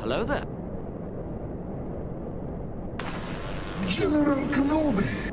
Hello there. General Kenobi!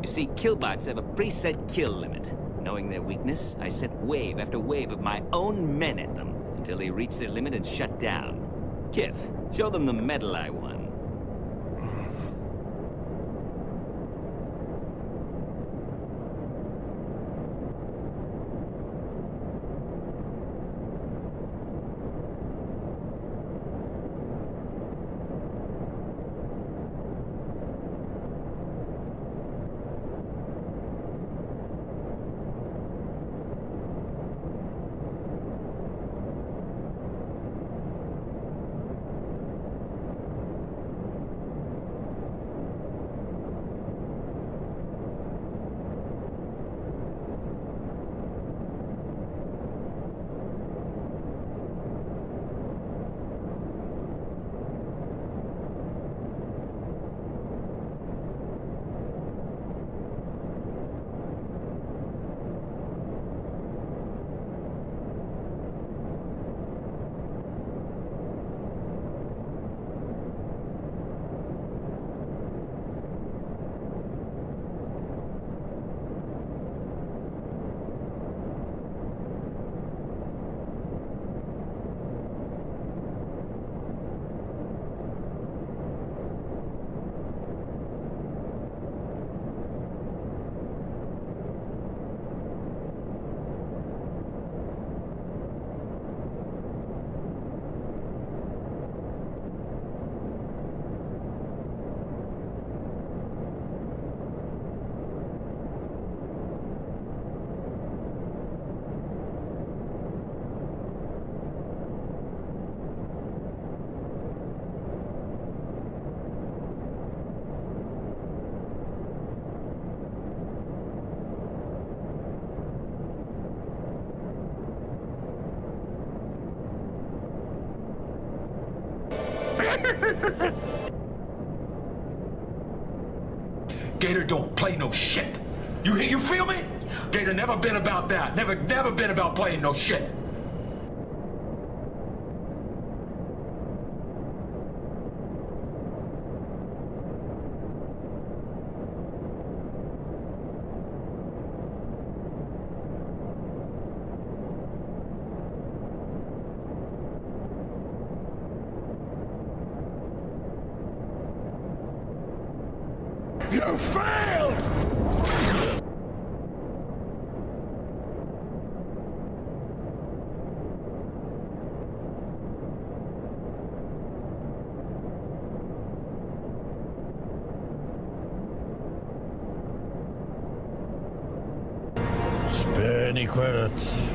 You see, killbots have a preset kill limit. Knowing their weakness, I sent wave after wave of my own men at them until they reached their limit and shut down. Kif, show them the medal I won. Gator don't play no shit. You feel me? Gator never been about that. Never been about playing no shit. You failed! Spare any credits.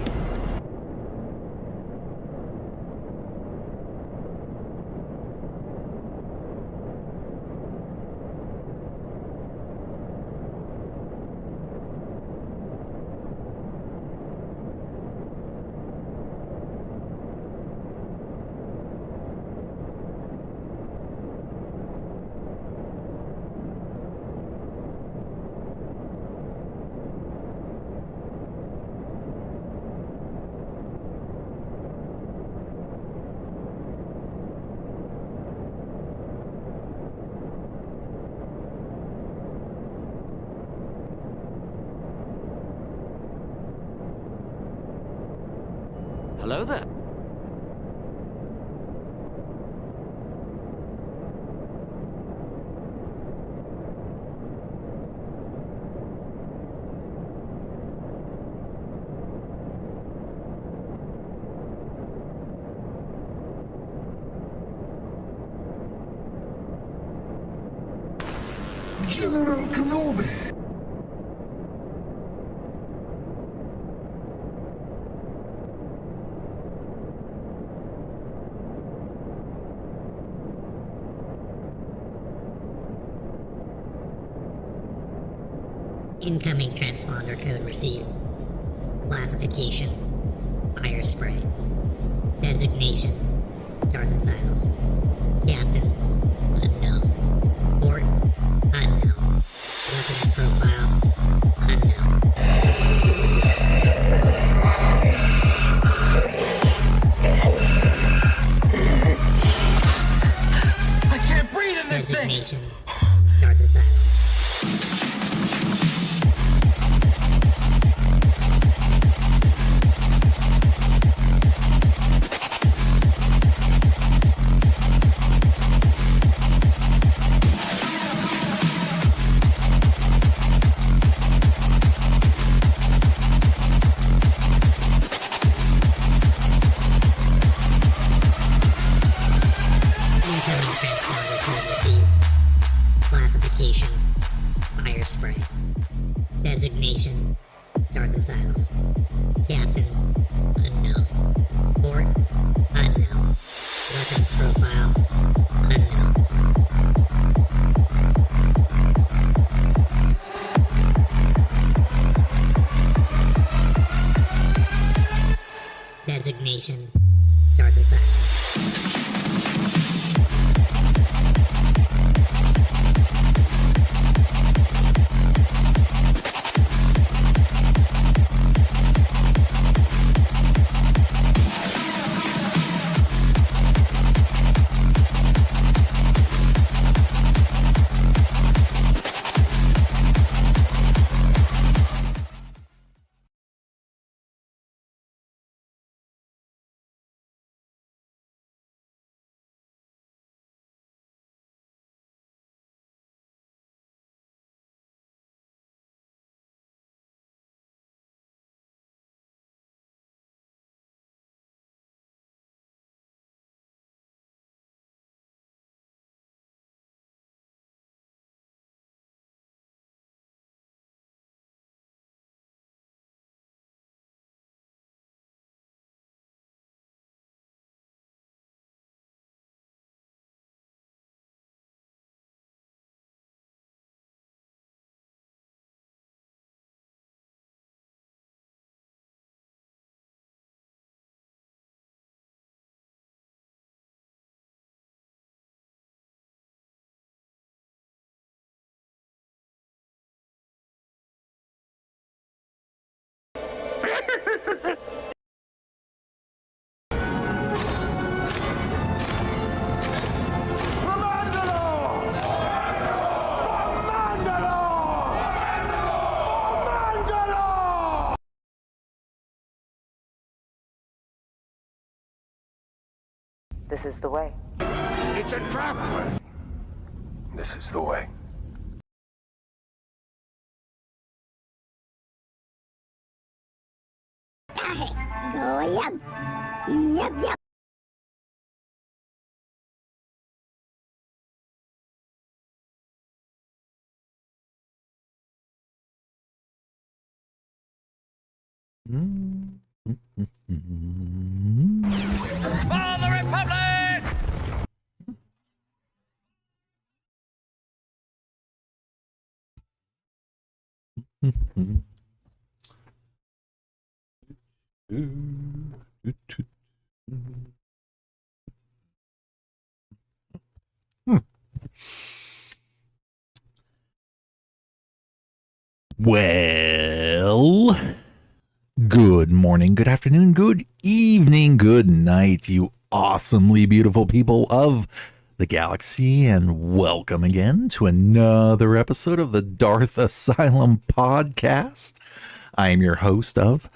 Hello there. General Kenobi! Incoming transponder code received. Classification: fire spray. Designation: Darth Asylum. Captain: unknown. Port: unknown. Weapons profile: unknown. I can't breathe in this thing! Designation: Darth Asylum. Incoming transponder code received. Classification: fire spray. Designation: Darth Asylum. Captain: unknown. Port: unknown. Weapons profile: unknown. Designation: Darth Asylum. This is the way. It's a trap! This is the way. For the Republic! Well, good morning, good afternoon, good evening, good night, you awesomely beautiful people of the galaxy, and welcome again to another episode of the Darth Asylum podcast. I am your host of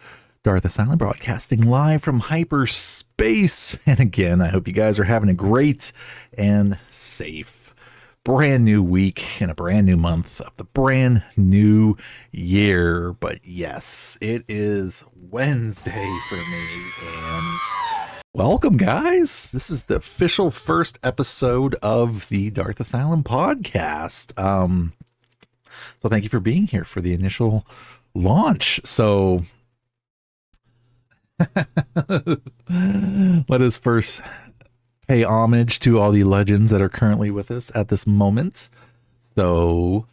Darth Asylum, broadcasting live from hyperspace. And again, I hope you guys are having a great and safe brand new week and a brand new month of the brand new year. But yes, it is Wednesday for me, and welcome, guys. This is the official first episode of the Darth Asylum podcast. So thank you for being here for the initial launch. So let us first pay homage to all the legends that are currently with us at this moment. So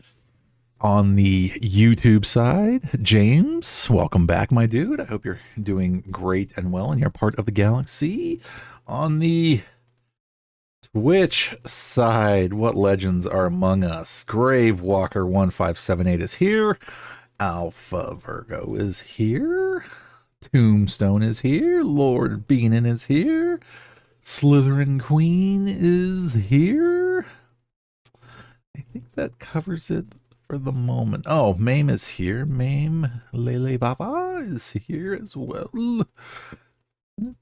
on the YouTube side, James, welcome back, my dude. I hope you're doing great and well and you're part of the galaxy. On the Twitch side, what legends are among us? Gravewalker1578 is here. Alpha Virgo is here. Tombstone is here. Lord Beanin is here. Slytherin Queen is here. I think that covers it for the moment. Oh, Mame is here. Mame Lele Baba is here as well. I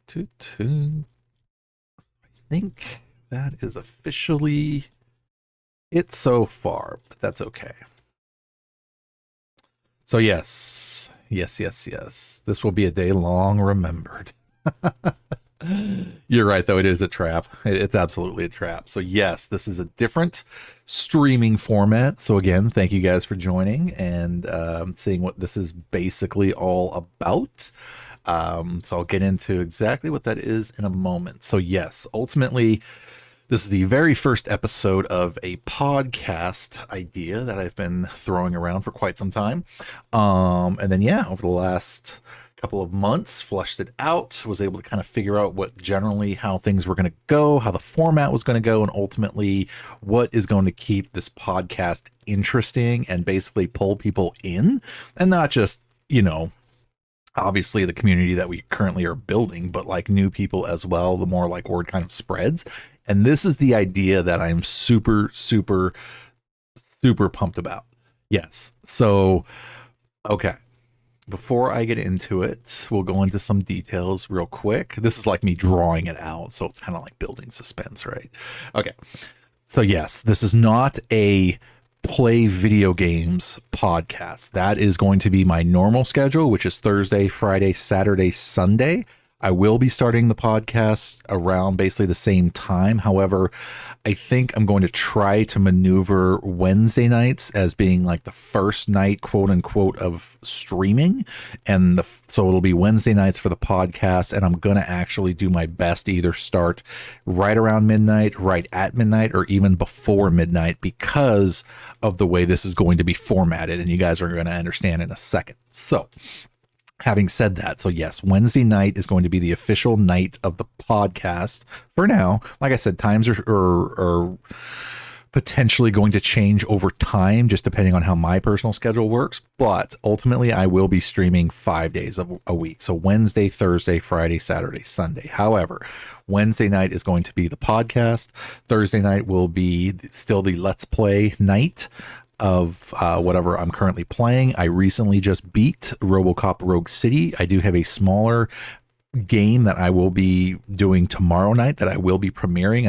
think that is officially it so far, but that's okay. So yes. This will be a day long remembered. You're right, though. It is a trap. It's absolutely a trap. So yes, this is a different streaming format. So again, thank you guys for joining and seeing what this is basically all about. So I'll get into exactly what that is in a moment. So yes, ultimately, this is the very first episode of a podcast idea that I've been throwing around for quite some time. And then, yeah, over the last couple of months, flushed it out, was able to kind of figure out how things were going to go, how the format was going to go, and ultimately what is going to keep this podcast interesting and basically pull people in, and not just, obviously the community that we currently are building, but like new people as well, the more like word kind of spreads. And this is the idea that I'm super, super, super pumped about. Yes. So, okay. Before I get into it, we'll go into some details real quick. This is like me drawing it out, so it's kind of like building suspense, right? Okay. So yes, this is not a play video games podcast. That is going to be my normal schedule, which is Thursday, Friday, Saturday, Sunday. I will be starting the podcast around basically the same time. However, I think I'm going to try to maneuver Wednesday nights as being like the first night, quote unquote, of streaming. And so it'll be Wednesday nights for the podcast. And I'm going to actually do my best to either start right around midnight, right at midnight, or even before midnight because of the way this is going to be formatted. And you guys are going to understand in a second. So having said that, so yes, Wednesday night is going to be the official night of the podcast for now. Like I said, times are potentially going to change over time, just depending on how my personal schedule works. But ultimately, I will be streaming 5 days of a week. So Wednesday, Thursday, Friday, Saturday, Sunday. However, Wednesday night is going to be the podcast. Thursday night will be still the Let's Play night of whatever I'm currently playing. I recently just beat RoboCop Rogue City. I do have a smaller game that I will be doing tomorrow night that I will be premiering.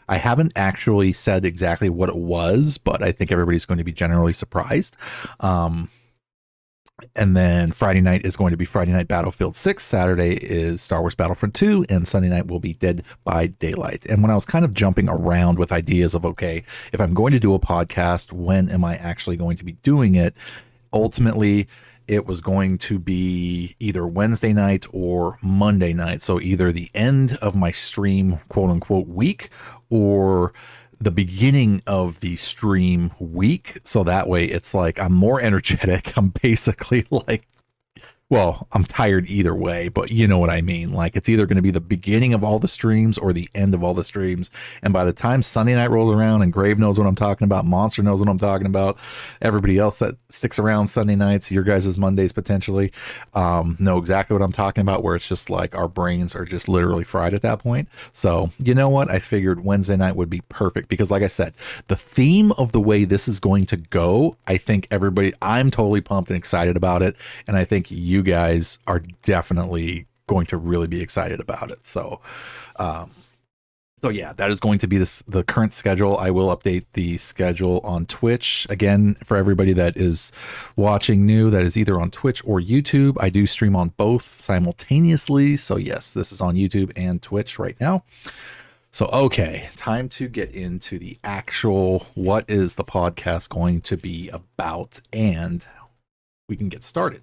I haven't actually said exactly what it was, but I think everybody's going to be generally surprised. And then Friday night is going to be Friday Night Battlefield 6. Saturday is Star Wars Battlefront 2. And Sunday night will be Dead by Daylight. And when I was kind of jumping around with ideas of, okay, if I'm going to do a podcast, when am I actually going to be doing it? Ultimately, it was going to be either Wednesday night or Monday night. So either the end of my stream, quote unquote, week, or the beginning of the stream week. So that way it's like I'm more energetic. I'm basically like, well, I'm tired either way, but you know what I mean? Like it's either going to be the beginning of all the streams or the end of all the streams. And by the time Sunday night rolls around and Grave knows what I'm talking about, Monster knows what I'm talking about, everybody else that sticks around Sunday nights, your guys' Mondays potentially, know exactly what I'm talking about, where it's just like our brains are just literally fried at that point. So you know what? I figured Wednesday night would be perfect because like I said, the theme of the way this is going to go, I think I'm totally pumped and excited about it. And I think you guys are definitely going to really be excited about it. So yeah, that is going to be the current schedule. I will update the schedule on Twitch again for everybody that is watching new, that is either on Twitch or YouTube. I do stream on both simultaneously. So yes, this is on YouTube and Twitch right now. So, okay, time to get into the actual, what is the podcast going to be about, and we can get started.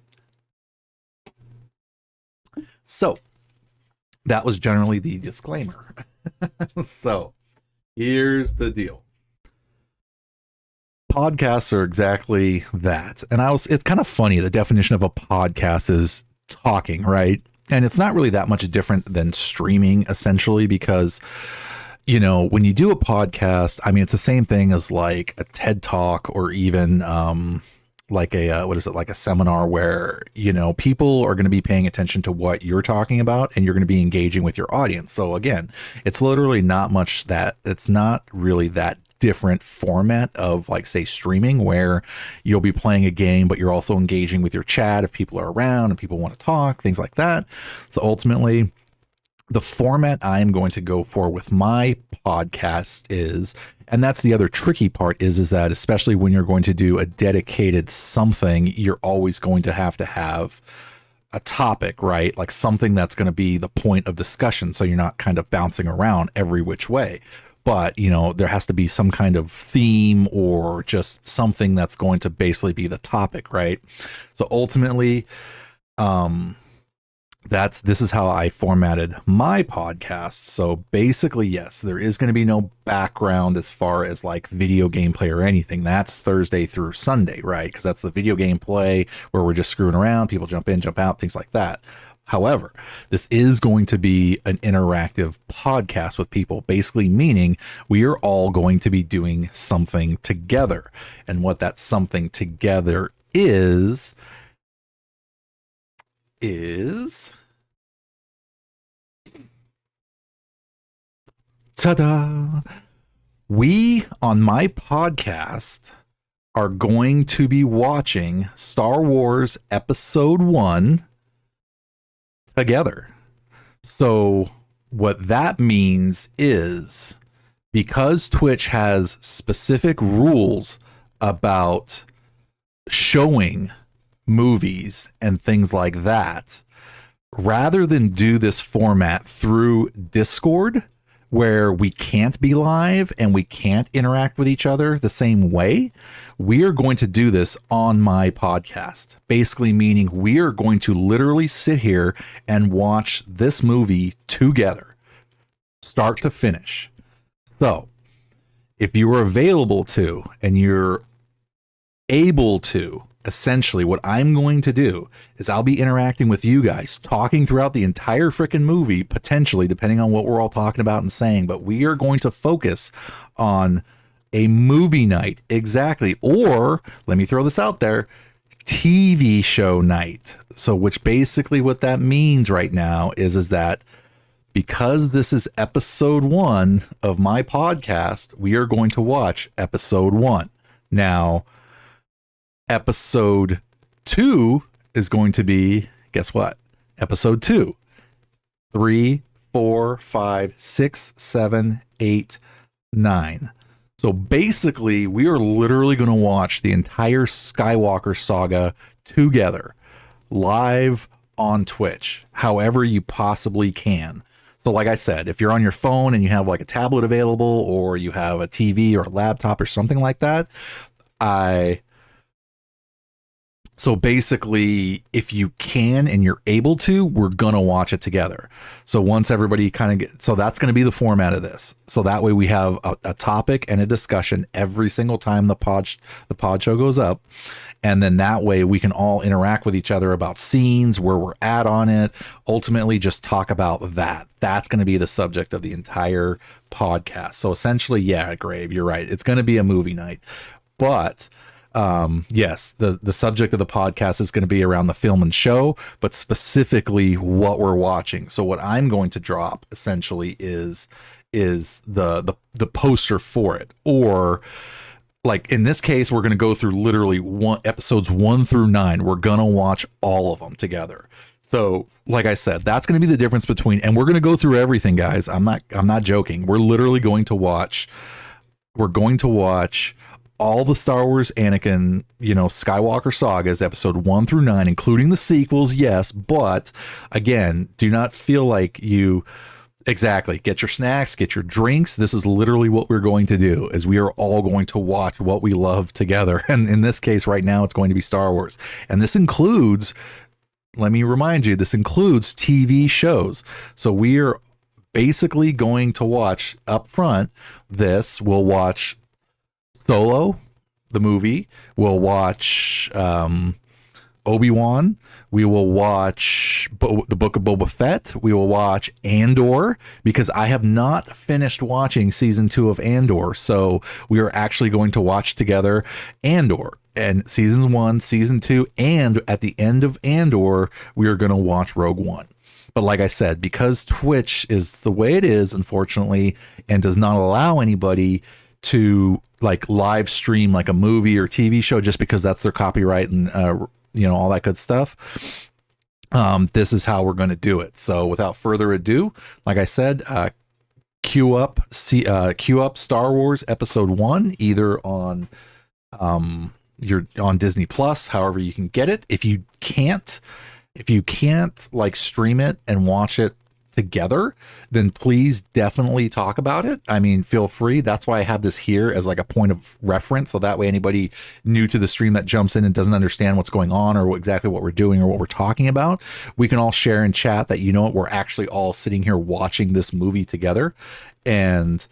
So that was generally the disclaimer. So here's the deal. Podcasts are exactly that. And it's kind of funny. The definition of a podcast is talking, right? And it's not really that much different than streaming essentially, because you know, when you do a podcast, I mean, it's the same thing as like a TED Talk or even like a seminar where, you know, people are going to be paying attention to what you're talking about and you're going to be engaging with your audience. So again, it's literally not really that different format of like, say, streaming, where you'll be playing a game, but you're also engaging with your chat if people are around and people want to talk, things like that. So ultimately, the format I'm going to go for with my podcast is, and that's the other tricky part is that especially when you're going to do a dedicated something, you're always going to have a topic, right? Like something that's going to be the point of discussion. So you're not kind of bouncing around every which way, but you know, there has to be some kind of theme or just something that's going to basically be the topic, right? So ultimately, this is how I formatted my podcast. So basically, yes, there is going to be no background as far as like video gameplay or anything. That's Thursday through Sunday, right? Because that's the video game play where we're just screwing around. People jump in, jump out, things like that. However, this is going to be an interactive podcast with people, basically meaning we are all going to be doing something together. And what that something together is ta-da! We, on my podcast, are going to be watching Star Wars Episode 1 together. So what that means is, because Twitch has specific rules about showing movies and things like that, rather than do this format through Discord, where we can't be live and we can't interact with each other the same way, we are going to do this on my podcast. Basically meaning we are going to literally sit here and watch this movie together, start to finish. So if you are available to and you're able to, essentially what I'm going to do is I'll be interacting with you guys, talking throughout the entire freaking movie, potentially, depending on what we're all talking about and saying, but we are going to focus on a movie night. Exactly. Or let me throw this out there, TV show night. So which basically what that means right now is that because this is episode 1 of my podcast, we are going to watch episode 1. Now, episode 2 is going to be, guess what? Episode 2. 3, 4, 5, 6, 7, 8, 9. So basically, we are literally going to watch the entire Skywalker saga together live on Twitch, however you possibly can. So like I said, if you're on your phone and you have like a tablet available, or you have a TV or a laptop or something like that, so basically, if you can and you're able to, we're going to watch it together. So once everybody kind of so that's going to be the format of this. So that way we have a topic and a discussion every single time the pod show goes up. And then that way we can all interact with each other about scenes, where we're at on it. Ultimately, just talk about that. That's going to be the subject of the entire podcast. So essentially, yeah, Grave, you're right. It's going to be a movie night. But yes, the subject of the podcast is going to be around the film and show, but specifically what we're watching. So what I'm going to drop essentially is the poster for it, or like in this case, we're going to go through literally episodes 1 through 9. We're going to watch all of them together. So like I said, that's going to be the difference between, and we're going to go through everything, guys. I'm not joking. We're literally going to watch all the Star Wars Anakin, Skywalker sagas, episode 1 through 9, including the sequels, yes. But again, do not feel like exactly, get your snacks, get your drinks. This is literally what we're going to do, is we are all going to watch what we love together. And in this case, right now, it's going to be Star Wars. And this includes, let me remind you, this includes TV shows. So we are basically going to watch up front we'll watch Solo, the movie. We'll watch Obi-Wan. We will watch the Book of Boba Fett. We will watch Andor, because I have not finished watching season 2 of Andor. So we are actually going to watch together Andor and season 1, season 2, and at the end of Andor, we are going to watch Rogue One. But like I said, because Twitch is the way it is, unfortunately, and does not allow anybody to like live stream like a movie or TV show, just because that's their copyright and all that good stuff. This is how we're going to do it. So without further ado, like I said, queue up Star Wars episode 1, either on you're on Disney Plus, however you can get it. If you can't like stream it and watch it together, then please definitely talk about it. I mean, feel free. That's why I have this here as like a point of reference. So that way anybody new to the stream that jumps in and doesn't understand what's going on or exactly what we're doing or what we're talking about, we can all share in chat that, we're actually all sitting here watching this movie together. And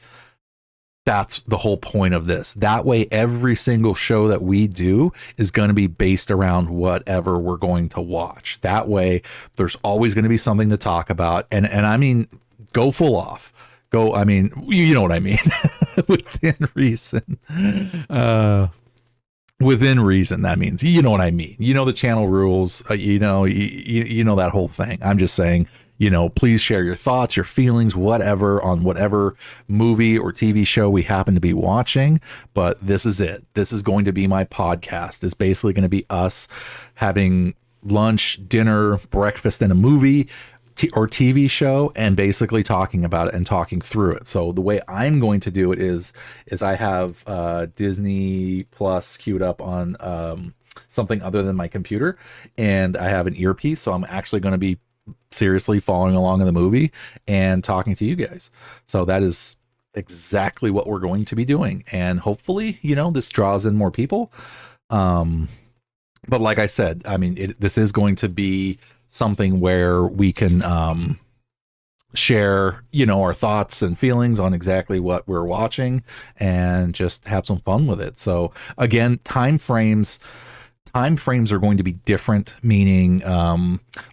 that's the whole point of this. That way, every single show that we do is going to be based around whatever we're going to watch. That way, there's always going to be something to talk about. And I mean, go full off. I mean, you know what I mean? Within reason. Within reason, that means, you know what I mean? The channel rules, you know that whole thing. I'm just saying, please share your thoughts, your feelings, whatever, on whatever movie or TV show we happen to be watching. But this is it. This is going to be my podcast. It's basically going to be us having lunch, dinner, breakfast, and a movie or TV show, and basically talking about it and talking through it. So the way I'm going to do it is I have Disney Plus queued up on something other than my computer, and I have an earpiece. So I'm actually going to be seriously following along in the movie and talking to you guys. So that is exactly what we're going to be doing. And hopefully, this draws in more people. But like I said, I mean, this is going to be something where we can share, our thoughts and feelings on exactly what we're watching and just have some fun with it. So again, time frames are going to be different, meaning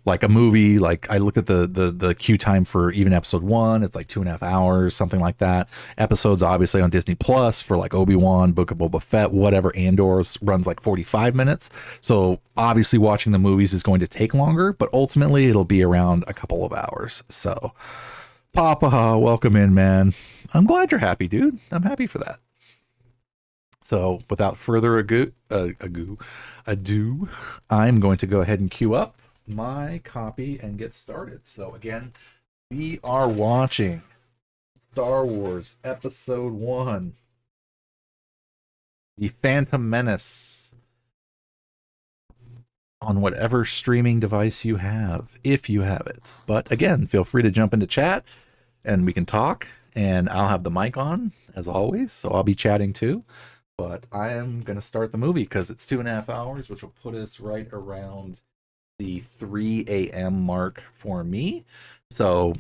like a movie, like I looked at the queue time for even episode 1, it's like 2.5 hours, something like that. Episodes obviously on Disney Plus for like Obi-Wan, Book of Boba Fett, whatever, Andor runs like 45 minutes. So obviously watching the movies is going to take longer, but ultimately it'll be around a couple of hours. So Papa, welcome in, man. I'm glad you're happy, dude. I'm happy for that. So without further ado, I'm going to go ahead and queue up my copy and get started. So again, we are watching Star Wars Episode 1, The Phantom Menace. on whatever streaming device you have, if you have it. But again, feel free to jump into chat and we can talk, and I'll have the mic on as always, so I'll be chatting too. But I am going to start the movie because it's 2.5 hours, which will put us right around the 3 a.m. mark for me. So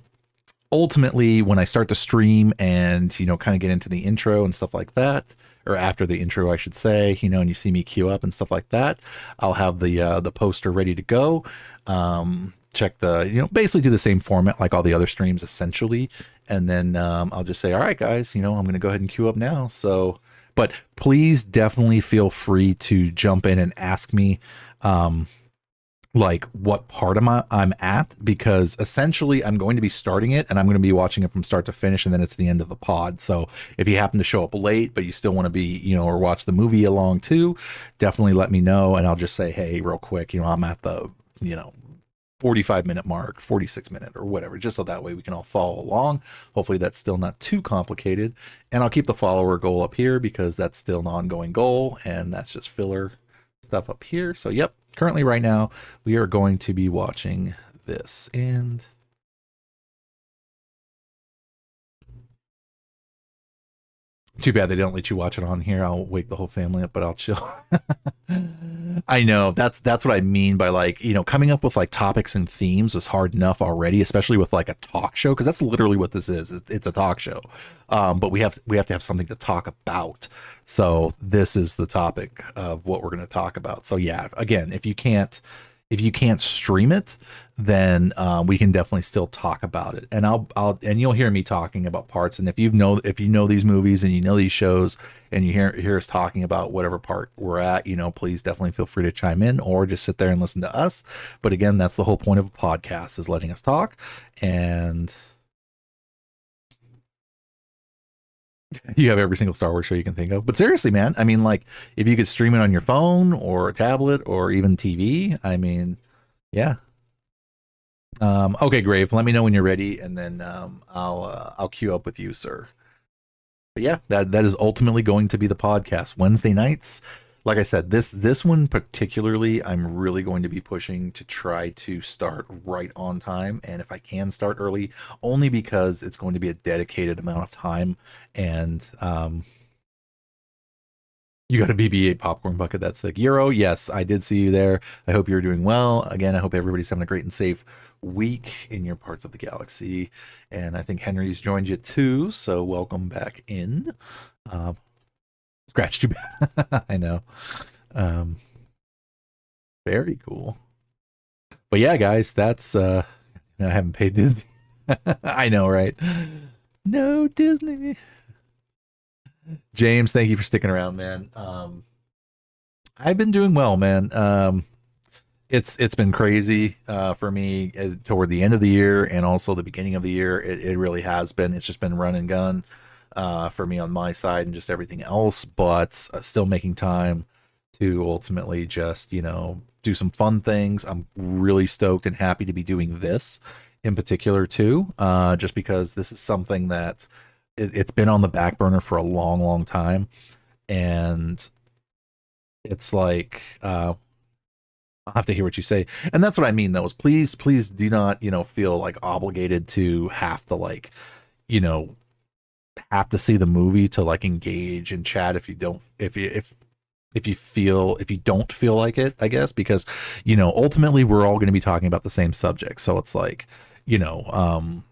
ultimately, when I start the stream and, you know, kind of get into the intro and stuff like that, or after the intro, I should say, you know, and you see me queue up and stuff like that, I'll have the poster ready to go. Check the, you know, basically do the same format like all the other streams essentially. And then I'll just say, all right, guys, you know, I'm going to go ahead and queue up now. So, but please definitely feel free to jump in and ask me, like what part I'm at, because essentially I'm going to be starting it and I'm going to be watching it from start to finish, and then it's the end of the pod. So if you happen to show up late but you still want to be, you know, or watch the movie along too, definitely let me know and I'll just say, hey, real quick, you know, I'm at the, you know, 45-minute mark, 46-minute or whatever, just so that way we can all follow along. Hopefully that's still not too complicated, and I'll keep the follower goal up here because that's still an ongoing goal, and that's just filler stuff up here. So yep, currently right now we are going to be watching this, and too bad they don't let you watch it on here. I'll wake the whole family up, but I'll chill. I know that's what I mean by, like, you know, coming up with like topics and themes is hard enough already, especially with like a talk show, because that's literally what this is. It's a talk show, but we have to have something to talk about. So this is the topic of what we're going to talk about. So yeah, again, if you can't stream it, then we can definitely still talk about it, and and you'll hear me talking about parts. And if you know these movies and you know these shows and you hear us talking about whatever part we're at, you know, please definitely feel free to chime in or just sit there and listen to us. But again, that's the whole point of a podcast, is letting us talk. And you have every single Star Wars show you can think of. But seriously, man, I mean, like, if you could stream it on your phone or a tablet or even TV, I mean, yeah. Okay, Grave, let me know when you're ready, and then I'll queue up with you, sir. But yeah, that is ultimately going to be the podcast Wednesday nights. Like I said, this one particularly, I'm really going to be pushing to try to start right on time, and if I can start early, only because it's going to be a dedicated amount of time. And you got a BB-8 popcorn bucket. That's sick. Euro, yes, I did see you there. I hope you're doing well. Again, I hope everybody's having a great and safe week in your parts of the galaxy. And I think Henry's joined you too, so welcome back in. Scratched you back. I know. Very cool. But yeah, guys, that's I haven't paid Disney. I know, right? No Disney. James, thank you for sticking around, man. I've been doing well, man. It's been crazy for me toward the end of the year and also the beginning of the year. It really has been. It's just been run and gun for me on my side and just everything else, but still making time to ultimately just, you know, do some fun things. I'm really stoked and happy to be doing this in particular too, just because this is something that it's been on the back burner for a long time, and it's like I'll have to hear what you say. And that's what I mean, though, is please do not, you know, feel like obligated to have to, like, you know, have to see the movie to like engage and chat if you don't if you don't feel like it, I guess, because, you know, ultimately we're all going to be talking about the same subject. So it's like, you know,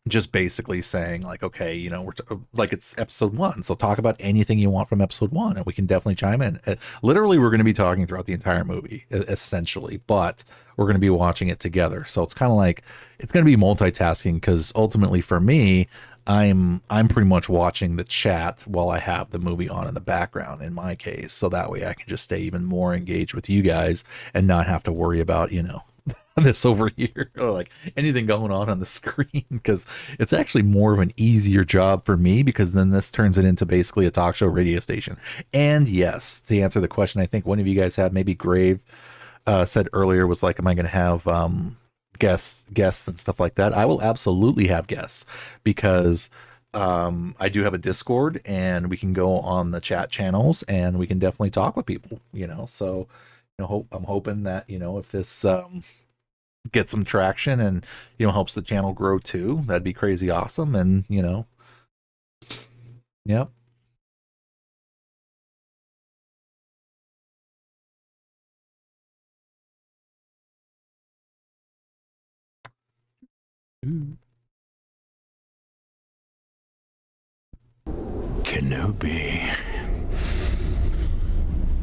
just basically saying like, okay, you know, like it's episode 1, so talk about anything you want from episode 1 and we can definitely chime in. Literally, we're going to be talking throughout the entire movie essentially, but we're going to be watching it together. So it's kind of like, it's going to be multitasking, because ultimately for me, I'm pretty much watching the chat while I have the movie on in the background in my case, so that way I can just stay even more engaged with you guys and not have to worry about, you know, this over here or like anything going on the screen, because it's actually more of an easier job for me, because then this turns it into basically a talk show radio station. And yes, to answer the question, I think one of you guys had, maybe Grave said earlier, was like, am I going to have guests and stuff like that? I will absolutely have guests, because I do have a Discord and we can go on the chat channels and we can definitely talk with people, you know. So I'm hoping that, if this gets some traction and, helps the channel grow too, that'd be crazy awesome. And, yep. Kenobi.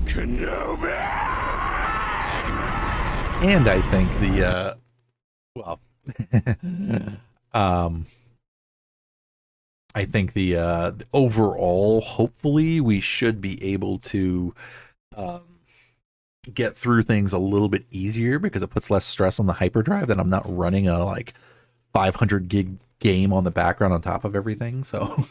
Kenobi! And I think well, I think the overall, hopefully, we should be able to um, get through things a little bit easier because it puts less stress on the hyperdrive. That I'm not running a like 500 gig game on the background on top of everything. So,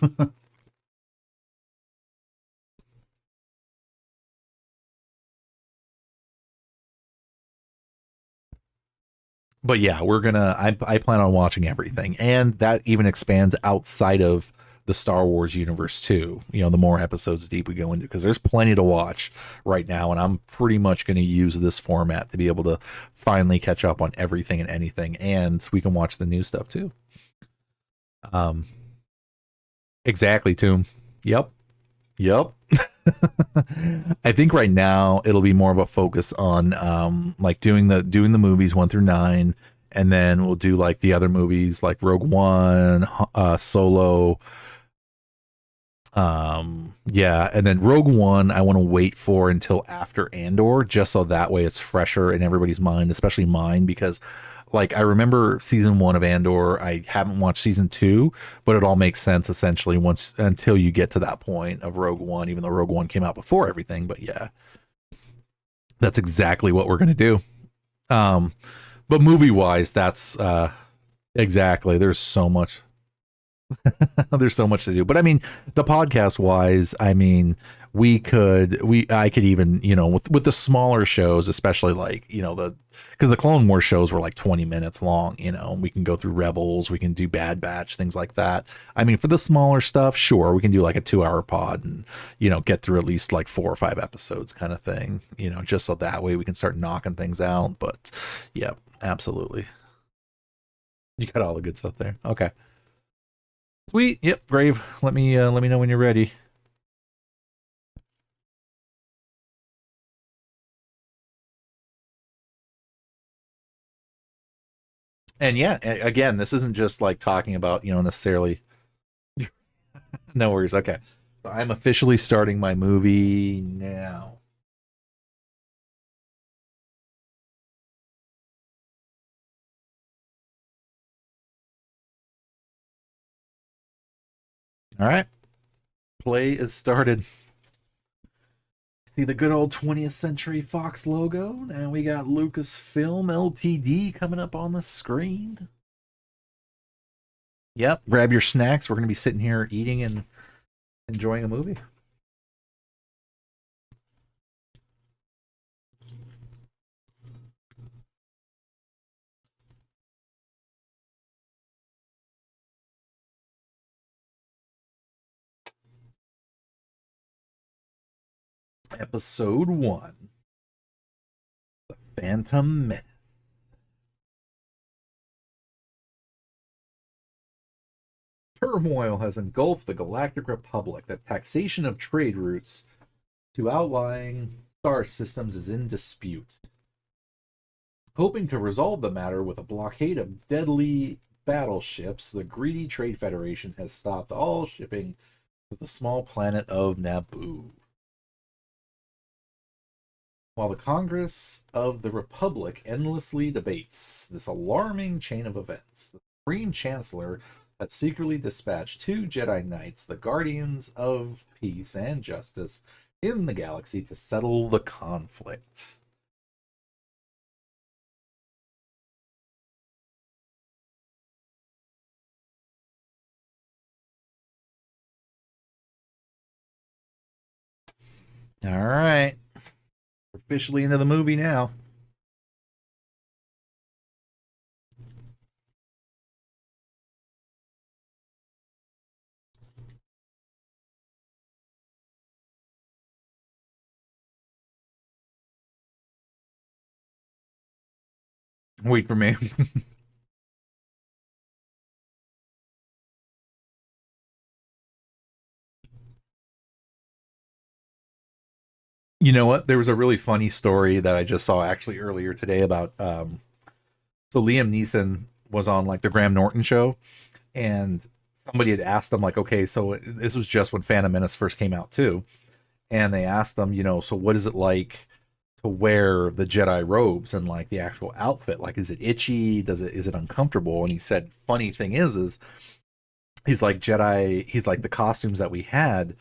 but yeah, we're gonna. I plan on watching everything, and that even expands outside of the Star Wars universe too. The more episodes deep we go into, because there's plenty to watch right now, and I'm pretty much going to use this format to be able to finally catch up on everything and anything, and we can watch the new stuff too. Exactly, Tomb. Yep. Yep. I think right now it'll be more of a focus on like doing the movies 1 through 9, and then we'll do like the other movies like Rogue One, Solo. Yeah, and then Rogue One I want to wait for until after Andor, just so that way it's fresher in everybody's mind, especially mine, because like I remember season 1 of Andor. I haven't watched season 2, but it all makes sense essentially once until you get to that point of Rogue One, even though Rogue One came out before everything. But yeah, that's exactly what we're gonna do. Um, but movie wise, that's exactly. There's so much. There's so much to do. But I mean, the podcast wise, I mean, I could even, with the smaller shows, especially like, because the Clone Wars shows were like 20 minutes long, we can go through Rebels, we can do Bad Batch, things like that. I mean, for the smaller stuff, sure, we can do like a 2 hour pod and, get through at least like 4 or 5 episodes kind of thing, just so that way we can start knocking things out. But yeah, absolutely. You got all the good stuff there. Okay. Sweet. Yep. Brave. Let me know when you're ready. And yeah, again, this isn't just like talking about, necessarily. No worries. Okay. So I'm officially starting my movie now. All right. Play is started. See the good old 20th Century Fox logo? Now we got Lucasfilm Ltd coming up on the screen. Yep. Grab your snacks. We're going to be sitting here eating and enjoying a movie. Episode 1, The Phantom Menace. Turmoil has engulfed the Galactic Republic. The taxation of trade routes to outlying star systems is in dispute. Hoping to resolve the matter with a blockade of deadly battleships, the greedy Trade Federation has stopped all shipping to the small planet of Naboo. While the Congress of the Republic endlessly debates this alarming chain of events, the Supreme Chancellor had secretly dispatched 2 Jedi Knights, the guardians of peace and justice in the galaxy, to settle the conflict. All right. We're officially into the movie now. Wait for me. You know what? There was a really funny story that I just saw actually earlier today about so Liam Neeson was on like the Graham Norton show, and somebody had asked him like, okay, so this was just when Phantom Menace first came out too, and they asked him, so what is it like to wear the Jedi robes and like the actual outfit? Like, is it itchy? Is it uncomfortable? And he said, funny thing is he's like Jedi. He's like the costumes that we had,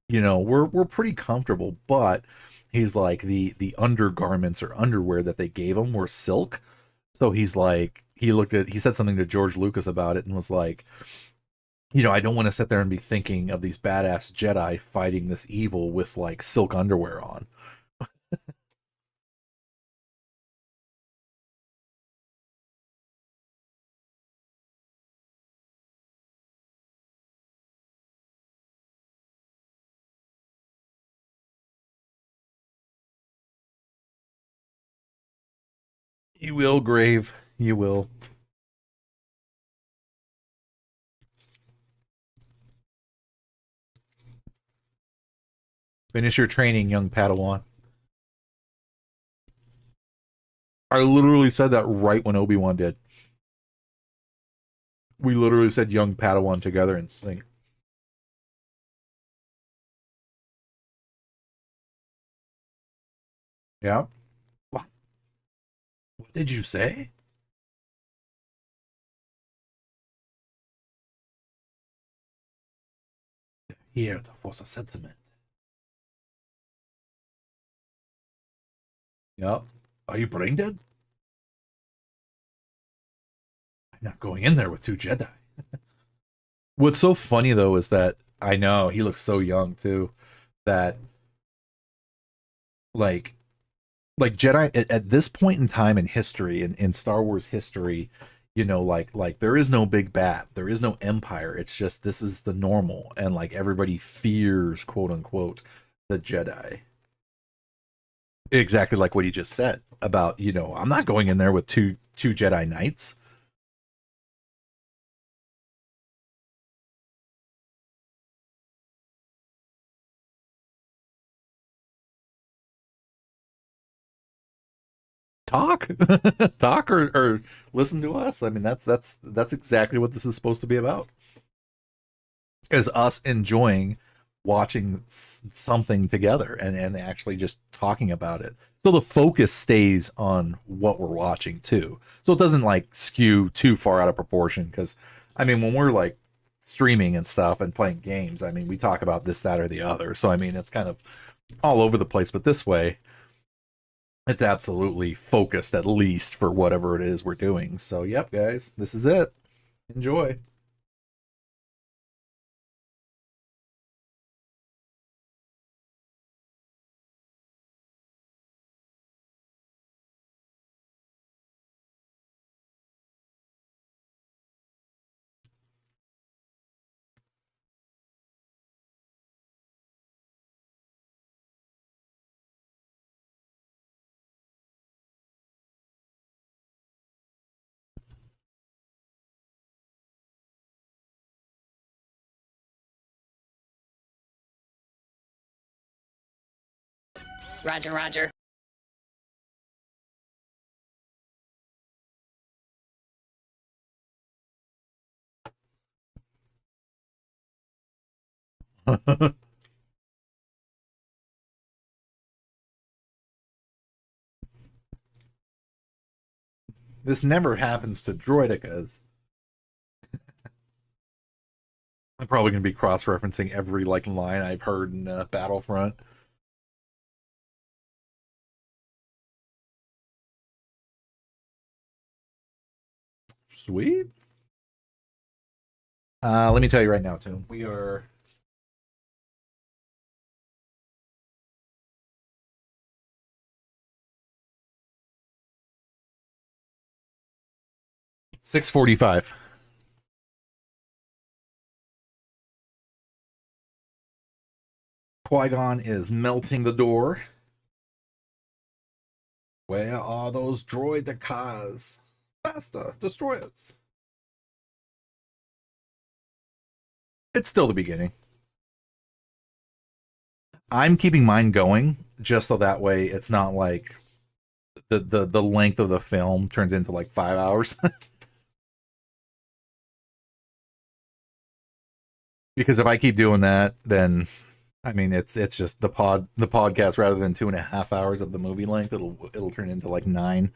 we're pretty comfortable, but he's like the undergarments or underwear that they gave him were silk. So he's like, he said something to George Lucas about it and was like, I don't want to sit there and be thinking of these badass Jedi fighting this evil with like silk underwear on. You will, Grave. You will. Finish your training, young Padawan. I literally said that right when Obi-Wan did. We literally said young Padawan together in sync. Yeah. What did you say? Here to force a sentiment. Yep. Are you brain dead? I'm not going in there with two Jedi. What's so funny though is that I know he looks so young too. That like Jedi at this point in time in history in Star Wars history, like there is no big bad, there is no empire. It's just this is the normal, and like everybody fears, quote unquote, the Jedi. Exactly like what he just said about, I'm not going in there with two Jedi Knights. Talk, talk, or listen to us. I mean, that's exactly what this is supposed to be about. Is us enjoying watching something together and actually just talking about it. So the focus stays on what we're watching too. So it doesn't like skew too far out of proportion. Because I mean, when we're like streaming and stuff and playing games, I mean, we talk about this, that, or the other. So I mean, it's kind of all over the place. But this way, it's absolutely focused at least for whatever it is we're doing. So yep, guys, this is it. Enjoy. Roger, roger. This never happens to droidicas. I'm probably going to be cross-referencing every like line I've heard in Battlefront. Sweet. Let me tell you right now, Tim. We are 6:45. Qui-Gon is melting the door. Where are those droidicas? Faster, destroy us. It's still the beginning. I'm keeping mine going just so that way it's not like the length of the film turns into like 5 hours. Because if I keep doing that, then I mean it's just the podcast rather than 2.5 hours of the movie length, it'll turn into like 9.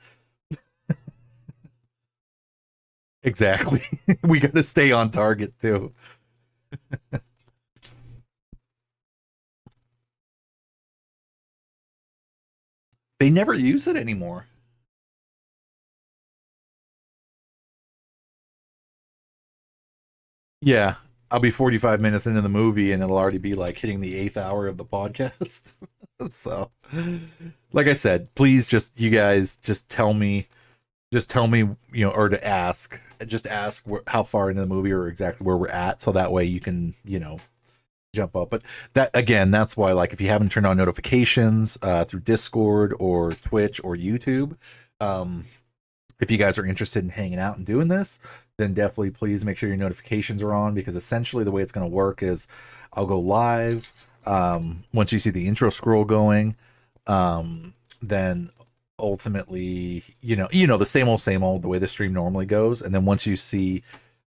Exactly. We got to stay on target too. They never use it anymore. Yeah, I'll be 45 minutes into the movie and it'll already be like hitting the 8th hour of the podcast. So, like I said, please just you guys just tell me, or to ask, just ask how far into the movie or exactly where we're at, so that way you can, jump up. But that again, that's why, like, if you haven't turned on notifications through Discord or Twitch or YouTube, um, if you guys are interested in hanging out and doing this, then definitely please make sure your notifications are on, because essentially the way it's going to work is I'll go live. Once you see the intro scroll going, then ultimately, the same old, the way the stream normally goes. And then once you see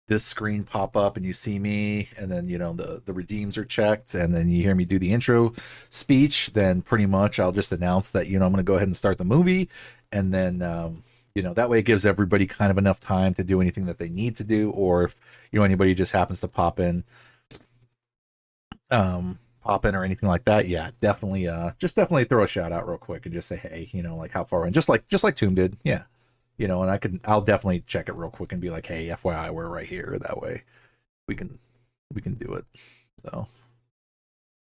this screen pop up and you see me, and then, the redeems are checked, and then you hear me do the intro speech, then pretty much I'll just announce that, I'm going to go ahead and start the movie. And then, that way it gives everybody kind of enough time to do anything that they need to do. Or if, anybody just happens to pop in or anything like that, yeah, definitely just definitely throw a shout out real quick and just say, hey, like how far in, just like Tomb did. Yeah. And I'll definitely check it real quick and be like, hey, FYI, we're right here. That way we can do it. So,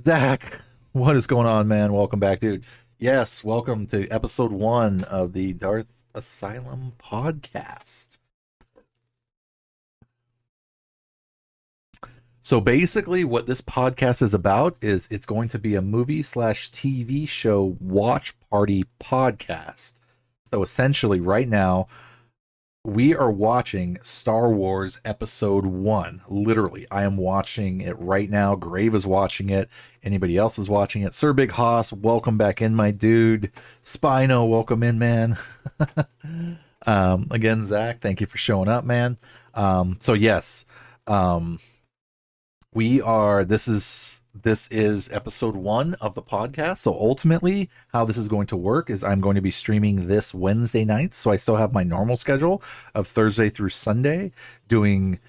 Zach, what is going on, man? Welcome back, dude. Yes, welcome to episode 1 of the Darth Asylum podcast. So basically what this podcast is about is it's going to be a movie/TV show watch party podcast. So essentially right now we are watching Star Wars Episode 1. Literally, I am watching it right now. Grave is watching it. Anybody else is watching it? Sir Big Hoss, welcome back in, my dude. Spino, welcome in, man. Again, Zach, thank you for showing up, man. So yes, this is episode 1 of the podcast. So ultimately how this is going to work is I'm going to be streaming this Wednesday night. So I still have my normal schedule of Thursday through Sunday doing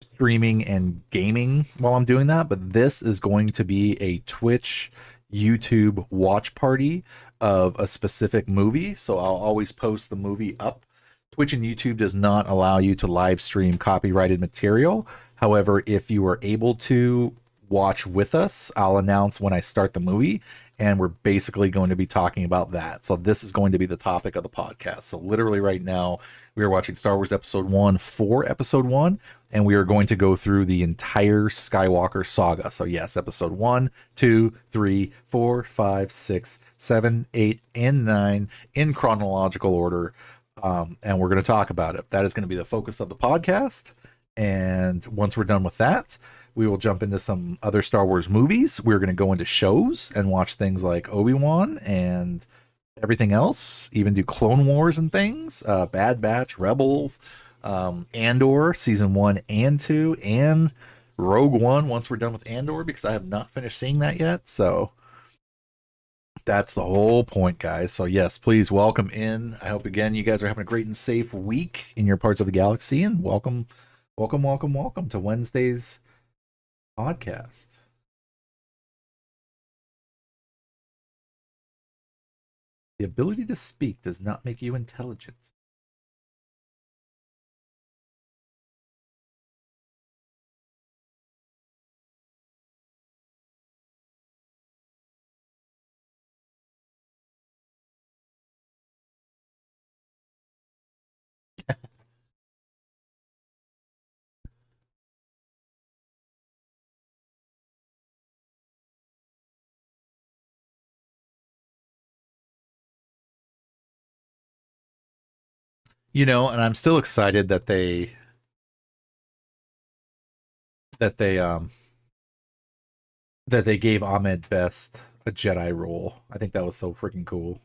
streaming and gaming while I'm doing that. But this is going to be a Twitch, YouTube watch party of a specific movie. So I'll always post the movie up. Twitch and YouTube does not allow you to live stream copyrighted material. However, if you are able to watch with us, I'll announce when I start the movie, and we're basically going to be talking about that. So this is going to be the topic of the podcast. So literally right now, we are watching Star Wars Episode 1 for Episode 1, and we are going to go through the entire Skywalker saga. So yes, Episode 1, 2, 3, 4, 5, 6, 7, 8, and 9 in chronological order. And we're going to talk about it. That is going to be the focus of the podcast. And once we're done with that, we will jump into some other Star Wars movies. We're going to go into shows and watch things like Obi-Wan and everything else, even do Clone Wars and things, Bad Batch, Rebels, Andor, season 1 and 2, and Rogue One once we're done with Andor, because I have not finished seeing that yet. So that's the whole point, guys. So yes, please welcome in. I hope again you guys are having a great and safe week in your parts of the galaxy, and welcome to Wednesday's podcast. The ability to speak does not make you intelligent. You know, and I'm still excited that that they um they gave Ahmed Best a Jedi role. I think that was so freaking cool.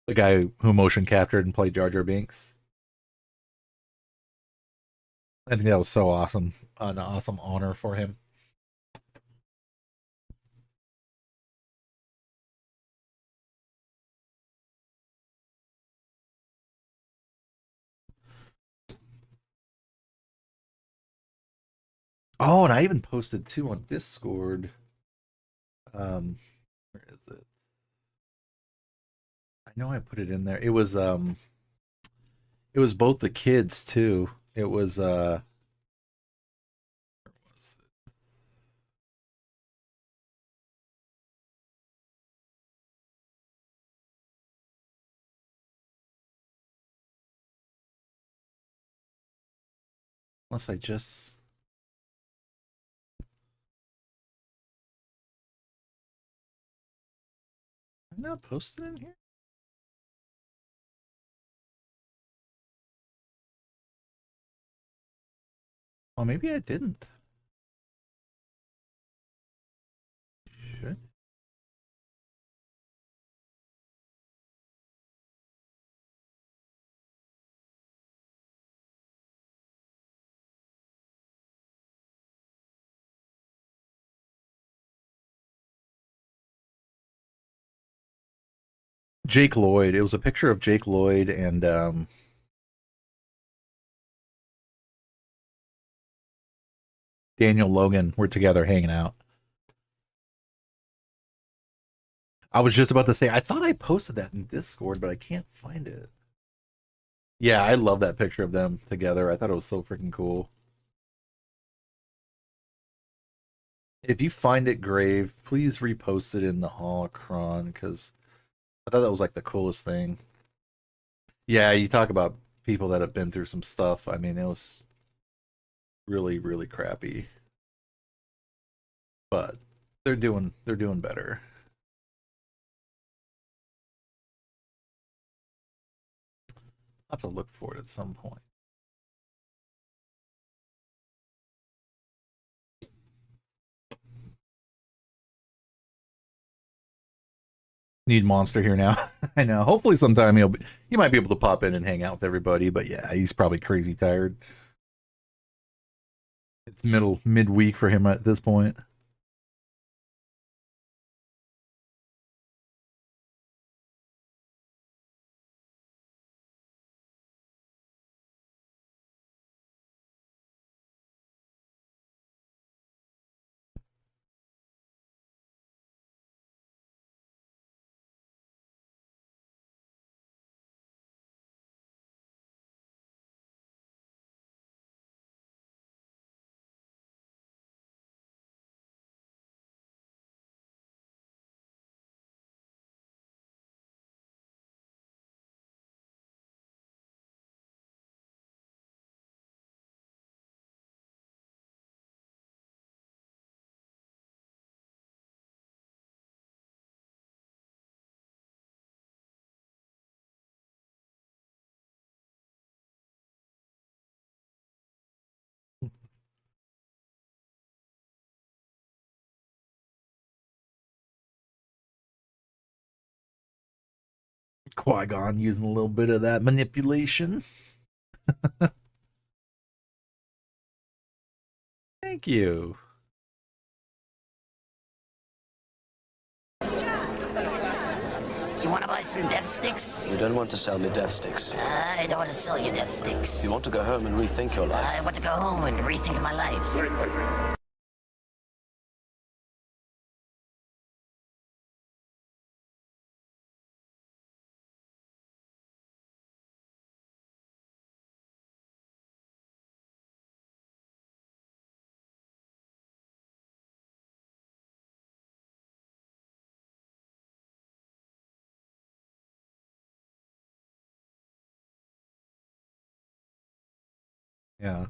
The guy who motion captured and played Jar Jar Binks. I think that was so awesome. An awesome honor for him. Oh, and I even posted too on Discord. Where is it? I know I put it in there. It was both the kids too. It was where was it? Unless I just I'm not posted in here. Oh, maybe I didn't. Shit. Jake Lloyd. It was a picture of Jake Lloyd and Daniel Logan were together hanging out. I was just about to say I thought I posted that in Discord, but I can't find it. Yeah, I love that picture of them together. I thought it was so freaking cool. If you find it, Grave, please repost it in the Holocron because I thought that was like the coolest thing. Yeah, you talk about people that have been through some stuff. I mean, it was really, really crappy, but they're doing better. I'll have to look for it at some point. Need Monster here now. I know. Hopefully sometime he might be able to pop in and hang out with everybody, but yeah, he's probably crazy tired. It's midweek for him at this point. Qui-Gon using a little bit of that manipulation. Thank you. You want to buy some death sticks? You don't want to sell me death sticks. I don't want to sell you death sticks. You want to go home and rethink your life. I want to go home and rethink my life. Yeah.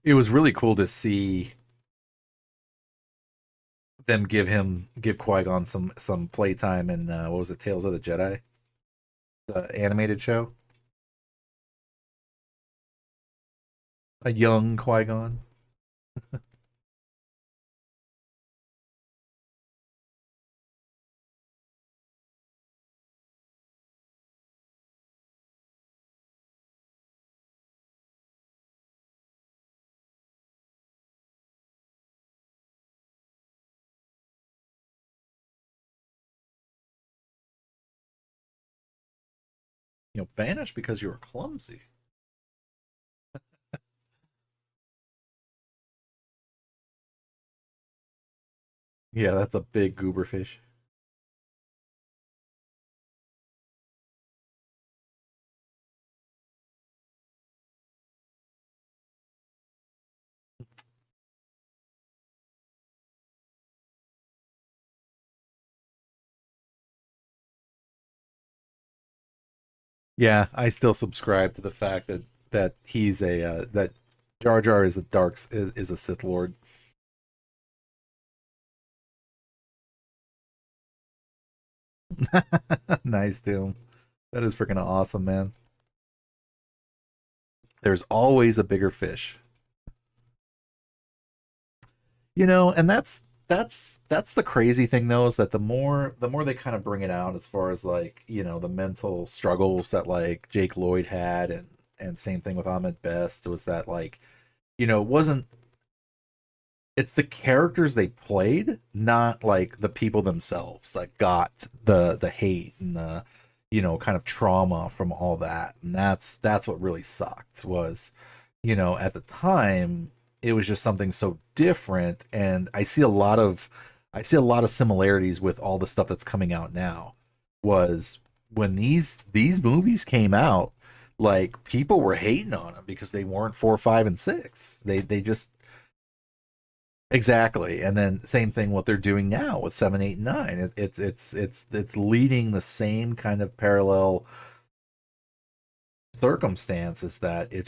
It was really cool to see them give Qui-Gon some playtime in what was it, Tales of the Jedi, the animated show. A young Qui-Gon. Banished because you were clumsy. Yeah, that's a big goober fish. Yeah, I still subscribe to the fact that he's a that Jar Jar is a is a Sith Lord. Nice, Doom. That is freaking awesome, man. There's always a bigger fish. And that's the crazy thing though, is that the more they kind of bring it out as far as like, the mental struggles that like Jake Lloyd had, and same thing with Ahmed Best, was that like, it wasn't it's the characters they played, not like the people themselves that got the hate and the kind of trauma from all that. And that's what really sucked, was at the time it was just something so different. And I see a lot of similarities with all the stuff that's coming out now. Was when these movies came out, like people were hating on them because they weren't 4, 5, and 6. They just exactly. And then same thing what they're doing now with 7, 8, and 9. It's leading the same kind of parallel circumstances, that it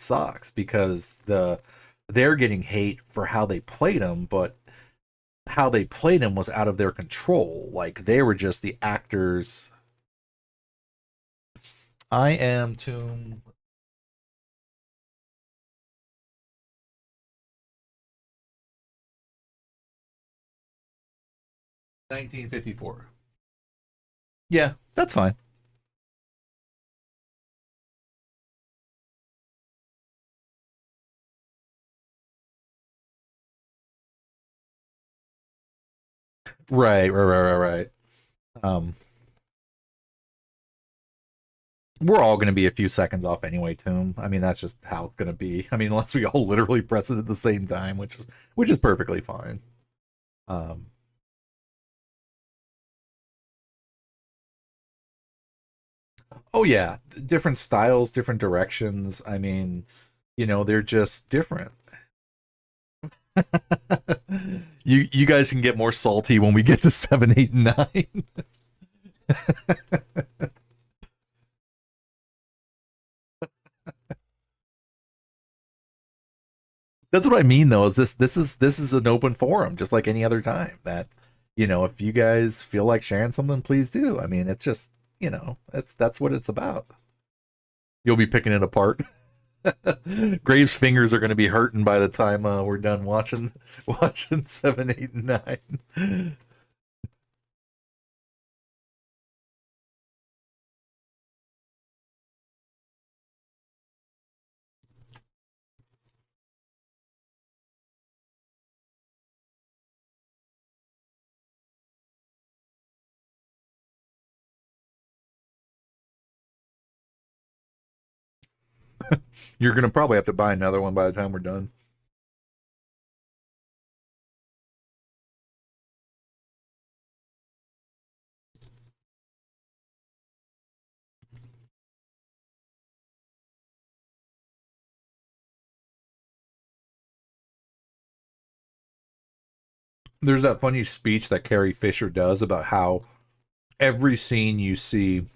sucks because they're getting hate for how they played them, but how they played him was out of their control. Like they were just the actors. I am Tomb. 1954. Yeah, that's fine. Right, right, right, right, right. Um, we're all going to be a few seconds off anyway, Tomb. I mean, that's just how it's going to be. I mean, unless we all literally press it at the same time, which is perfectly fine. Um, oh yeah, different styles, different directions. I mean, they're just different. You guys can get more salty when we get to 7, 8, and 9. That's what I mean, though. Is this is an open forum, just like any other time. That if you guys feel like sharing something, please do. I mean, it's just that's what it's about. You'll be picking it apart. Graves' fingers are going to be hurting by the time we're done watching 7, 8, and 9. You're going to probably have to buy another one by the time we're done. There's that funny speech that Carrie Fisher does about how every scene you see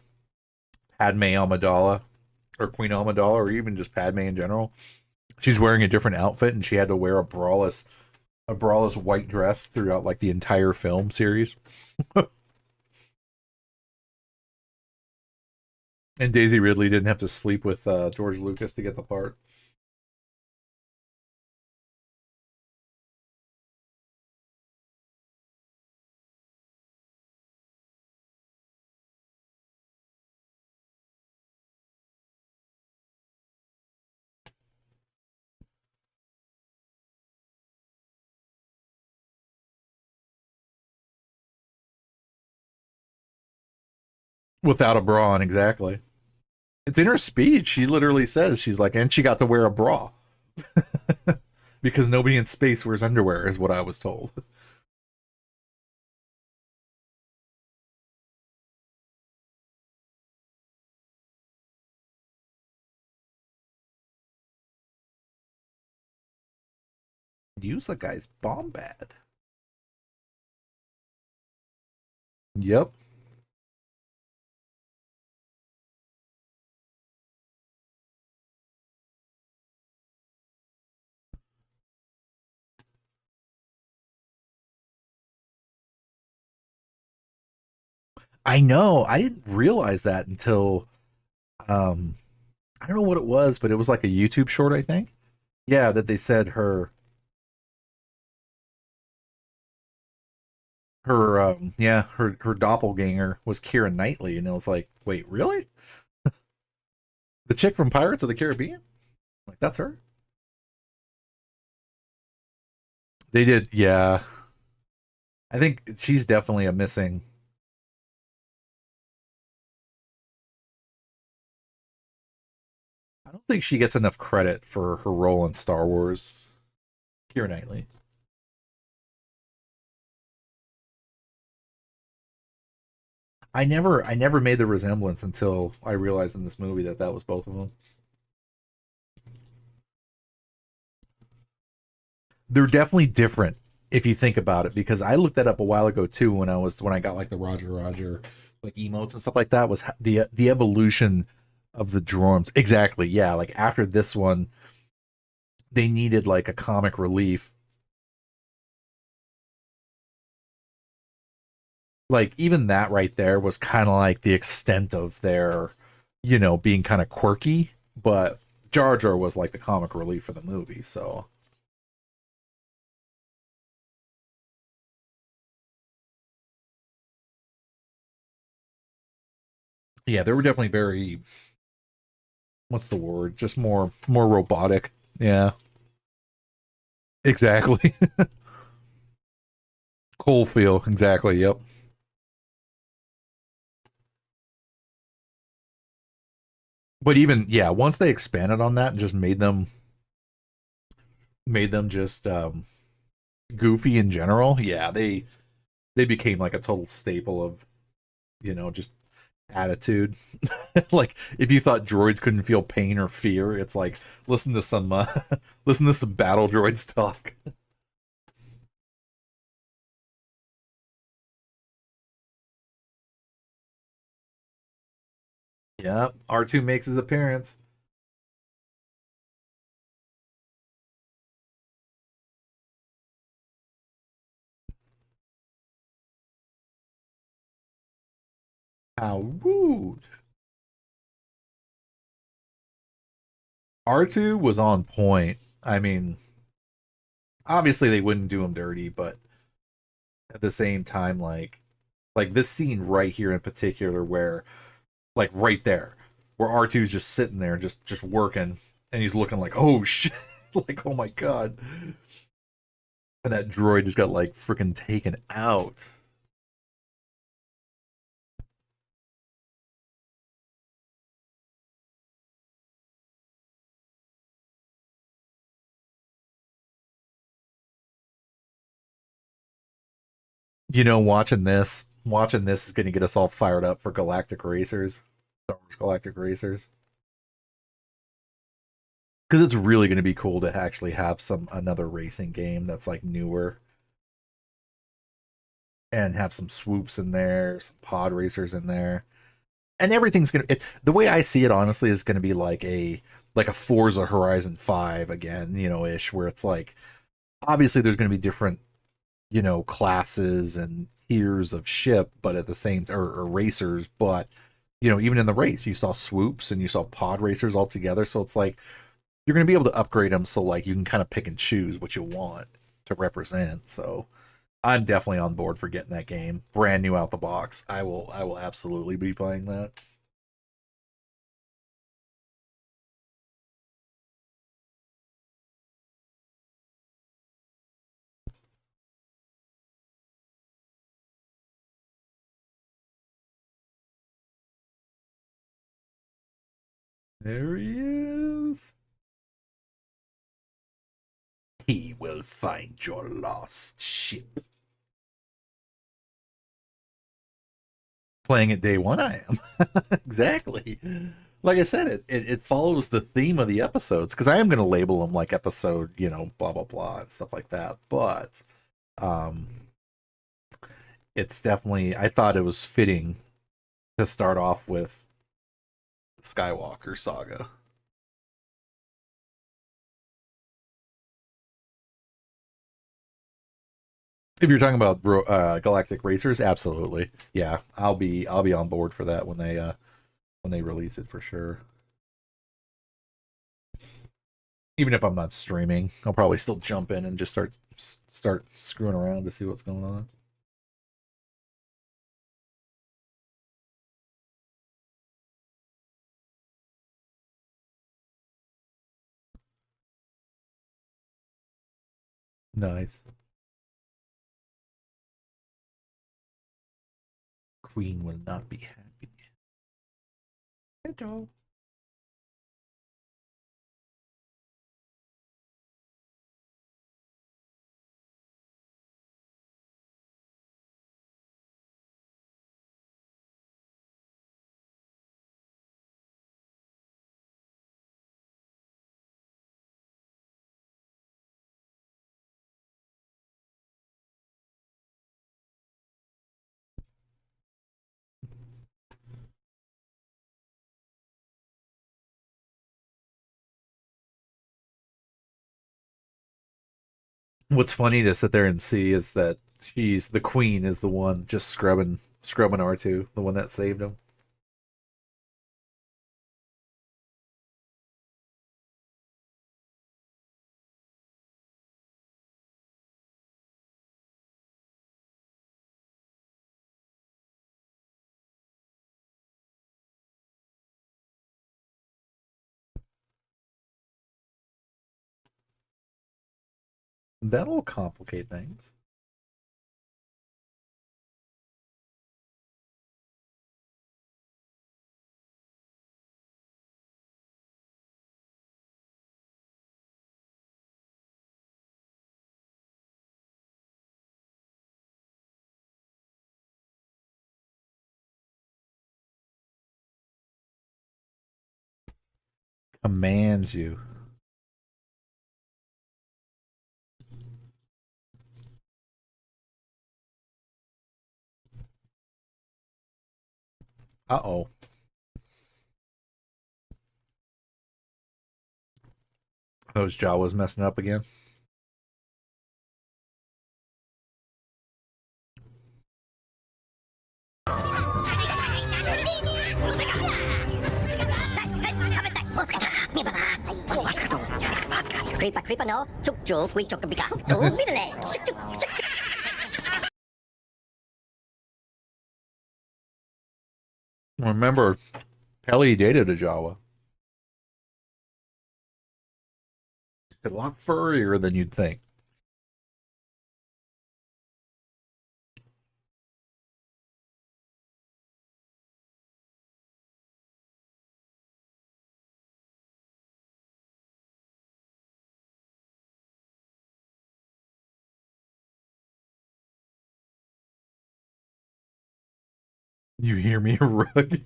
Padme Amidala, or Queen Amidala, or even just Padme in general, She's wearing a different outfit, and she had to wear a braless white dress throughout like the entire film series. And Daisy Ridley didn't have to sleep with George Lucas to get the part. Without a bra on, exactly. It's in her speech. She literally says, she's like, and she got to wear a bra. Because nobody in space wears underwear, is what I was told. Use the guy's bomb bad. Yep. I know. I didn't realize that until um I don't know what it was, but it was like a YouTube short, I think. Yeah, that they said her doppelganger was Keira Knightley, and it was like, wait, really? The chick from Pirates of the Caribbean? Like, that's her? They did, yeah. I think she's definitely a missing. I don't think she gets enough credit for her role in Star Wars. Keira Knightley. I never made the resemblance until I realized in this movie that that was both of them. They're definitely different if you think about it, because I looked that up a while ago too when I got like the Roger Roger like emotes and stuff like that, was the evolution of the drones. Exactly. Yeah, like after this one they needed like a comic relief. Like even that right there was kind of like the extent of their, being kind of quirky, but Jar Jar was like the comic relief for the movie. So yeah, they were definitely very, what's the word? Just more robotic. Yeah, exactly. Coal feel, exactly. Yep. But even yeah, once they expanded on that and just made them just goofy in general, yeah, they became like a total staple of, just attitude. Like if you thought droids couldn't feel pain or fear, it's like listen to some listen to some battle droids talk. Yeah, R2 makes his appearance. How rude. R2 was on point. I mean, obviously they wouldn't do him dirty, but at the same time, like this scene right here in particular, where like right there, where R2's just sitting there, just working, and he's looking like, oh shit, like oh my god, and that droid just got like freaking taken out. Watching this is going to get us all fired up for Galactic Racers, Star Wars Galactic Racers, because it's really going to be cool to actually have another racing game that's like newer and have some swoops in there, some pod racers in there, and everything's gonna. The way I see it, honestly, is going to be like a Forza Horizon 5 again, ish, where it's like obviously there's going to be different, classes and tiers of ship, but at the same or racers, but even in the race, you saw swoops and you saw pod racers all together. So it's like you're going to be able to upgrade them, so like you can kind of pick and choose what you want to represent. So I'm definitely on board for getting that game brand new out the box. I will absolutely be playing that. There he is. He will find your lost ship. Playing it day one, I am. Exactly. Like I said, it follows the theme of the episodes, because I am going to label them like episode, blah, blah, blah, and stuff like that. But it's definitely, I thought it was fitting to start off with the Skywalker saga. If you're talking about Galactic Racers, absolutely, yeah, I'll be on board for that when they release it for sure. Even if I'm not streaming, I'll probably still jump in and just start screwing around to see what's going on. Nice. Queen will not be happy. Hello. What's funny to sit there and see is that the queen is the one just scrubbing R2, the one that saved him. That'll complicate things. Commands you. Uh-oh. Those Jawas messing up again. Creeper no, chúc chủ quy chọc cái bị cả. Ủa, biết lệ. Remember, Pelly dated a Jawa. A lot furrier than you'd think. You hear me, Rug?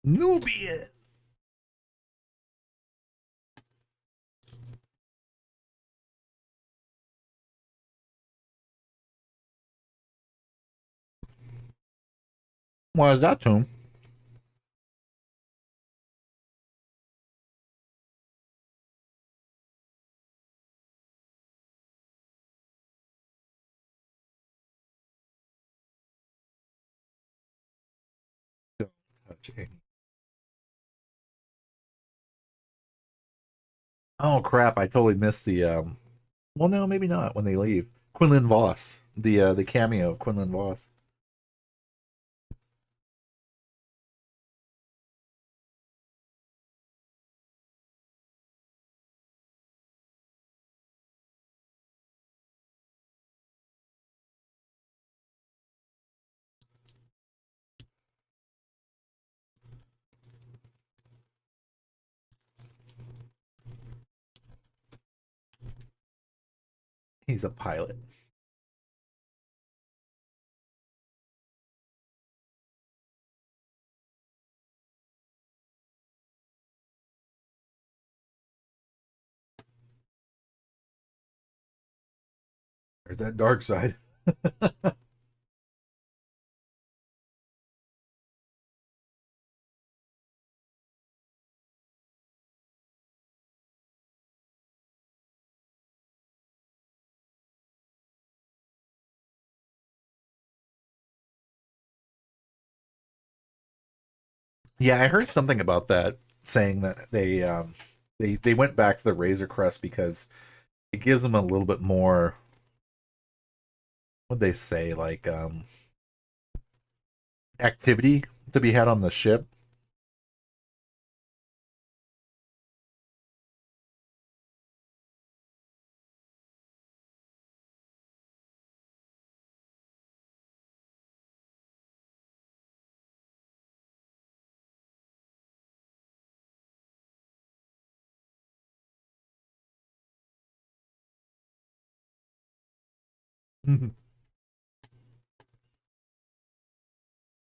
Nubia. Why is that, Tom? Don't touch any. Oh crap! I totally missed the. Well, no, maybe not. When they leave, Quinlan Voss, the cameo of Quinlan Voss. He's a pilot. There's that dark side. Yeah, I heard something about that, saying that they went back to the Razor Crest because it gives them a little bit more. What they say, like activity to be had on the ship.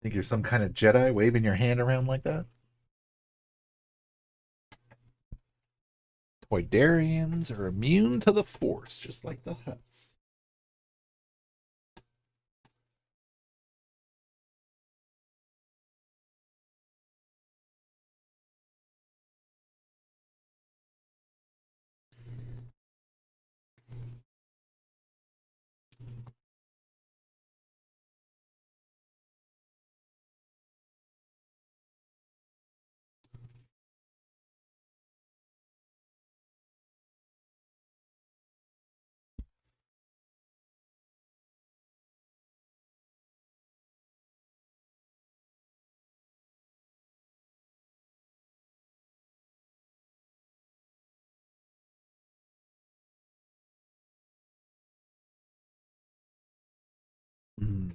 Think you're some kind of Jedi waving your hand around like that? Toydarians are immune to the Force, just like the Hutts. Mm.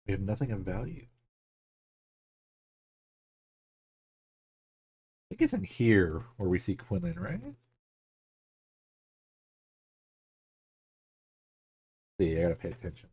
We have nothing of value. I think it's in here where we see Quinlan, right? See, I gotta pay attention.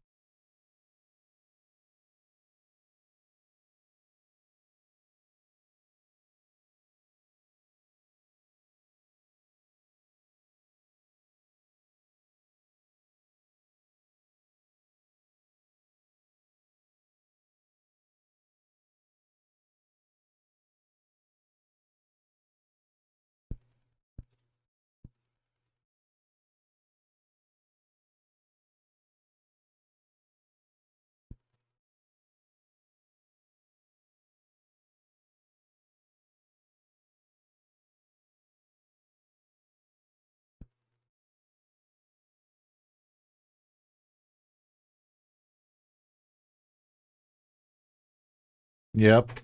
Yep.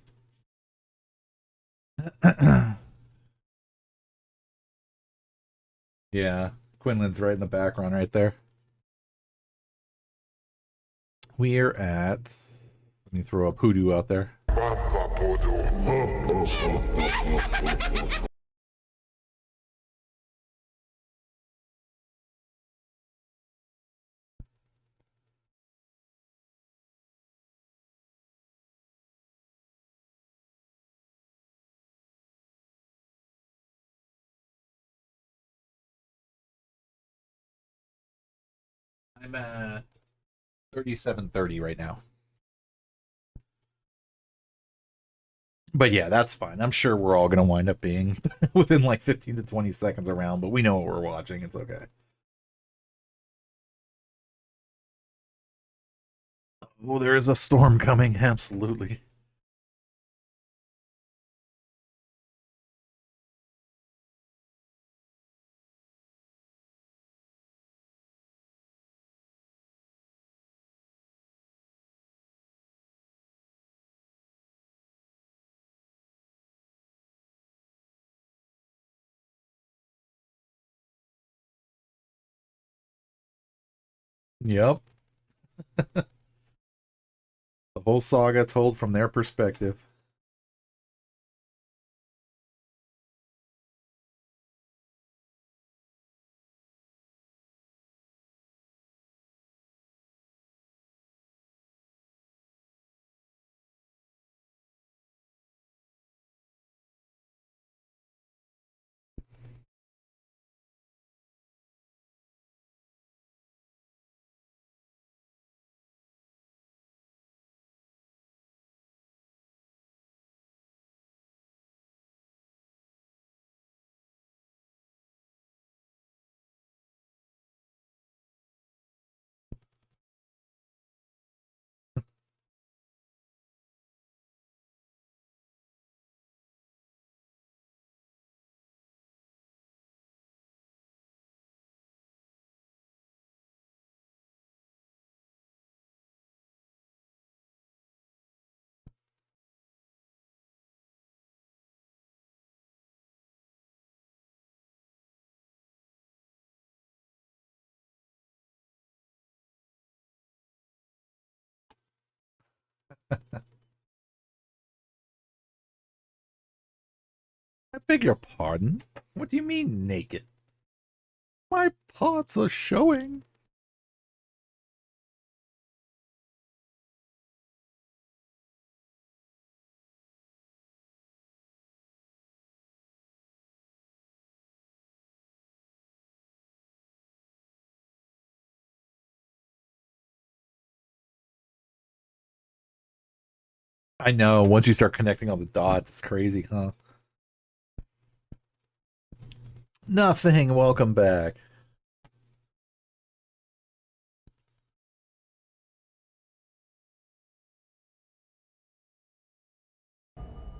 Yeah, Quinlan's right in the background right there. We're at, let me throw a hoodoo out there. I'm at 37:30 right now. But yeah, that's fine. I'm sure we're all going to wind up being within like 15 to 20 seconds around, but we know what we're watching. It's okay. Oh, there is a storm coming. Absolutely. Yep. The whole saga told from their perspective. I beg your pardon? What do you mean naked? My parts are showing. I know. Once you start connecting all the dots, it's crazy, huh? Nothing. Welcome back.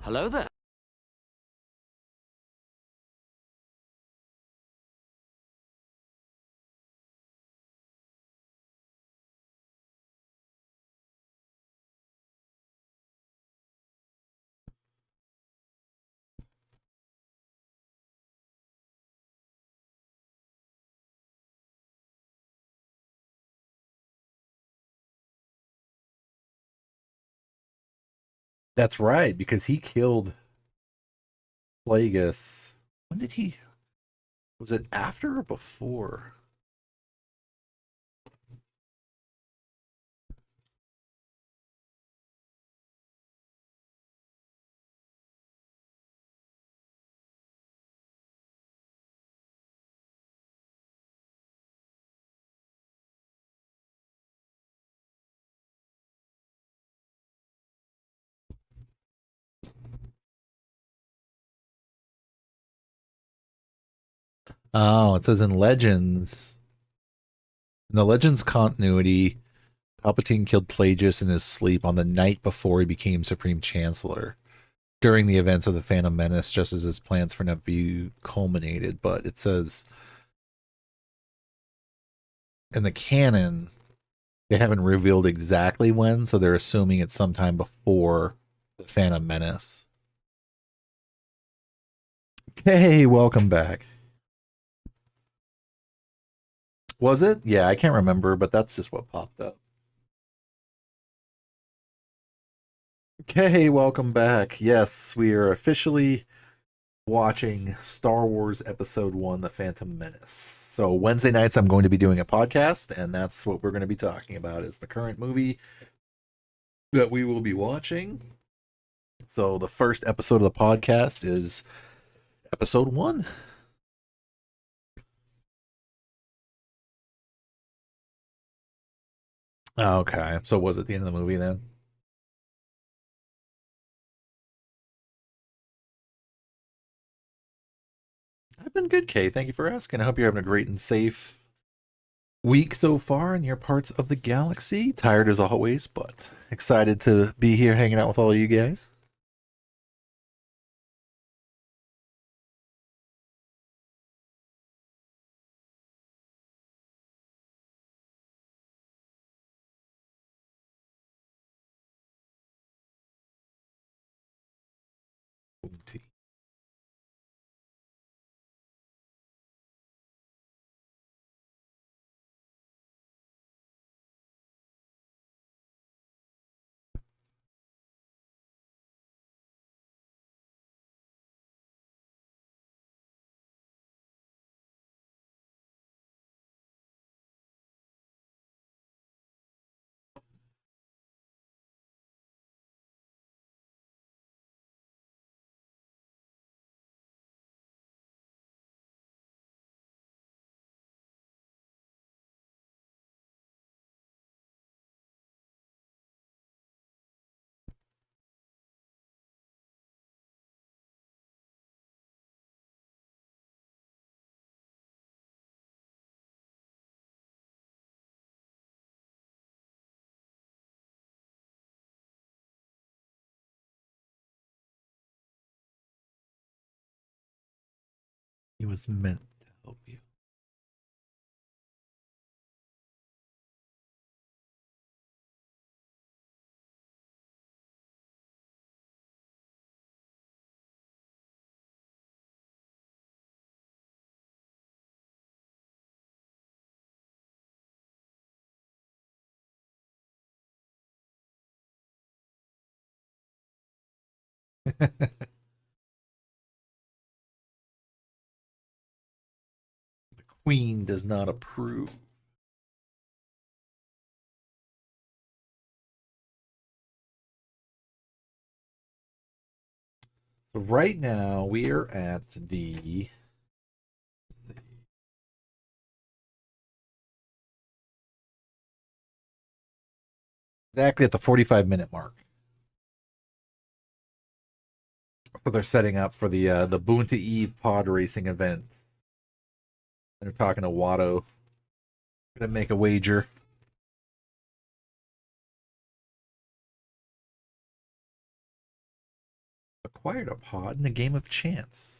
Hello there. That's right, because he killed Plagueis. When did he? Was it after or before? Oh, it says in Legends. In the Legends continuity, Palpatine killed Plagueis in his sleep on the night before he became Supreme Chancellor during the events of the Phantom Menace, just as his plans for Naboo culminated. But it says in the canon, they haven't revealed exactly when, so they're assuming it's sometime before the Phantom Menace. Hey, welcome back. Was it? Yeah, I can't remember, but that's just what popped up. Okay, welcome back. Yes, we are officially watching Star Wars Episode 1, The Phantom Menace. So Wednesday nights I'm going to be doing a podcast, and that's what we're going to be talking about is the current movie that we will be watching. So the first episode of the podcast is Episode 1. Okay, so was it the end of the movie then? I've been good, Kay. Thank you for asking. I hope you're having a great and safe week so far in your parts of the galaxy. Tired as always, but excited to be here hanging out with all of you guys. He was meant to help you. The Queen does not approve. So right now we are at the exactly at the 45-minute mark. So they're setting up for the Boonta Eve pod racing event. They're talking to Watto. Gonna make a wager. Acquired a pod in a game of chance.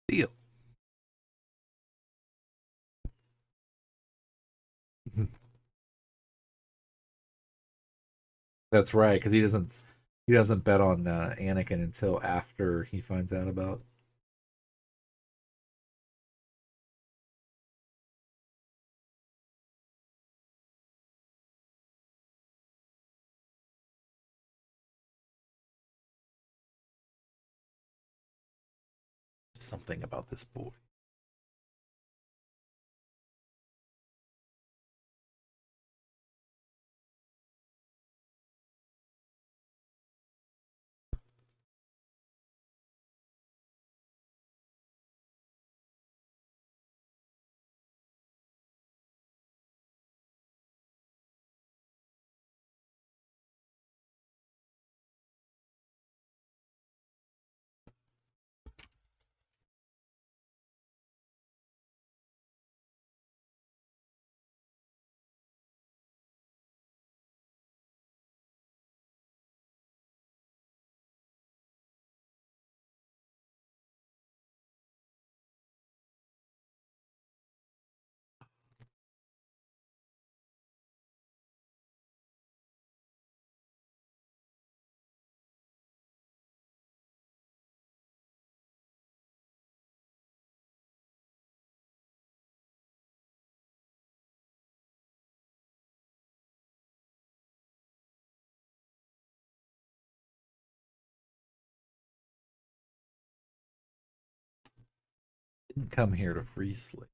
Deal. That's right, because he doesn't bet on Anakin until after he finds out about something about this boy. Didn't come here to free sleep.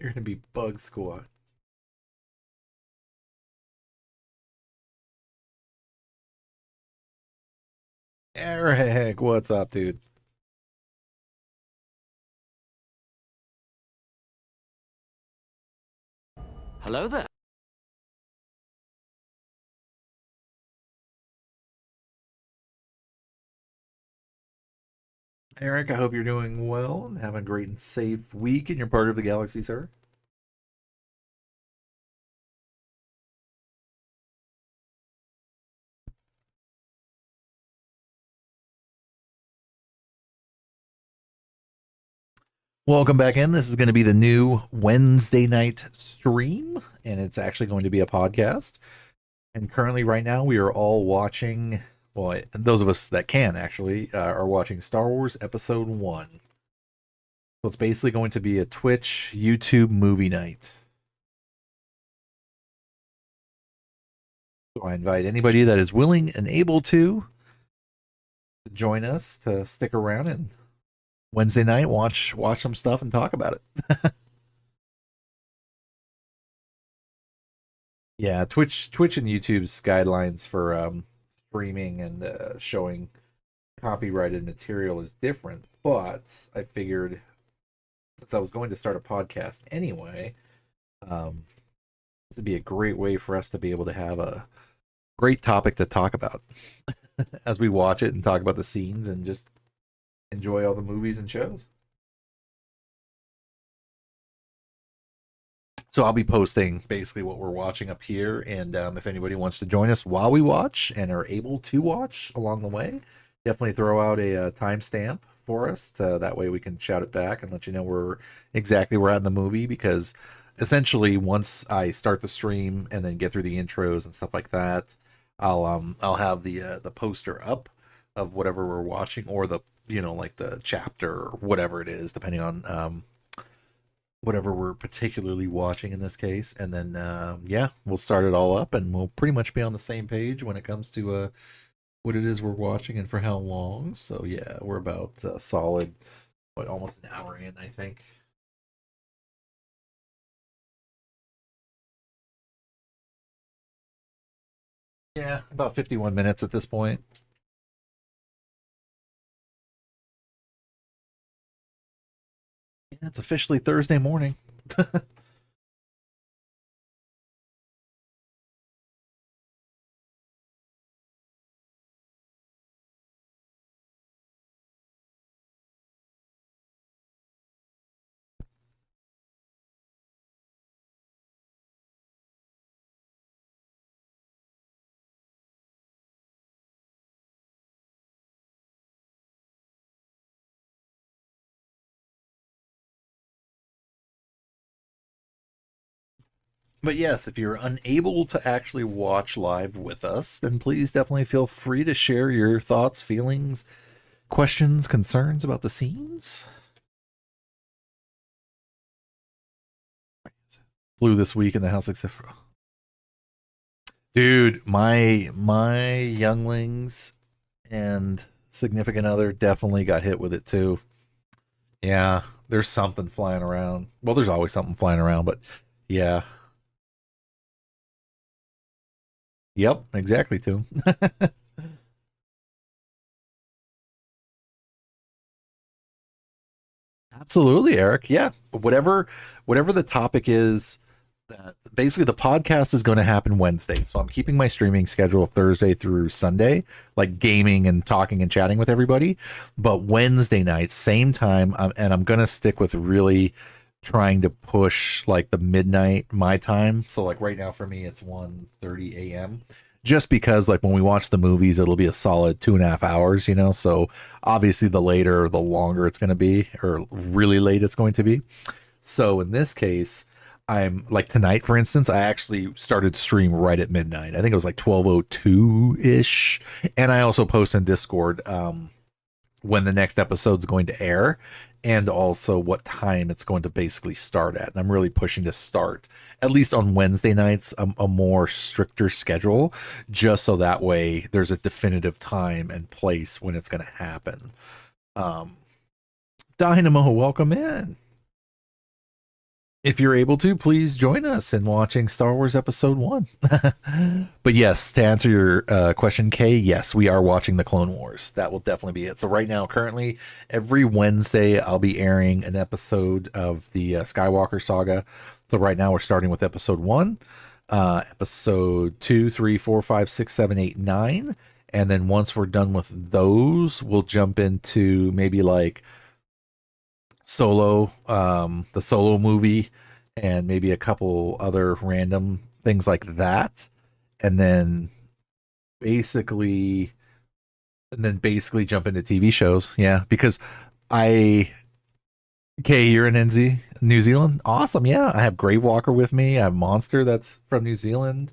You're gonna be Bug Squad. Eric, what's up, dude? Hello there. Eric, I hope you're doing well and having a great and safe week in your part of the galaxy, sir. Welcome back in. This is going to be the new Wednesday night stream, and it's actually going to be a podcast. And currently, right now, we are all watching. Well, those of us that can actually are watching Star Wars Episode 1. So it's basically going to be a Twitch, YouTube movie night. So I invite anybody that is willing and able to join us to stick around and Wednesday night watch some stuff and talk about it. Yeah, Twitch and YouTube's guidelines for streaming and showing copyrighted material is different, but I figured since I was going to start a podcast anyway, this would be a great way for us to be able to have a great topic to talk about as we watch it and talk about the scenes and just enjoy all the movies and shows. So I'll be posting basically what we're watching up here, and if anybody wants to join us while we watch and are able to watch along the way, definitely throw out a timestamp for us. That way we can shout it back and let you know where exactly we're at in the movie, because essentially once I start the stream and then get through the intros and stuff like that, I'll have the poster up of whatever we're watching, or the like the chapter or whatever it is, depending on whatever we're particularly watching in this case. And then yeah, we'll start it all up and we'll pretty much be on the same page when it comes to what it is we're watching and for how long. So yeah, we're about solid almost an hour in, I think. Yeah, about 51 minutes at this point. Yeah, it's officially Thursday morning. But yes, if you're unable to actually watch live with us, then please definitely feel free to share your thoughts, feelings, questions, concerns about the scenes. Flew this week in the house except for dude, my younglings and significant other definitely got hit with it too. Yeah, there's something flying around. Well, there's always something flying around, but yeah. Yep, exactly, too. Absolutely, Eric. Yeah, whatever the topic is, that basically the podcast is going to happen Wednesday. So I'm keeping my streaming schedule Thursday through Sunday, like gaming and talking and chatting with everybody. But Wednesday night, same time, and I'm going to stick with really trying to push like the midnight my time. So like right now for me, it's 1:30 a.m. just because like when we watch the movies, it'll be a solid 2.5 hours, you know. So obviously, the later, the longer it's going to be, or really late it's going to be. So in this case, I'm like tonight, for instance, I actually started stream right at midnight. I think it was like 12:02 ish, and I also post in Discord when the next episode's going to air, and also what time it's going to basically start at. And I'm really pushing to start, at least on Wednesday nights, a more stricter schedule, just so that way there's a definitive time and place when it's going to happen. Dynamo, welcome in. If you're able to, please join us in watching Star Wars Episode 1. But yes, to answer your question, Kay, yes, we are watching the Clone Wars. That will definitely be it. So right now, currently, every Wednesday, I'll be airing an episode of the Skywalker saga. So right now, we're starting with Episode 1, Episode 2, 3, 4, 5, 6, 7, 8, 9. And then once we're done with those, we'll jump into maybe like Solo, the Solo movie, and maybe a couple other random things like that, and then basically jump into TV shows. Yeah, because you're in New Zealand. Awesome. Yeah, I have Grave Walker with me. I have Monster that's from New Zealand.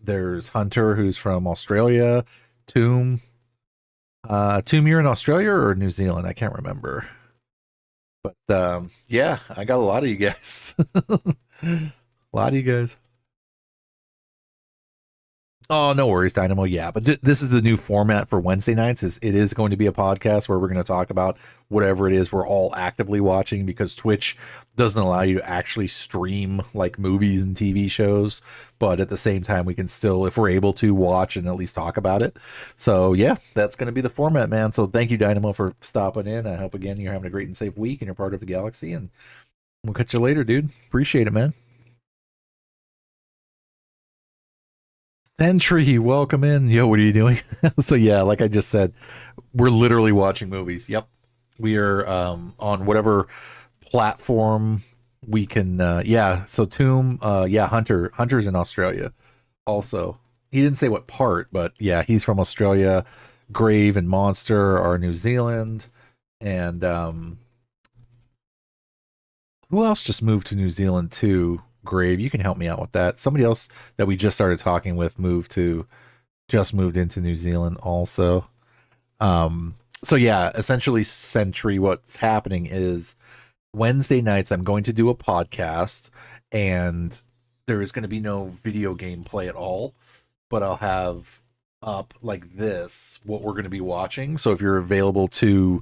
There's Hunter who's from Australia. Tomb, you're in Australia or New Zealand? I can't remember. But yeah, I got a lot of you guys. A lot of you guys. Oh, no worries, Dynamo. Yeah, but this is the new format for Wednesday nights. It is going to be a podcast where we're going to talk about whatever it is we're all actively watching, because Twitch doesn't allow you to actually stream like movies and TV shows. But at the same time, we can still, if we're able to, watch and at least talk about it. So yeah, that's going to be the format, man. So thank you, Dynamo, for stopping in. I hope again you're having a great and safe week and you're part of the galaxy. And we'll catch you later, dude. Appreciate it, man. Sentry, welcome in. Yo, what are you doing? So yeah, like I just said, we're literally watching movies. Yep. We are on whatever platform we can so Tomb, Hunter's in Australia also. He didn't say what part, but yeah, he's from Australia. Grave and Monster are New Zealand. And who else just moved to New Zealand too? Grave, you can help me out with that. Somebody else that we just started talking with moved into New Zealand also. So yeah, essentially Sentry, what's happening is Wednesday nights I'm going to do a podcast, and there is going to be no video game play at all, but I'll have up like this what we're going to be watching. So if you're available to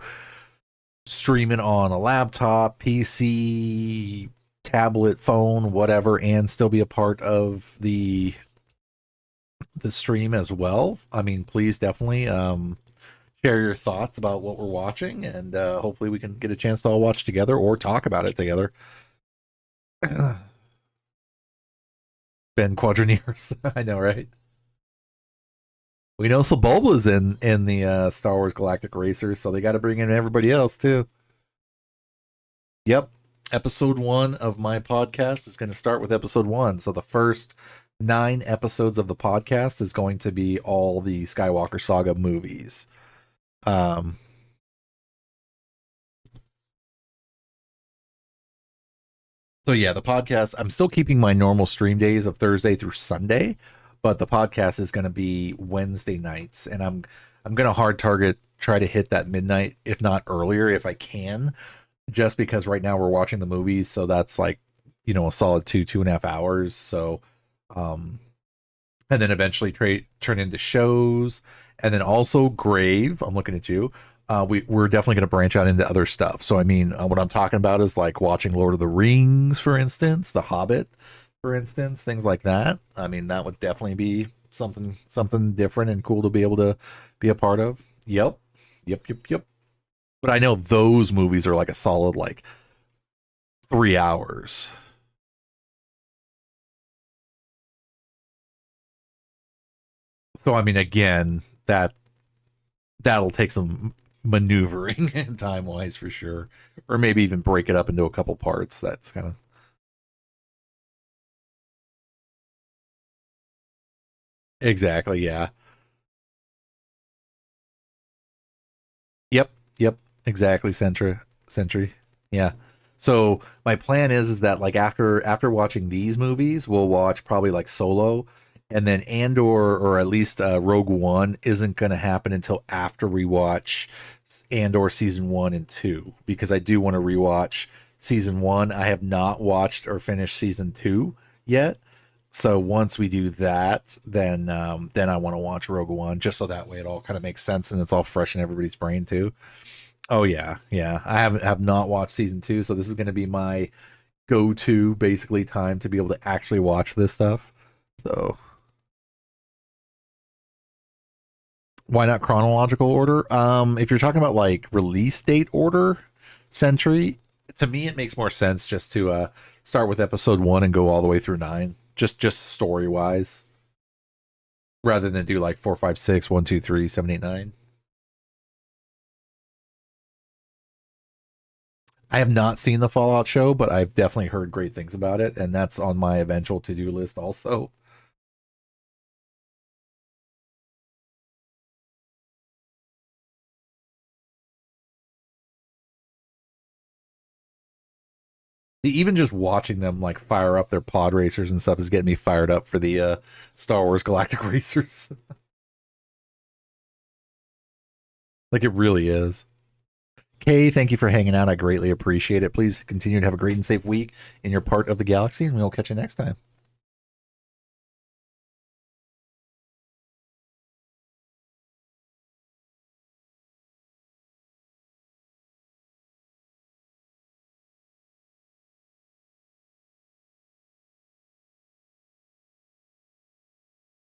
stream it on a laptop, PC, tablet, phone, whatever, and still be a part of the stream as well, I mean, please definitely share your thoughts about what we're watching, and hopefully we can get a chance to all watch together or talk about it together. Ben Quadrineers. I know, right? We know Sebulba's in the Star Wars Galactic Racers, so they got to bring in everybody else too. Yep. Episode 1 of my podcast is going to start with episode 1. So the first 9 episodes of the podcast is going to be all the Skywalker Saga movies. So yeah, the podcast, I'm still keeping my normal stream days of Thursday through Sunday, but the podcast is going to be Wednesday nights, and I'm going to hard target, try to hit that midnight, if not earlier, if I can, just because right now we're watching the movies. So that's like, a solid 2.5 hours. So, and then eventually turn into shows. And then also Grave, I'm looking at you. We're definitely going to branch out into other stuff. So, I mean, what I'm talking about is like watching Lord of the Rings, for instance, The Hobbit, for instance, things like that. I mean, that would definitely be something different and cool to be able to be a part of. Yep. But I know those movies are like a solid, like 3 hours. So, I mean, again, that'll take some maneuvering time wise for sure, or maybe even break it up into a couple parts. That's kind of Exactly. Yeah. Yep. Yep. Exactly. Sentry. Yeah. So my plan is that like after watching these movies, we'll watch probably like Solo, and then Andor or at least Rogue One isn't going to happen until after we watch Andor season 1 and 2 because I do want to rewatch season 1. I have not watched or finished season 2 yet. So once we do that, then I want to watch Rogue One just so that way it all kind of makes sense and it's all fresh in everybody's brain too. Oh yeah, yeah. I have not watched season 2, so this is going to be my go-to basically time to be able to actually watch this stuff. So why not chronological order? If you're talking about like release date order, Century, to me it makes more sense just to start with episode 1 and go all the way through 9, just story wise, rather than do like 4, 5, 6, 1, 2, 3, 7, 8, 9. I have not seen the Fallout show, but I've definitely heard great things about it, and that's on my eventual to-do list also. Even just watching them like fire up their pod racers and stuff is getting me fired up for the Star Wars Galactic Racers. Like it really is. Kay, thank you for hanging out. I greatly appreciate it. Please continue to have a great and safe week in your part of the galaxy, and we'll catch you next time.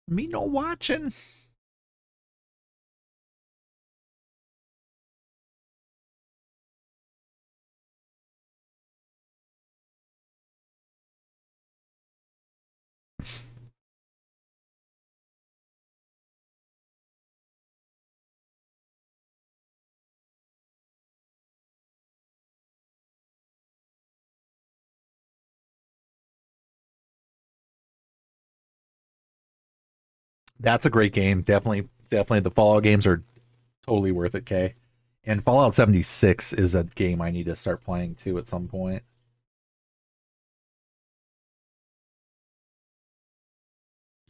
Me no watching. That's a great game. Definitely the Fallout games are totally worth it, Kay. And Fallout 76 is a game I need to start playing too at some point.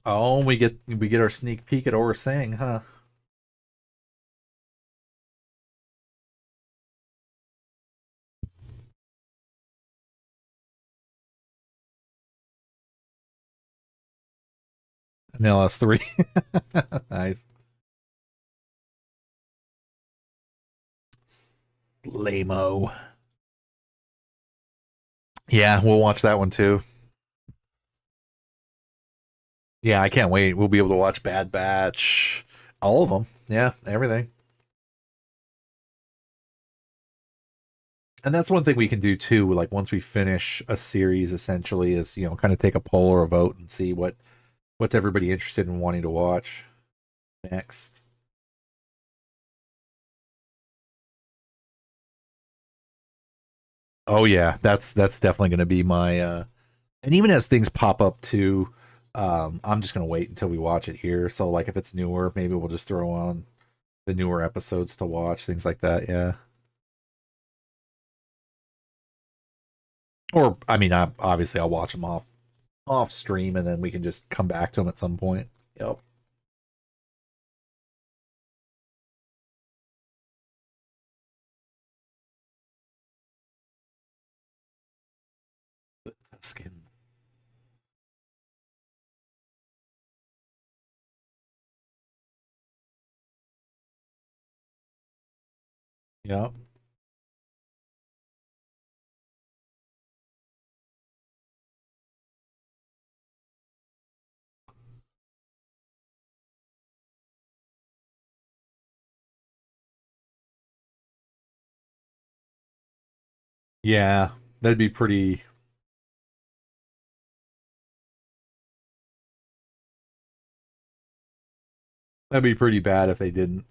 Oh, we get our sneak peek at Aura Singh, huh? An LS3. Nice. Lamo. Yeah, we'll watch that one too. Yeah, I can't wait. We'll be able to watch Bad Batch, all of them. Yeah, everything. And that's one thing we can do too. Like once we finish a series, essentially, is kind of take a poll or a vote and see what's everybody interested in wanting to watch next. Oh yeah, that's definitely going to be my. And even as things pop up too, I'm just going to wait until we watch it here. So like if it's newer, maybe we'll just throw on the newer episodes to watch things like that. Yeah. Or I mean, obviously I'll watch them off stream, and then we can just come back to them at some point. Yep. Skins. Yep. Yeah, that'd be pretty. That'd be pretty bad if they didn't.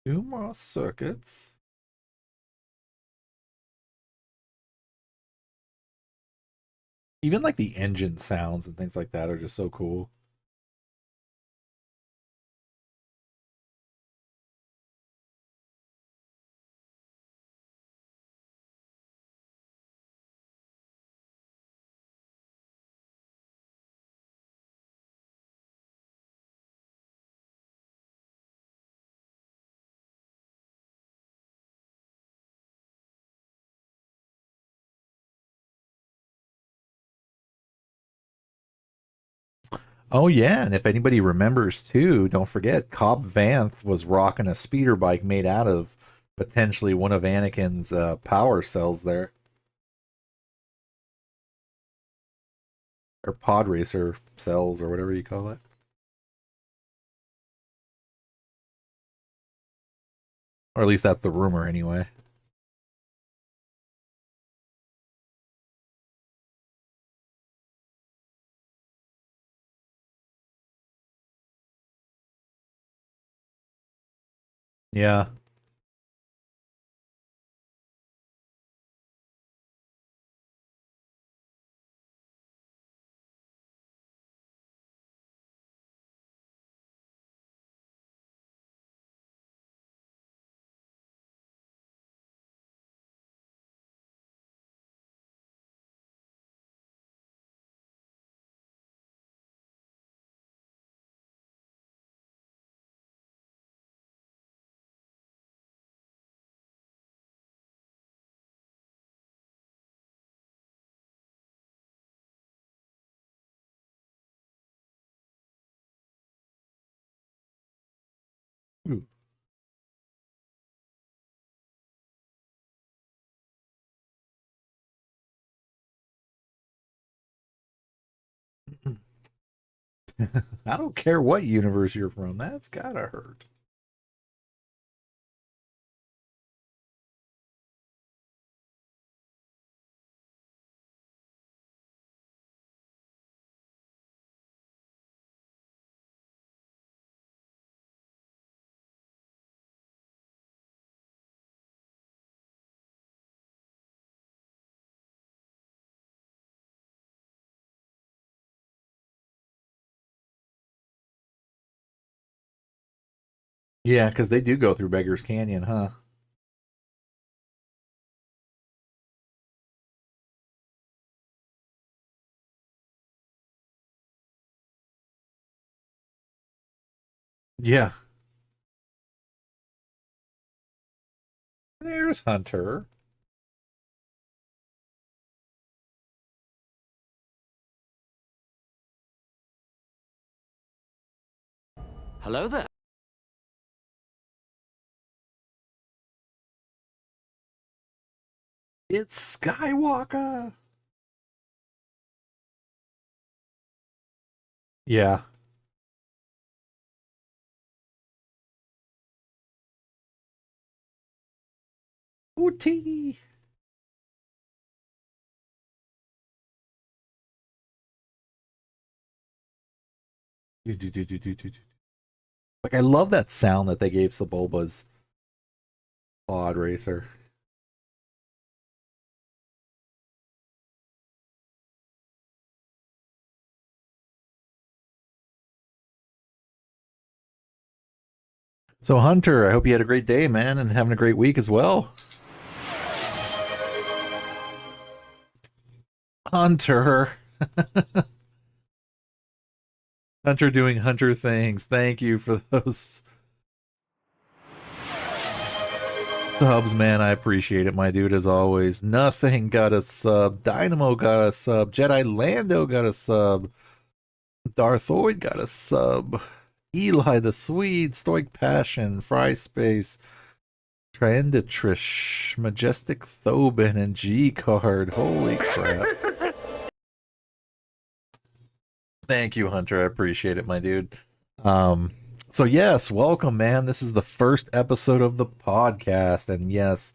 2 more circuits. Even like the engine sounds and things like that are just so cool. Oh yeah, and if anybody remembers too, don't forget Cobb Vanth was rocking a speeder bike made out of potentially one of Anakin's power cells there. Or pod racer cells or whatever you call it. Or at least that's the rumor anyway. Yeah. Ooh. I don't care what universe you're from. That's gotta hurt. Yeah, because they do go through Beggar's Canyon, huh? Yeah. There's Hunter. Hello there. It's Skywalker. Yeah. Ooty. Like I love that sound that they gave Sebulba's pod racer. So Hunter, I hope you had a great day, man, and having a great week as well. Hunter. Hunter doing Hunter things. Thank you for those subs, man. I appreciate it, my dude, as always. Nothing got a sub. Dynamo got a sub. Jedi Lando got a sub. Darthoid got a sub. Eli the Swede, Stoic Passion, Fry Space, Tranditrish, Majestic Thobin, and G Card. Holy crap. Thank you, Hunter. I appreciate it, my dude. So yes, welcome, man. This is the first episode of the podcast, and yes,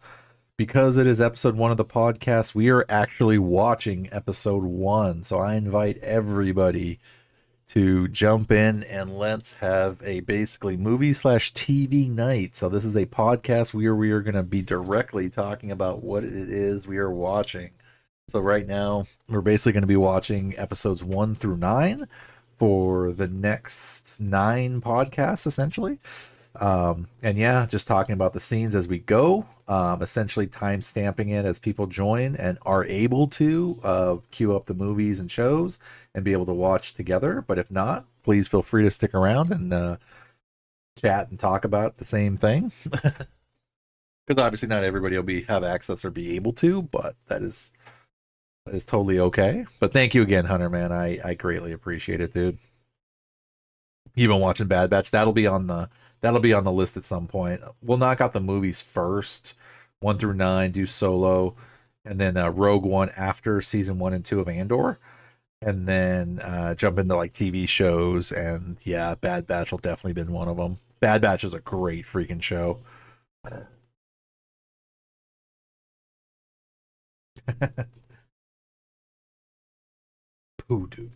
because it is episode 1 of the podcast, we are actually watching episode 1. So I invite everybody to jump in and let's have a basically movie slash TV night. So this is a podcast where we are going to be directly talking about what it is we are watching. So right now we're basically going to be watching episodes 1 through 9 for the next 9 podcasts, essentially. And yeah, just talking about the scenes as we go, essentially time stamping it as people join and are able to queue up the movies and shows and be able to watch together. But if not, please feel free to stick around and chat and talk about the same thing. Because obviously not everybody will have access or be able to, but that is totally okay. But thank you again, Hunter, man. I greatly appreciate it, dude. You've been watching Bad Batch. That'll be on the list at some point. We'll knock out the movies first, 1 through 9, do Solo, and then Rogue One after season 1 and 2 of Andor, and then jump into like TV shows. And yeah, Bad Batch will definitely be one of them. Bad Batch is a great freaking show. Poodoo.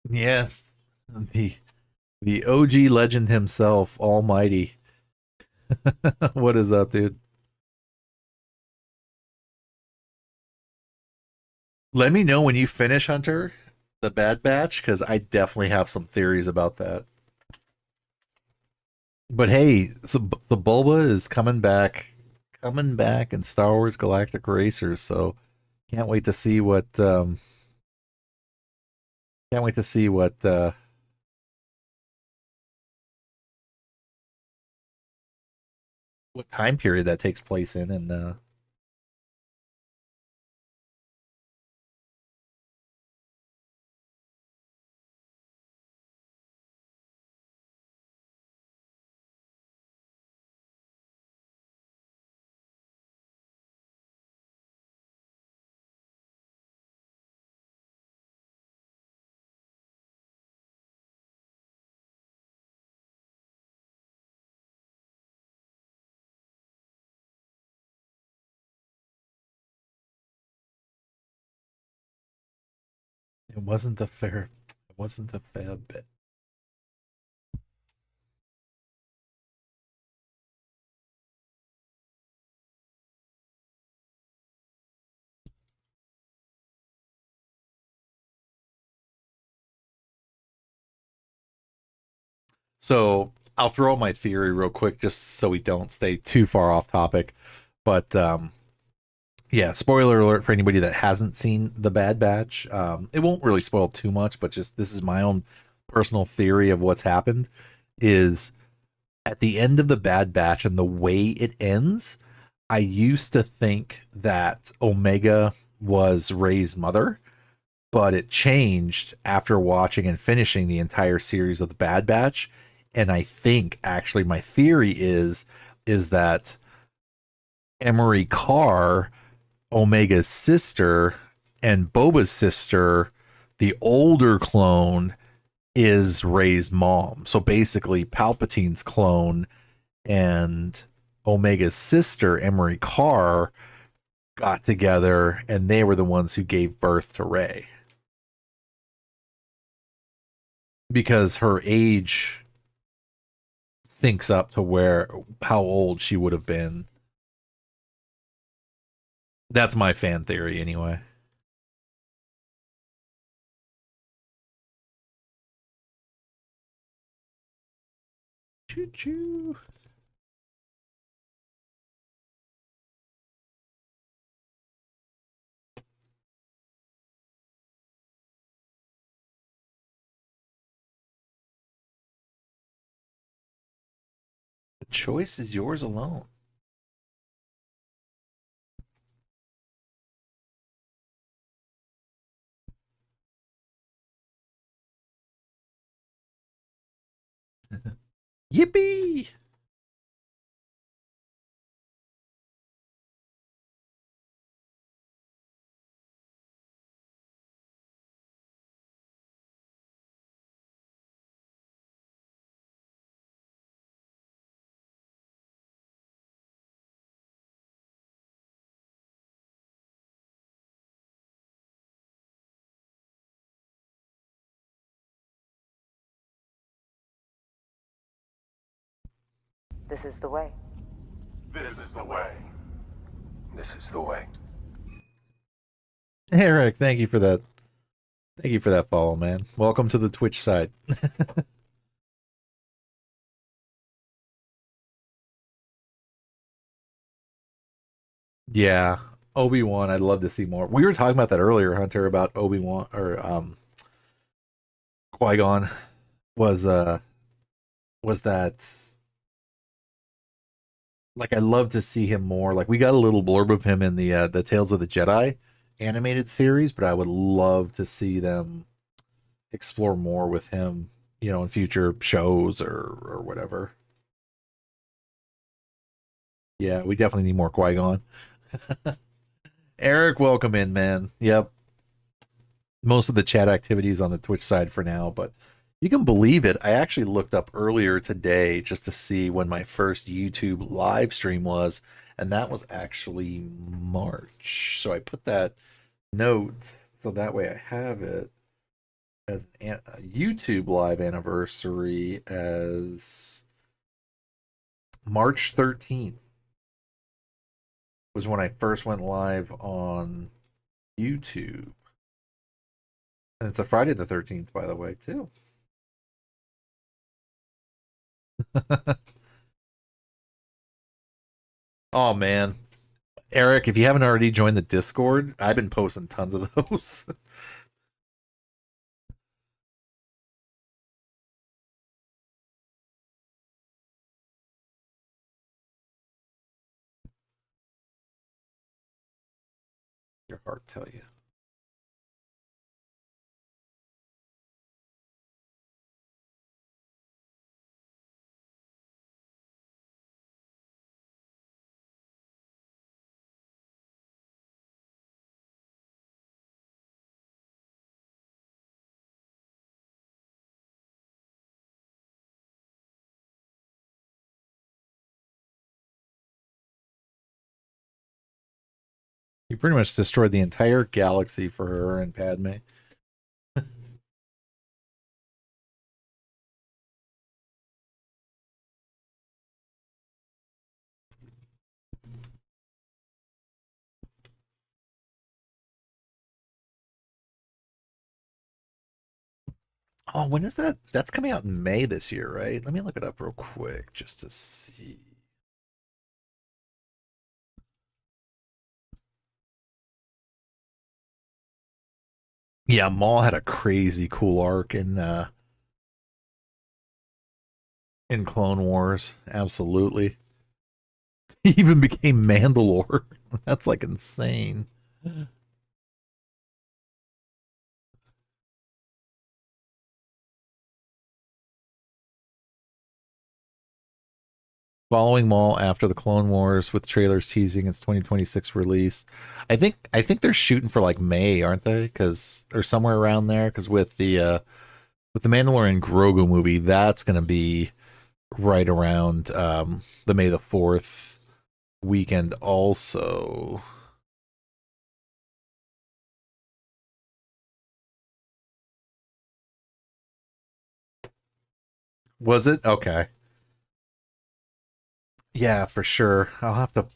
Yes, the OG legend himself, Almighty. What is up, dude? Let me know when you finish, Hunter, the Bad Batch, because I definitely have some theories about that. But hey, so the Bulba is coming back in Star Wars Galactic Racers, so can't wait to see what time period that takes place in. And it wasn't a fair bit. So I'll throw out my theory real quick, just so we don't stay too far off topic. But yeah, spoiler alert for anybody that hasn't seen The Bad Batch. It won't really spoil too much, but just this is my own personal theory of what's happened. Is at the end of The Bad Batch and the way it ends, I used to think that Omega was Rey's mother, but it changed after watching and finishing the entire series of The Bad Batch. And I think actually my theory is that Emery Carr, Omega's sister, and Boba's sister, the older clone, is Rey's mom. So basically Palpatine's clone and Omega's sister, Emery Carr, got together and they were the ones who gave birth to Rey. Because her age syncs up to how old she would have been. That's my fan theory anyway. Choo choo. The choice is yours alone. Yippee! This is the way. This is the way. This is the way. Eric, thank you for that. Thank you for that follow, man. Welcome to the Twitch side. Yeah, Obi-Wan, I'd love to see more. We were talking about that earlier, Hunter, about Obi-Wan or Qui-Gon was was that like I'd love to see him more. Like we got a little blurb of him in the Tales of the Jedi animated series, but I would love to see them explore more with him, you know, in future shows or whatever. Yeah, we definitely need more Qui-Gon. Eric, welcome in, man. Yep. Most of the chat activities on the Twitch side for now, but you can believe it. I actually looked up earlier today just to see when my first YouTube live stream was, and that was actually March. So I put that note so that way I have it as a YouTube live anniversary as March 13th was when I first went live on YouTube. And it's a Friday the 13th, by the way, too. Oh, man. Eric, if you haven't already joined the Discord, I've been posting tons of those. Your heart tell you. You pretty much destroyed the entire galaxy for her and Padme. Oh, when is that? That's coming out in May this year, right? Let me look it up real quick just to see. Yeah, Maul had a crazy cool arc in Clone Wars. Absolutely. He even became Mandalore. That's like insane. Following Maul after the Clone Wars with trailers teasing its 2026 release. I think they're shooting for like May, aren't they? Cuz or somewhere around there cuz with the Mandalorian Grogu movie, that's going to be right around the May the 4th weekend also. Was it? Okay. Yeah, for sure. I'll have to.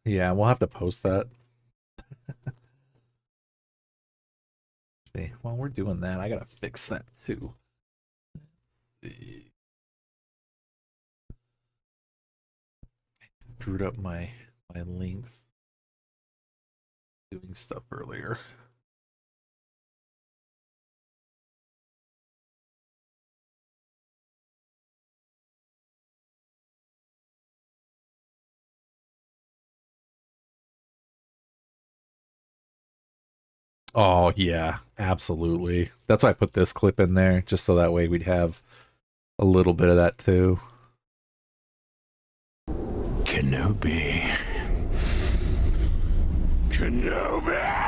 Yeah, we'll have to post that. See, while we're doing that, I gotta fix that too. Screwed up my links doing stuff earlier. Oh yeah, absolutely. That's why I put this clip in there, just so that way we'd have a little bit of that too. Kenobi. Kenobi!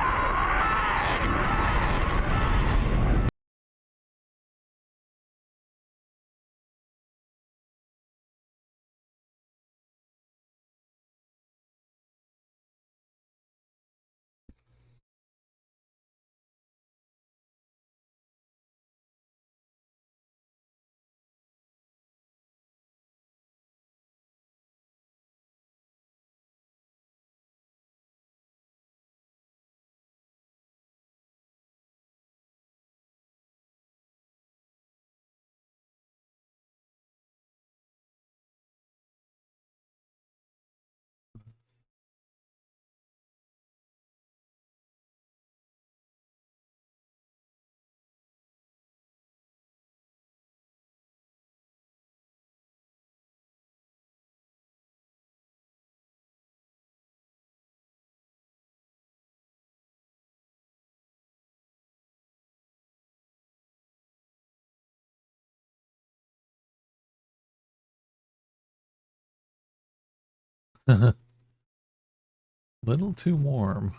Little too warm.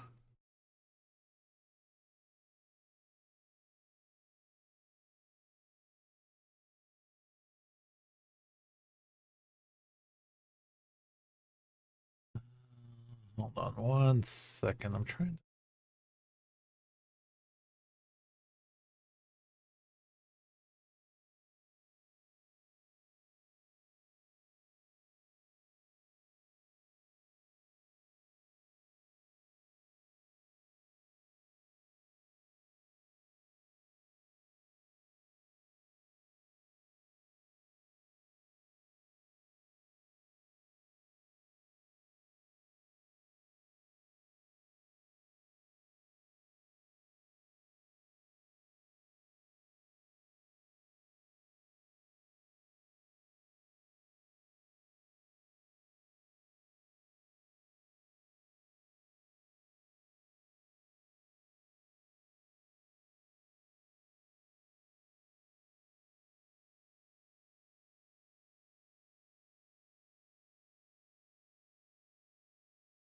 Hold on 1 second. I'm trying.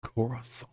Coruscant.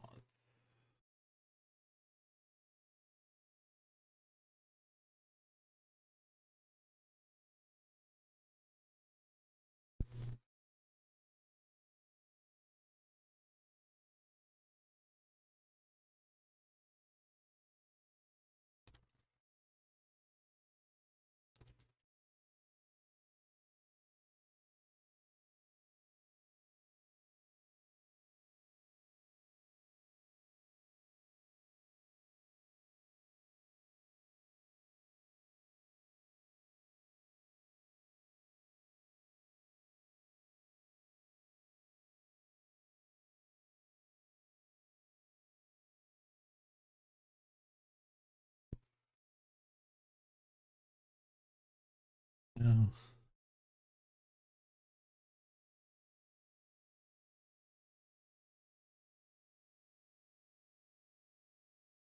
No.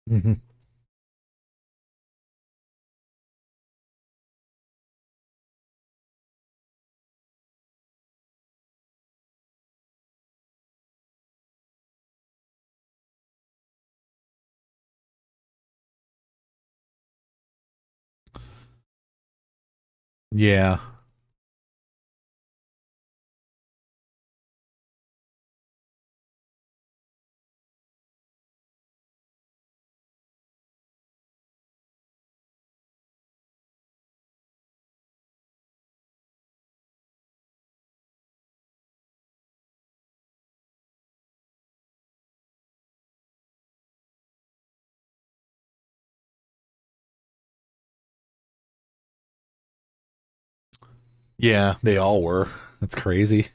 Mhm. Yeah. Yeah, they all were. That's crazy.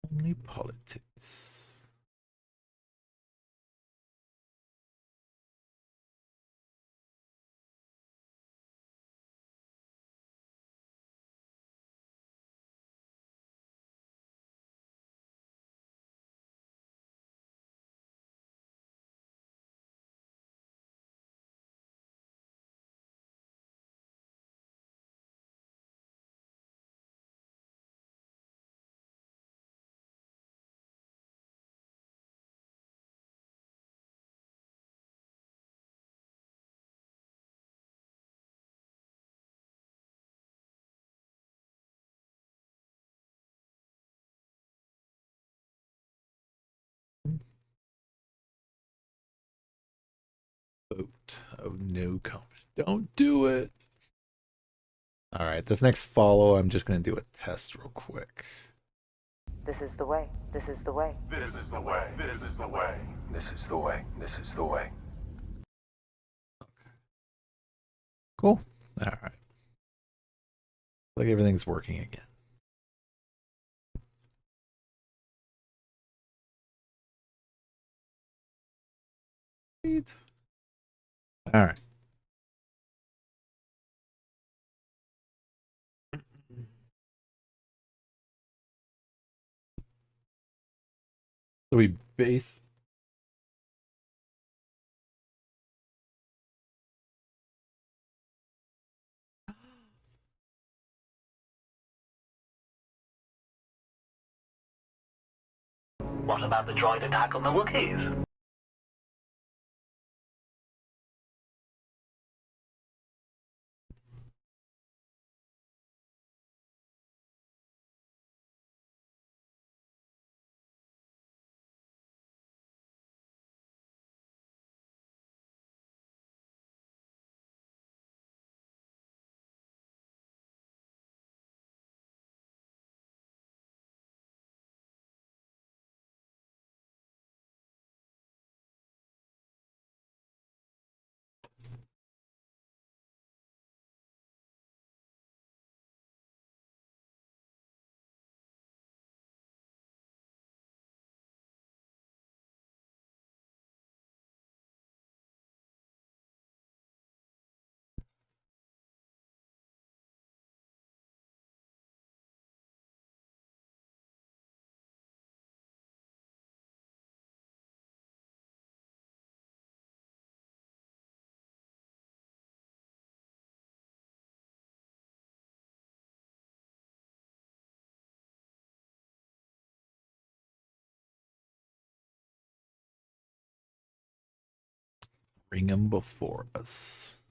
Only politics. Vote of no confidence. Don't do it. All right, this next follow, I'm just going to do a test real quick. This is the way. This is the way. This is the way. This is the way. This is the way. This is the way. Cool. All right. Like everything's working again. Sweet. All right. So we base What about the droid attack on the Wookiees? Bring him before us.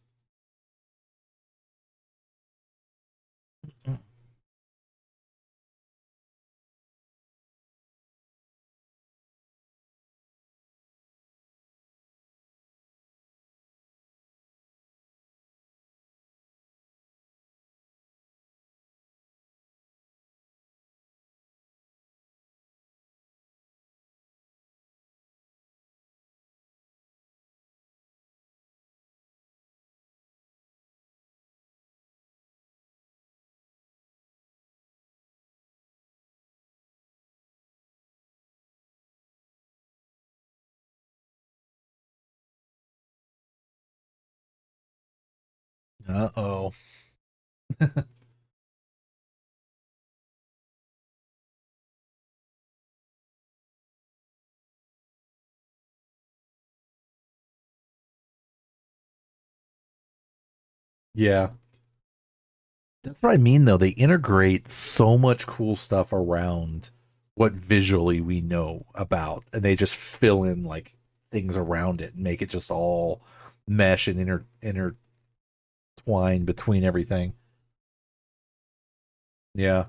Uh-oh. Yeah. That's what I mean, though. They integrate so much cool stuff around what visually we know about, and they just fill in like things around it and make it just all mesh and intertwine between everything. Yeah.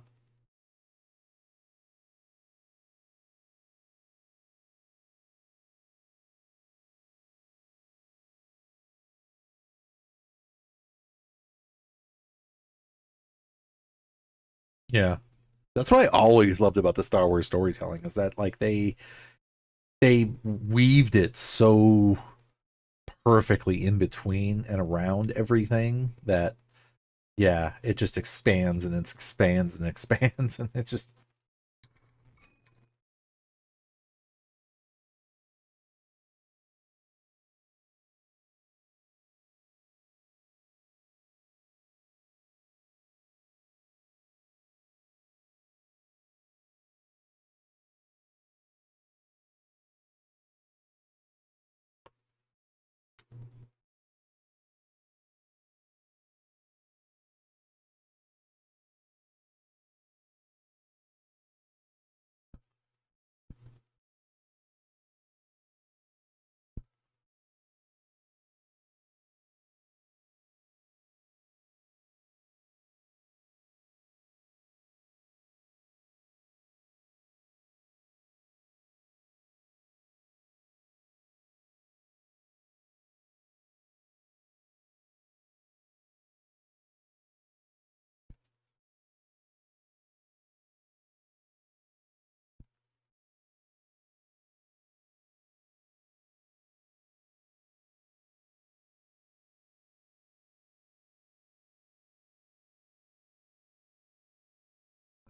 Yeah. That's what I always loved about the Star Wars storytelling is that like they weaved it so perfectly in between and around everything that yeah, it just expands and it expands and expands and it just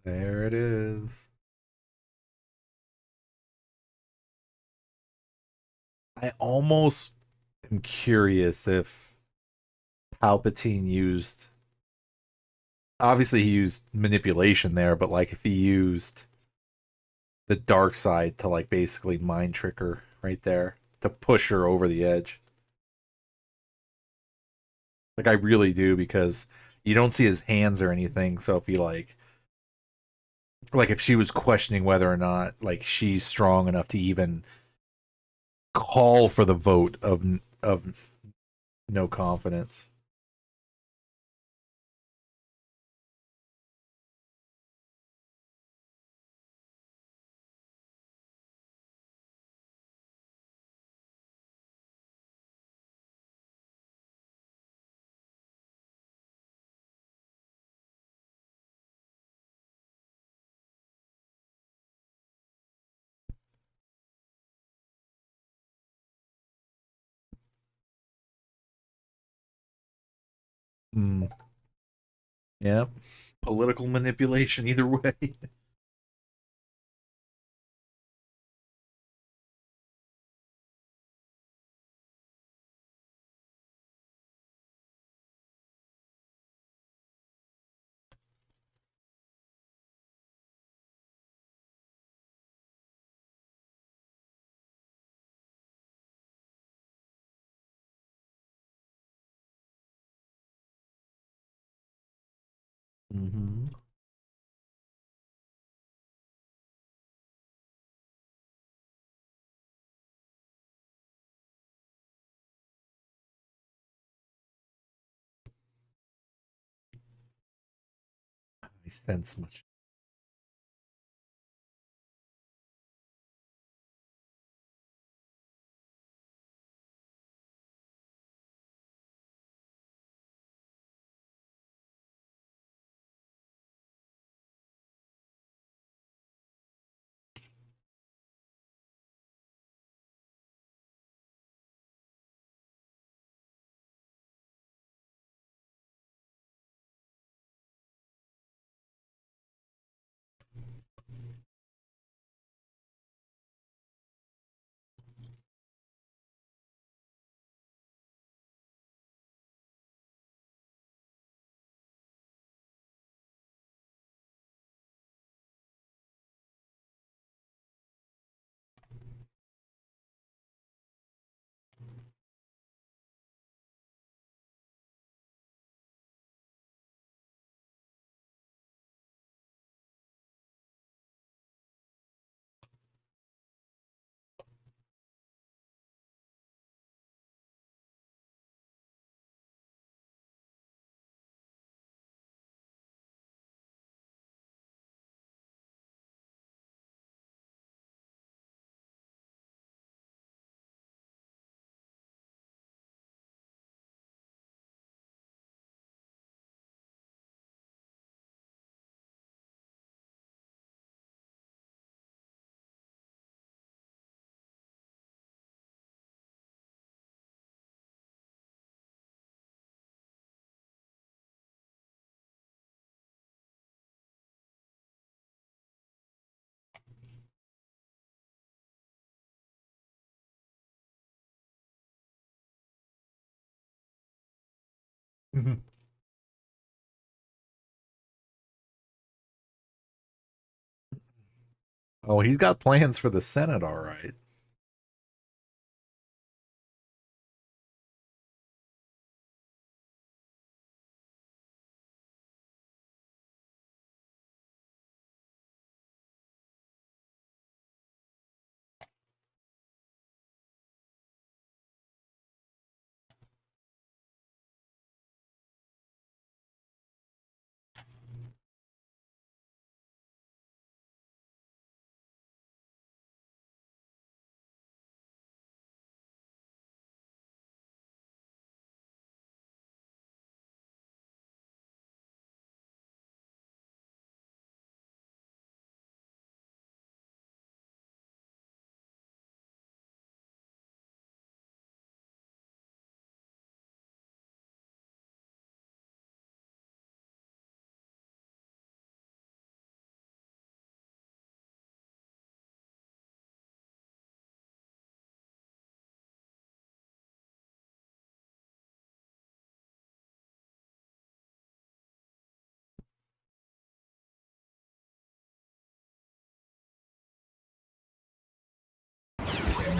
there it is. I almost am curious if Palpatine used obviously he used manipulation there, but like if he used the dark side to like basically mind trick her right there to push her over the edge. Like I really do because you don't see his hands or anything, so if he like like if she was questioning whether or not like she's strong enough to even call for the vote of no confidence. Hmm. Yeah, political manipulation either way. Mm-hmm. I sense much. Mhm. Oh, he's got plans for the Senate, all right.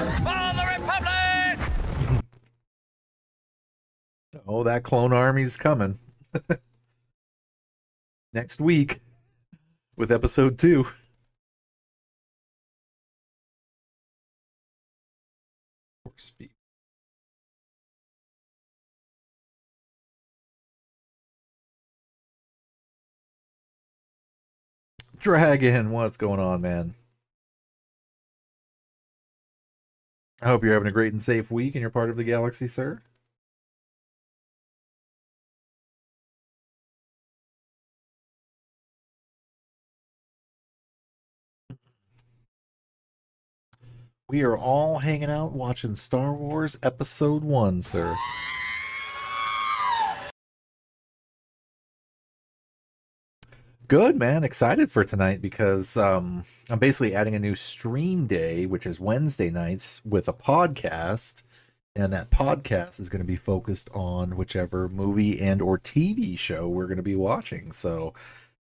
For the Republic! Oh, that clone army's coming next week. with episode 2. Speed. Dragon, what's going on, man? I hope you're having a great and safe week in your part of the galaxy, sir. We are all hanging out watching Star Wars Episode 1, sir. Good, man. Excited for tonight because I'm basically adding a new stream day, which is Wednesday nights with a podcast. And that podcast is going to be focused on whichever movie and or TV show we're going to be watching. So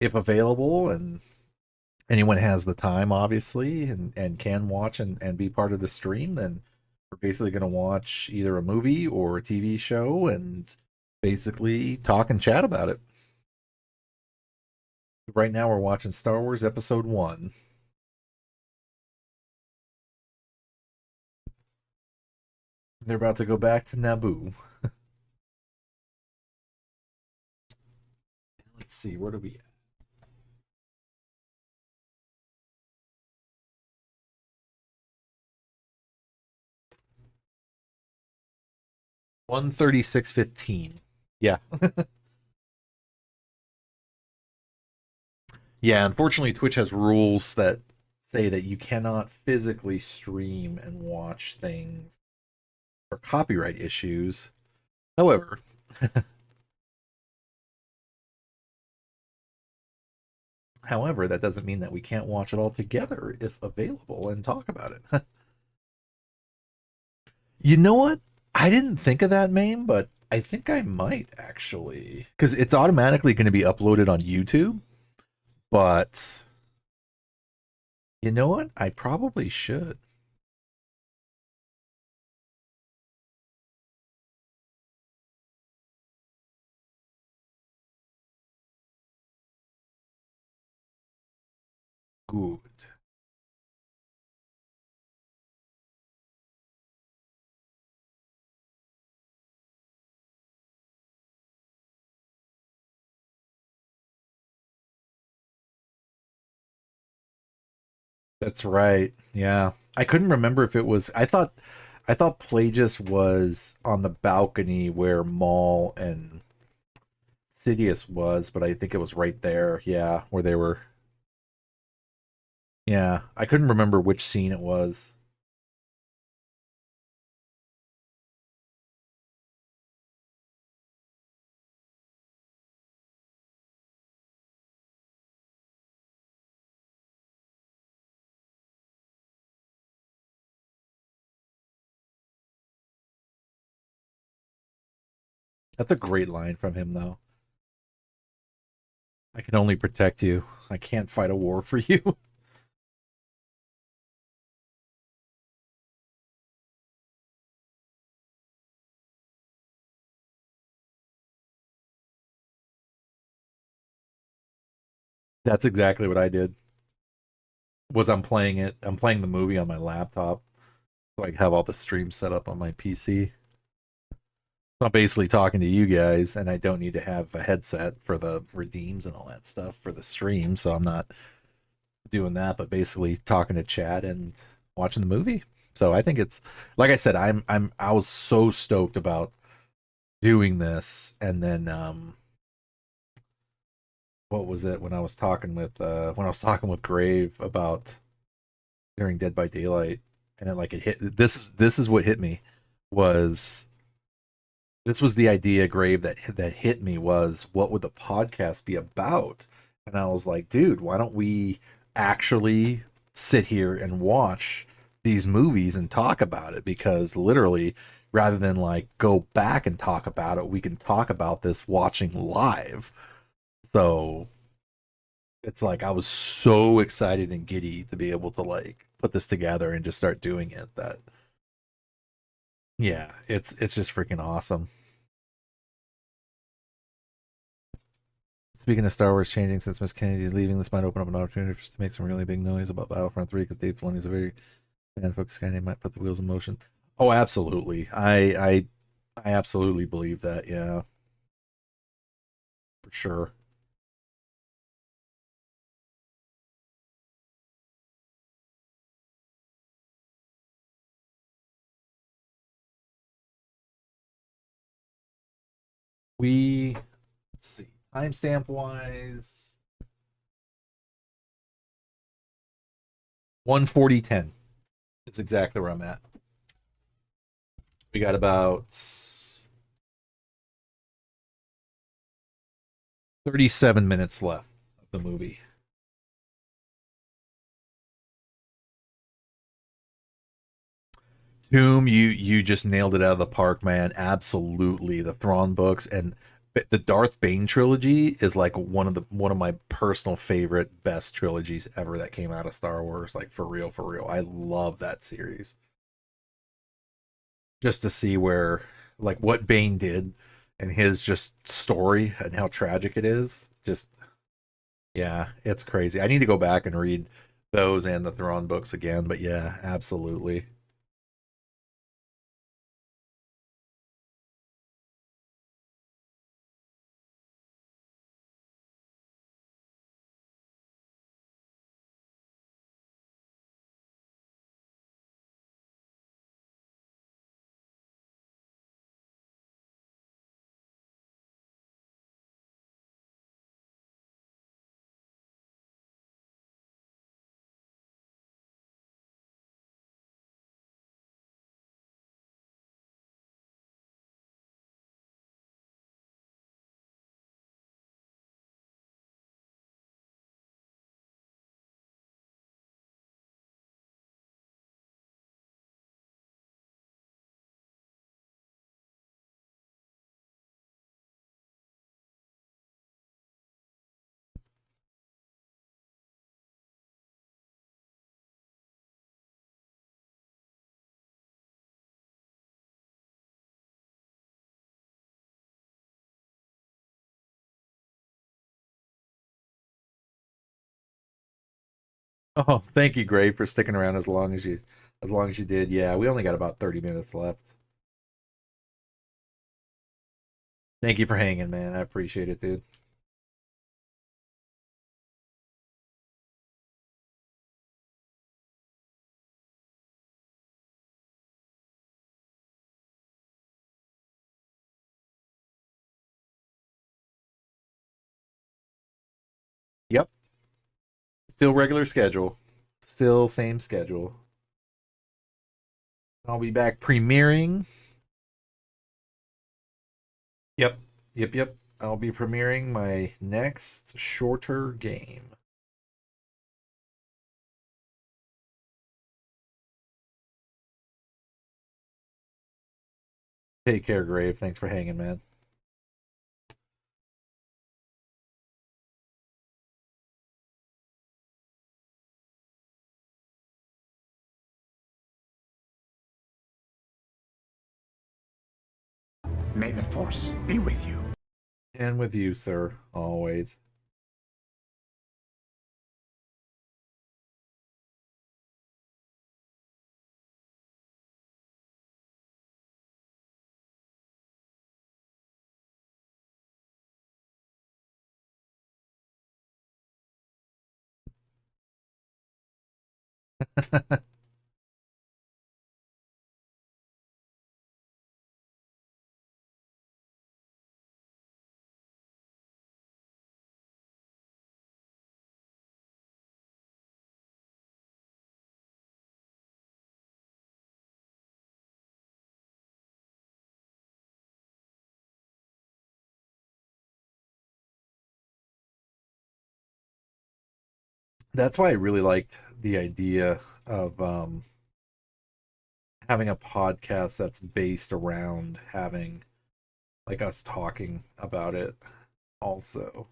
if available and anyone has the time, obviously, and can watch and be part of the stream, then we're basically going to watch either a movie or a TV show and basically talk and chat about it. Right now we're watching Star Wars Episode 1. They're about to go back to Naboo. Let's see, where do we at? $136.15. Yeah. Yeah, unfortunately Twitch has rules that say that you cannot physically stream and watch things for copyright issues. However, that doesn't mean that we can't watch it all together if available and talk about it. You know what? I didn't think of that, Mame, but I think I might actually. Because it's automatically going to be uploaded on YouTube. But you know what? I probably should. Good. That's right. Yeah. I couldn't remember if it was I thought Plagueis was on the balcony where Maul and Sidious was, but I think it was right there, yeah, where they were. Yeah. I couldn't remember which scene it was. That's a great line from him though. I can only protect you. I can't fight a war for you. That's exactly what I did. Was I'm playing it. I'm playing the movie on my laptop. So I have all the streams set up on my PC. I'm basically talking to you guys, and I don't need to have a headset for the redeems and all that stuff for the stream, so I'm not doing that, but basically talking to chat and watching the movie. So I think it's like I said, I was so stoked about doing this, and then what was it when I was talking with Grave about during Dead by Daylight, and it hit this is what hit me was this was the idea, Grave, that hit me was what would the podcast be about? And I was like, dude, why don't we actually sit here and watch these movies and talk about it? Because literally, rather than like go back and talk about it, we can talk about this watching live. So it's like I was so excited and giddy to be able to like put this together and just start doing it that yeah, it's just freaking awesome. Speaking of Star Wars changing since Miss Kennedy is leaving, this might open up an opportunity for us to make some really big noise about Battlefront 3 because Dave Filoni is a very fan-focused guy and he might put the wheels in motion. Oh, absolutely. I absolutely believe that, yeah. For sure. Let's see, timestamp wise, 1:40:10. It's exactly where I'm at. We got about 37 minutes left of the movie. Tomb, you just nailed it out of the park, man. Absolutely. The Thrawn books and the Darth Bane trilogy is like one of my personal favorite best trilogies ever that came out of Star Wars. Like for real, for real. I love that series. Just to see where like what Bane did and his just story and how tragic it is. Just yeah, it's crazy. I need to go back and read those and the Thrawn books again, but yeah, absolutely. Oh, thank you, Gray, for sticking around as long as you did. Yeah, we only got about 30 minutes left. Thank you for hanging, man. I appreciate it, dude. Yep. Still regular schedule. Still same schedule. I'll be back premiering. Yep. Yep. I'll be premiering my next shorter game. Take care, Grave. Thanks for hanging, man. May the Force be with you. And with you, sir, always. That's why I really liked the idea of having a podcast that's based around having like us talking about it also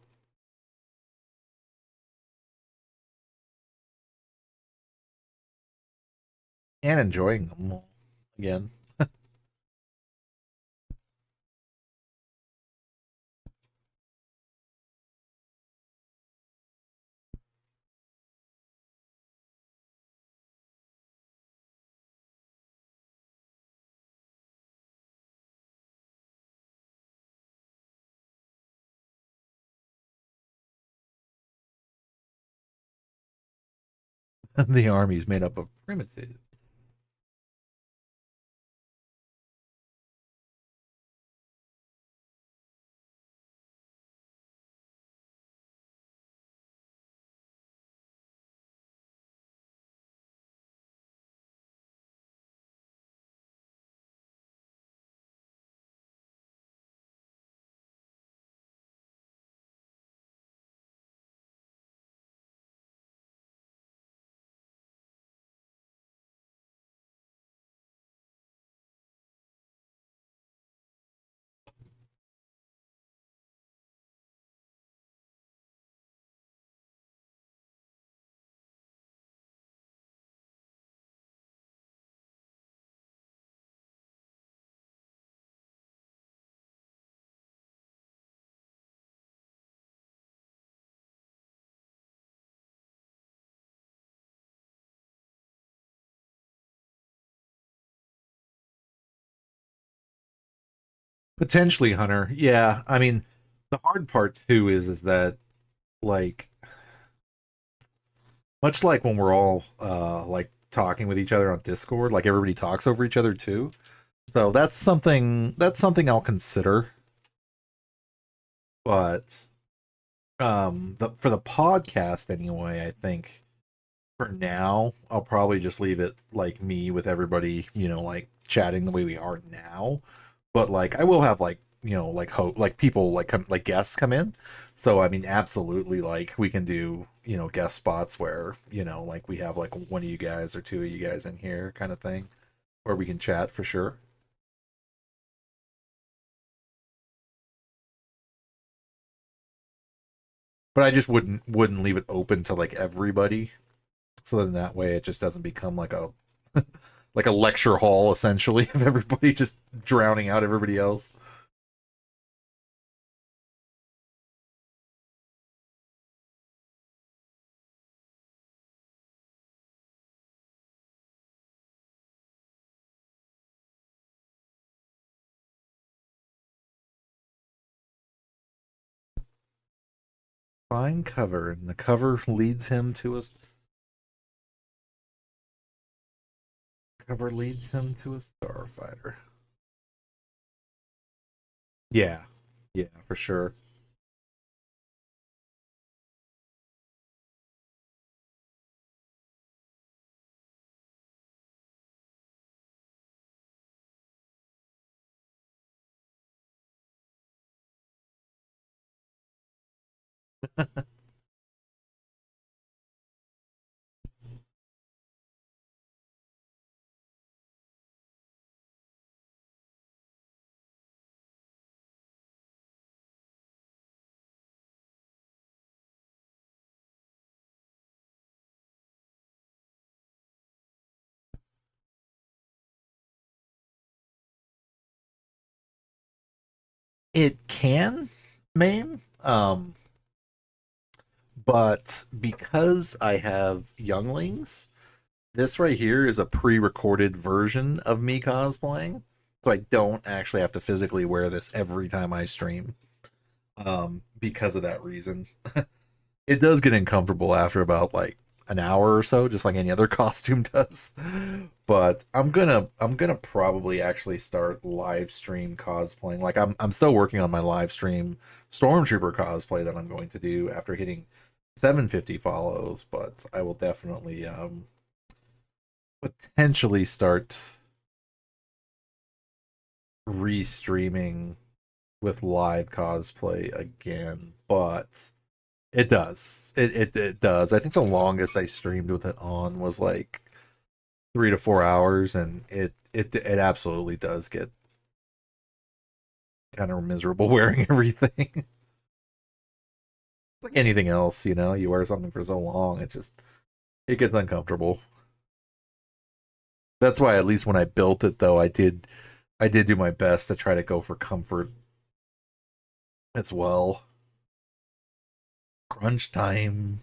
and enjoying them again. The army's made up of primitives. Potentially, Hunter. Yeah, I mean, the hard part too is that like much like when we're all like talking with each other on Discord, like everybody talks over each other too. So that's something I'll consider. But for the podcast anyway, I think for now I'll probably just leave it like me with everybody, like chatting the way we are now. But like I will have like like like people like come like guests come in. So I mean absolutely like we can do guest spots where like we have like one of you guys or two of you guys in here kind of thing where we can chat for sure. But I just wouldn't leave it open to like everybody. So then that way it just doesn't become like a like a lecture hall essentially of everybody just drowning out everybody else. Find cover, and the cover leads him to a starfighter. Yeah, yeah, for sure. It can maim, but because I have younglings, this right here is a pre-recorded version of me cosplaying, so I don't actually have to physically wear this every time I stream. Because of that reason, it does get uncomfortable after about like an hour or so, just like any other costume does. But I'm gonna probably actually start live stream cosplaying. Like I'm still working on my live stream stormtrooper cosplay that I'm going to do after hitting 750 follows, but I will definitely potentially start restreaming with live cosplay again, but it does. I think the longest I streamed with it on was like 3 to 4 hours, and it absolutely does get kind of miserable wearing everything. It's like anything else, you wear something for so long, it gets uncomfortable. That's why at least when I built it though, I did do my best to try to go for comfort as well. Crunch time.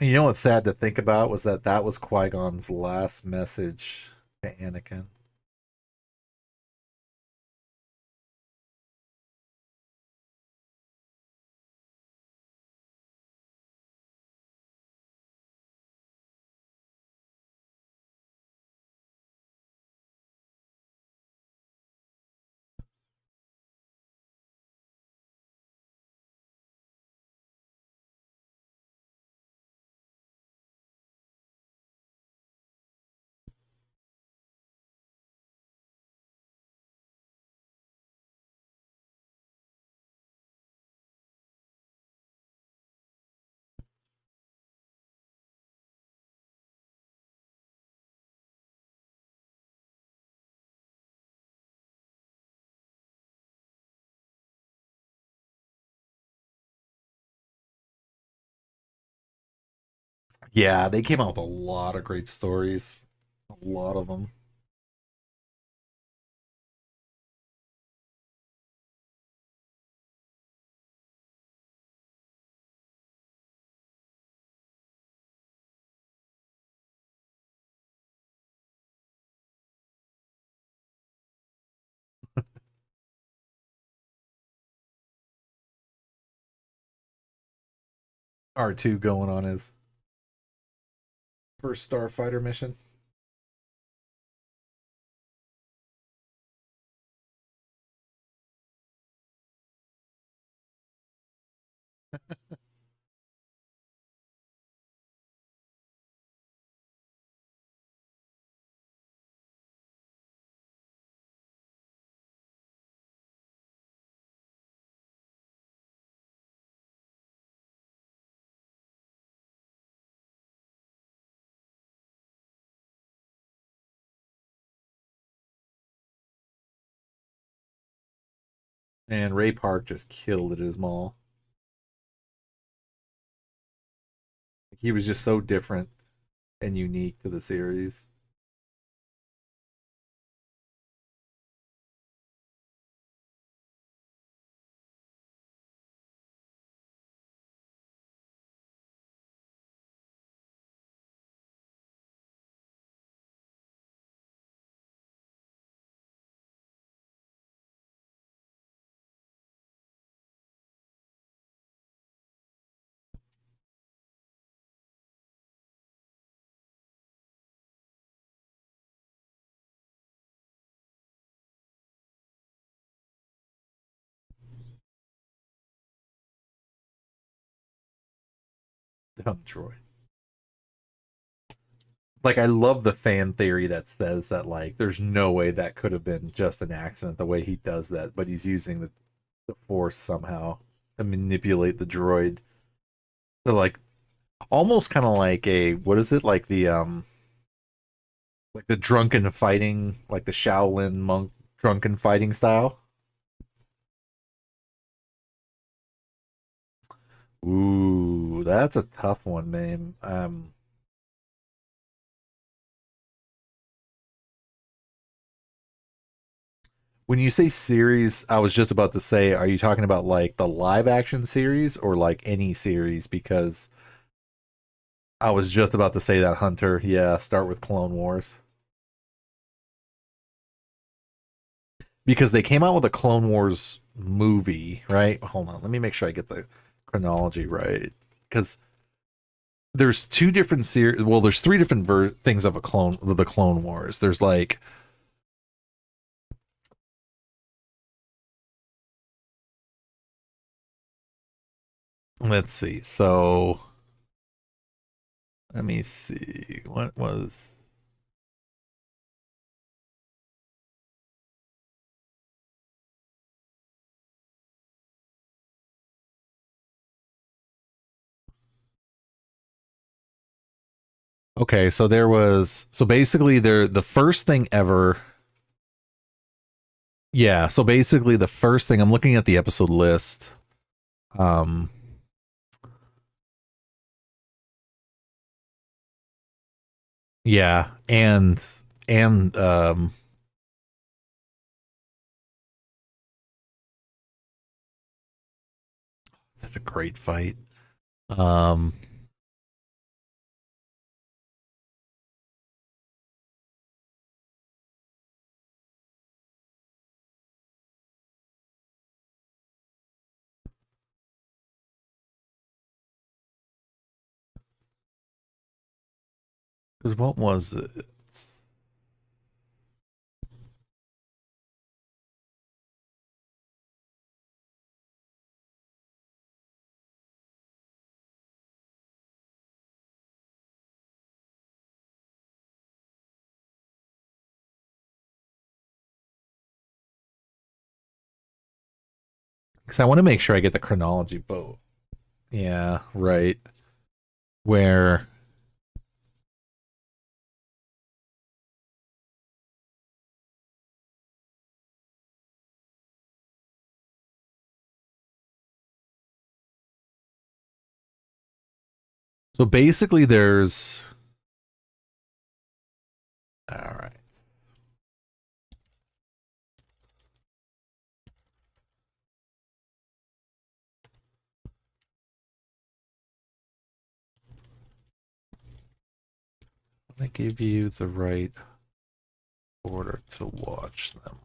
You know what's sad to think about was that that was Qui-Gon's last message to Anakin. Yeah, they came out with a lot of great stories. A lot of them. R2 going on his first starfighter mission. And Ray Park just killed it as Maul. He was just so different and unique to the series. Dumb droid. Like, I love the fan theory that says that, like, there's no way that could have been just an accident the way he does that, but he's using the force somehow to manipulate the droid to, like, almost kind of like a, what is it, like the drunken fighting, like the Shaolin monk drunken fighting style. Ooh, that's a tough one, man. When you say series, I was just about to say, are you talking about like the live action series or like any series? Because I was just about to say that, Hunter. Yeah, start with Clone Wars. Because they came out with a Clone Wars movie, right? Hold on, let me make sure I get the chronology right. Because there's two different series. Well, there's three different things of the Clone Wars. There's like, let's see. So let me see. What was. Okay, so there was. So basically, the first thing ever. Yeah, so basically, the first thing I'm looking at the episode list. Um, yeah, and Such a great fight. Um, because what was it? Because I want to make sure I get the chronology boat. Yeah, right. Where so basically there's all right. Let me give you the right order to watch them.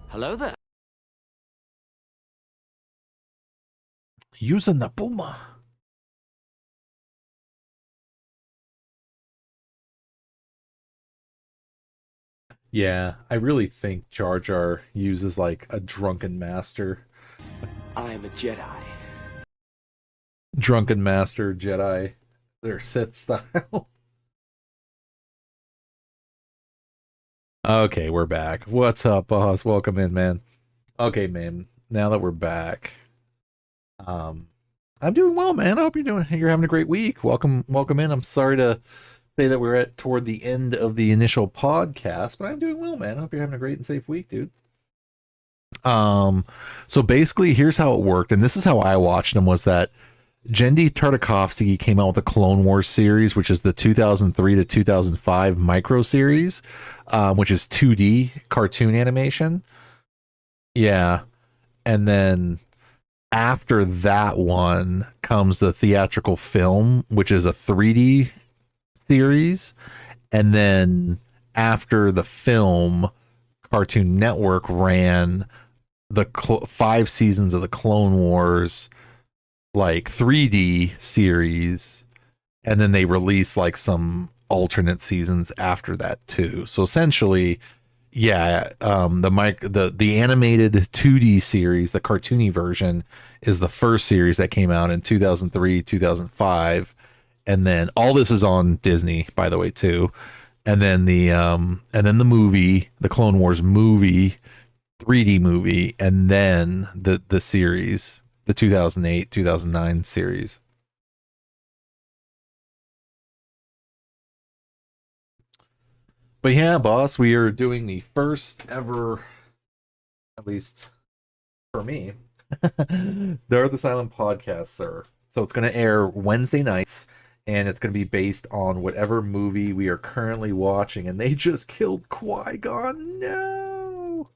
Hello there. Using the Puma. Yeah, I really think Jar Jar uses like a drunken master. I am a Jedi. Drunken master Jedi. Their Sith style. Okay, we're back. What's up, boss? Welcome in, man. Okay, man. Now that we're back, I'm doing well, man. I hope you're having a great week. Welcome in. I'm sorry to say that we're toward the end of the initial podcast, but I'm doing well, man. I hope you're having a great and safe week, dude. So basically, here's how it worked, and this is how I watched them. Was that Genndy Tartakovsky came out with the Clone Wars series, which is the 2003 to 2005 micro series, which is 2D cartoon animation. Yeah, and then after that one comes the theatrical film, which is a 3D series. And then after the film, Cartoon Network ran the 5 seasons of the Clone Wars, like 3D series. And then they released like some alternate seasons after that too. So essentially, yeah, the animated 2D series, the cartoony version, is the first series that came out in 2003, 2005, and then all this is on Disney, by the way, too. And then the movie, the Clone Wars movie, 3D movie, and then the series, the 2008, 2009 series. But yeah, boss, we are doing the first ever, at least for me, Darth Asylum podcast, sir. So it's going to air Wednesday nights, and it's going to be based on whatever movie we are currently watching. And they just killed Qui-Gon. No!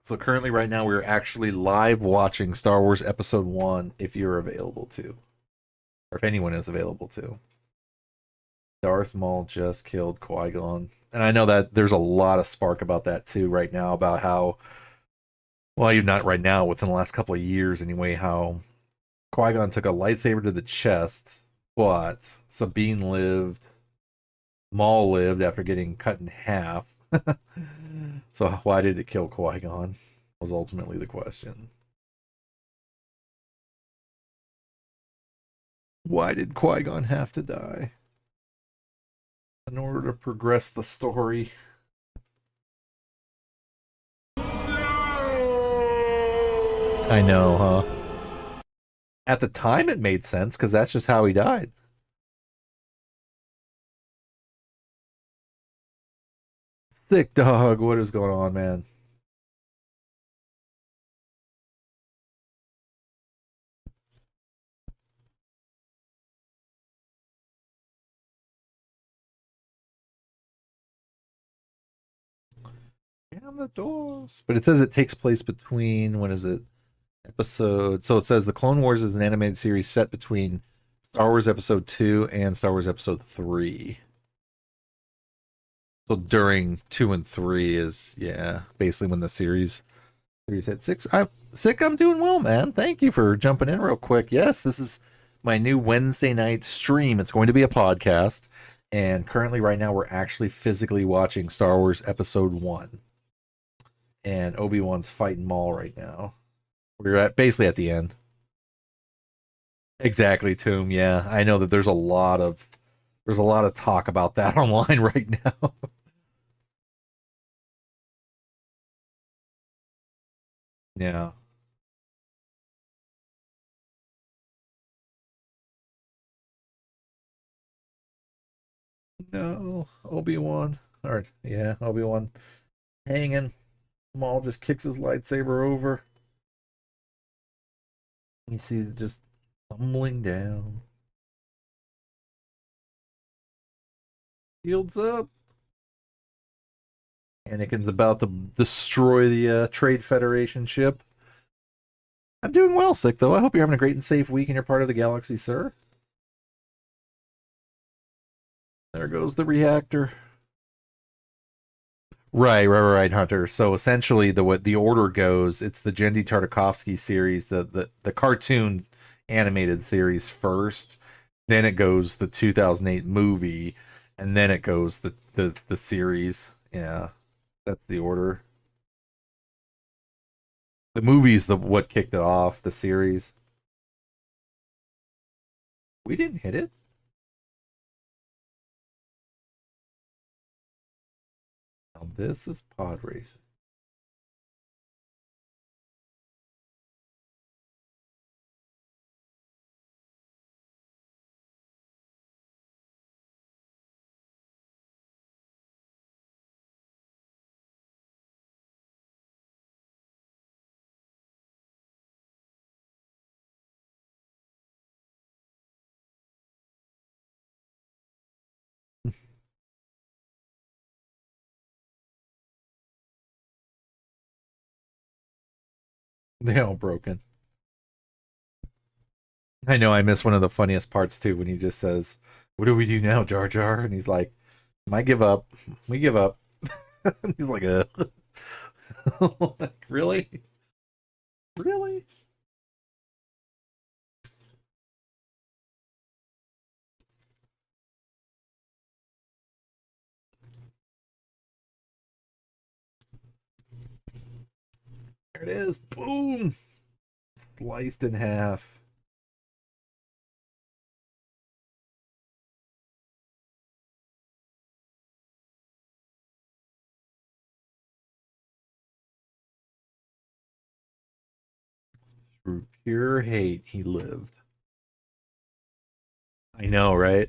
So currently, right now, we're actually live watching Star Wars Episode 1, if you're available to. Or if anyone is available to. Darth Maul just killed Qui-Gon. And I know that there's a lot of spark about that too right now, about how, well, you're not right now, within the last couple of years anyway, how Qui-Gon took a lightsaber to the chest, but Sabine lived. Maul lived after getting cut in half. So why did it kill Qui-Gon? Was ultimately the question. Why did Qui-Gon have to die? In order to progress the story. I know, huh? At the time it made sense, because that's just how he died. Sick dog, what is going on, man? Damn the doors. But it says it takes place between, when is it? Episode. So it says the Clone Wars is an animated series set between Star Wars Episode 2 and Star Wars Episode 3. So during 2 and 3 is, yeah, basically when the series hit 6. I'm doing well, man. Thank you for jumping in real quick. Yes, this is my new Wednesday night stream. It's going to be a podcast. And currently right now we're actually physically watching Star Wars Episode 1. And Obi-Wan's fighting Maul right now. We're basically at the end. Exactly, Tomb. Yeah, I know that there's a lot of talk about that online right now. Yeah. No, Obi-Wan. Or yeah, Obi-Wan hanging. Maul just kicks his lightsaber over. You see it just tumbling down. Shields up. Anakin's about to destroy the Trade Federation ship. I'm doing well, Sick, though. I hope you're having a great and safe week in your part of the galaxy, sir. There goes the reactor. Right, Hunter. So essentially, what the order goes, it's the Genndy Tartakovsky series, the cartoon animated series first, then it goes the 2008 movie, and then it goes the series. Yeah, that's the order. The movie's what kicked it off, the series. We didn't hit it. Now this is pod racing. They all broken. I know I miss one of the funniest parts too when he just says, "What do we do now, Jar Jar?" And he's like, "I give up. We give up." He's like, like, really? Really? There it is. Boom. Sliced in half. Through pure hate, he lived. I know, right?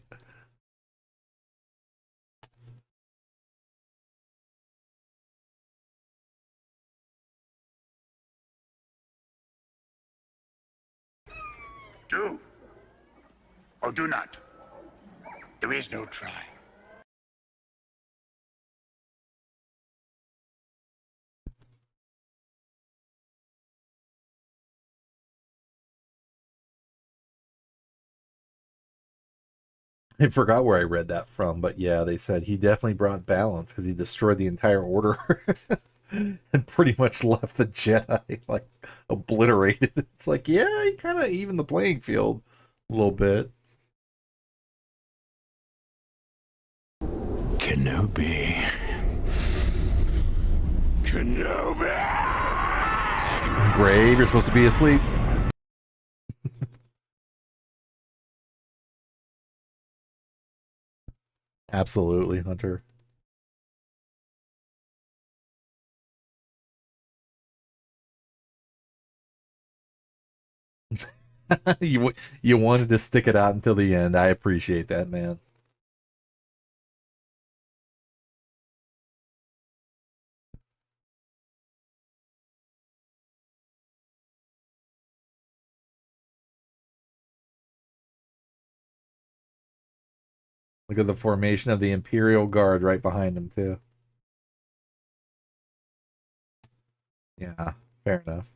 Do or do not. There is no try. I forgot where I read that from, but yeah, they said he definitely brought balance because he destroyed the entire order and pretty much left the Jedi like obliterated. It's like, yeah, he kind of evened the playing field a little bit. Kenobi. Grave, you're supposed to be asleep. Absolutely, Hunter. You wanted to stick it out until the end. I appreciate that, man. Look at the formation of the Imperial Guard right behind him too. Yeah, fair enough.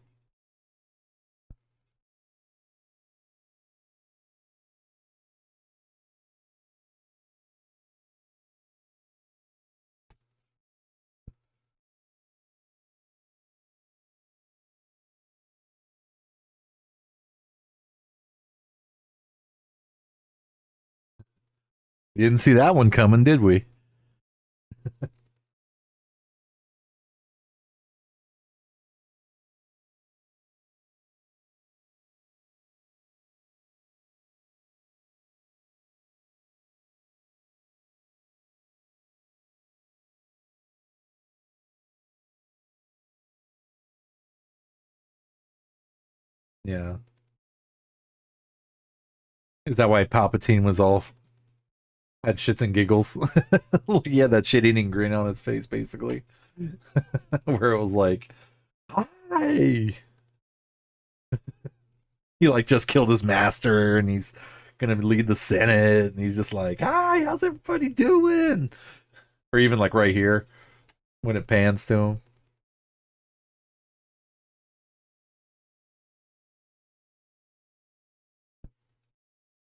We didn't see that one coming, did we? Yeah. Is that why Palpatine was all had shits and giggles? Yeah, that shit eating grin on his face, basically. Where it was like, hi. He like just killed his master and he's gonna lead the Senate and he's just like, hi, how's everybody doing? Or even like right here when it pans to him.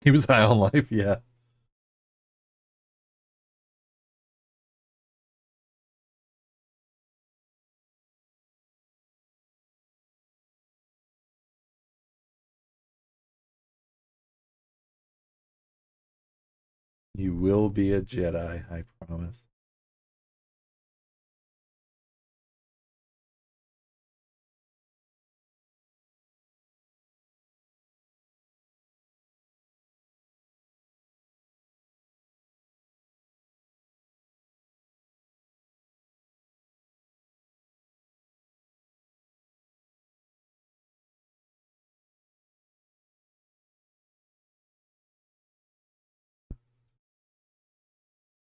He was high on life, yeah. You will be a Jedi, I promise.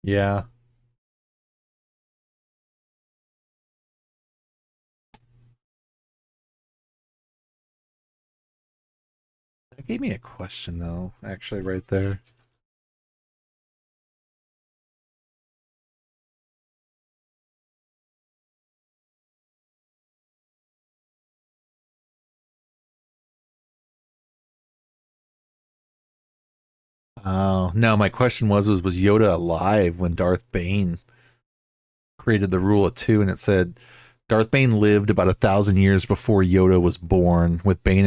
Yeah. That gave me a question though, actually, right there. Oh no, my question was Yoda alive when Darth Bane created the rule of two? And it said Darth Bane lived about 1,000 years before Yoda was born, with Bane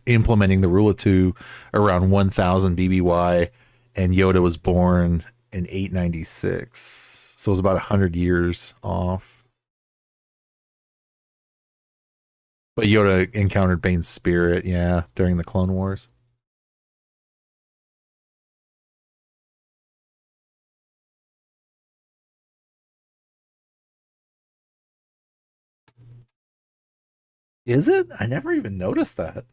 implementing the rule of two around 1000 BBY, and Yoda was born in 896. So it was about 100 years off. But Yoda encountered Bane's spirit, yeah, during the Clone Wars. Is it? I never even noticed that.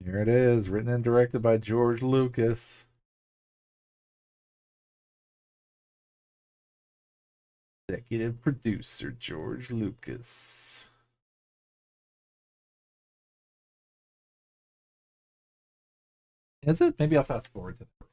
Here it is, written and directed by George Lucas. Executive producer George Lucas. Is it? Maybe I'll fast forward to that.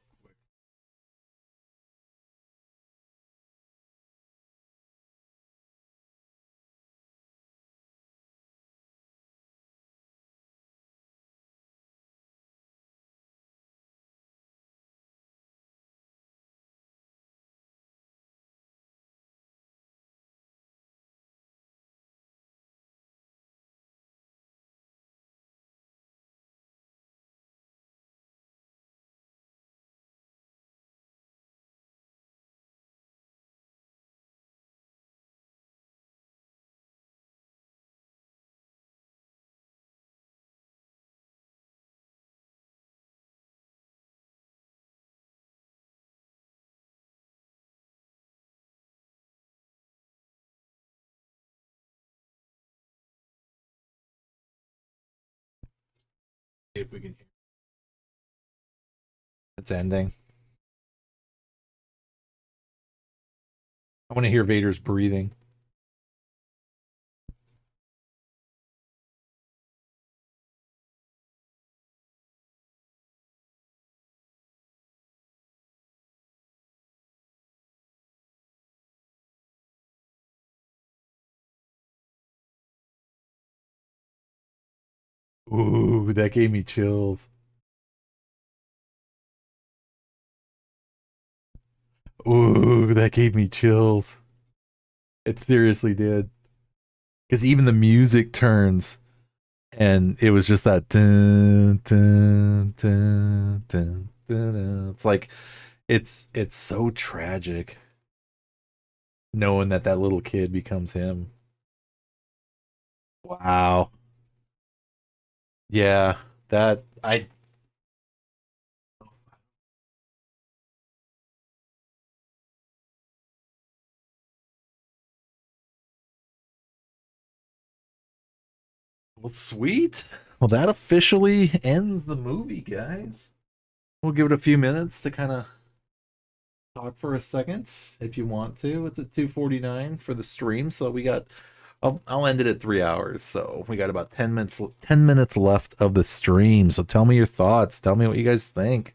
If we can hear. It's ending. I want to hear Vader's breathing. Ooh, that gave me chills. Ooh, that gave me chills. It seriously did. Because even the music turns, and it was just that dun, dun, dun, dun, dun, dun. It's like it's so tragic knowing that that little kid becomes him. Wow. Yeah, that I well, sweet. Well, that officially ends the movie, guys. We'll give it a few minutes to kind of talk for a second if you want to. It's at 2:49 for the stream, so we got I'll end it at 3 hours. So we got about 10 minutes left of the stream. So tell me your thoughts. Tell me what you guys think.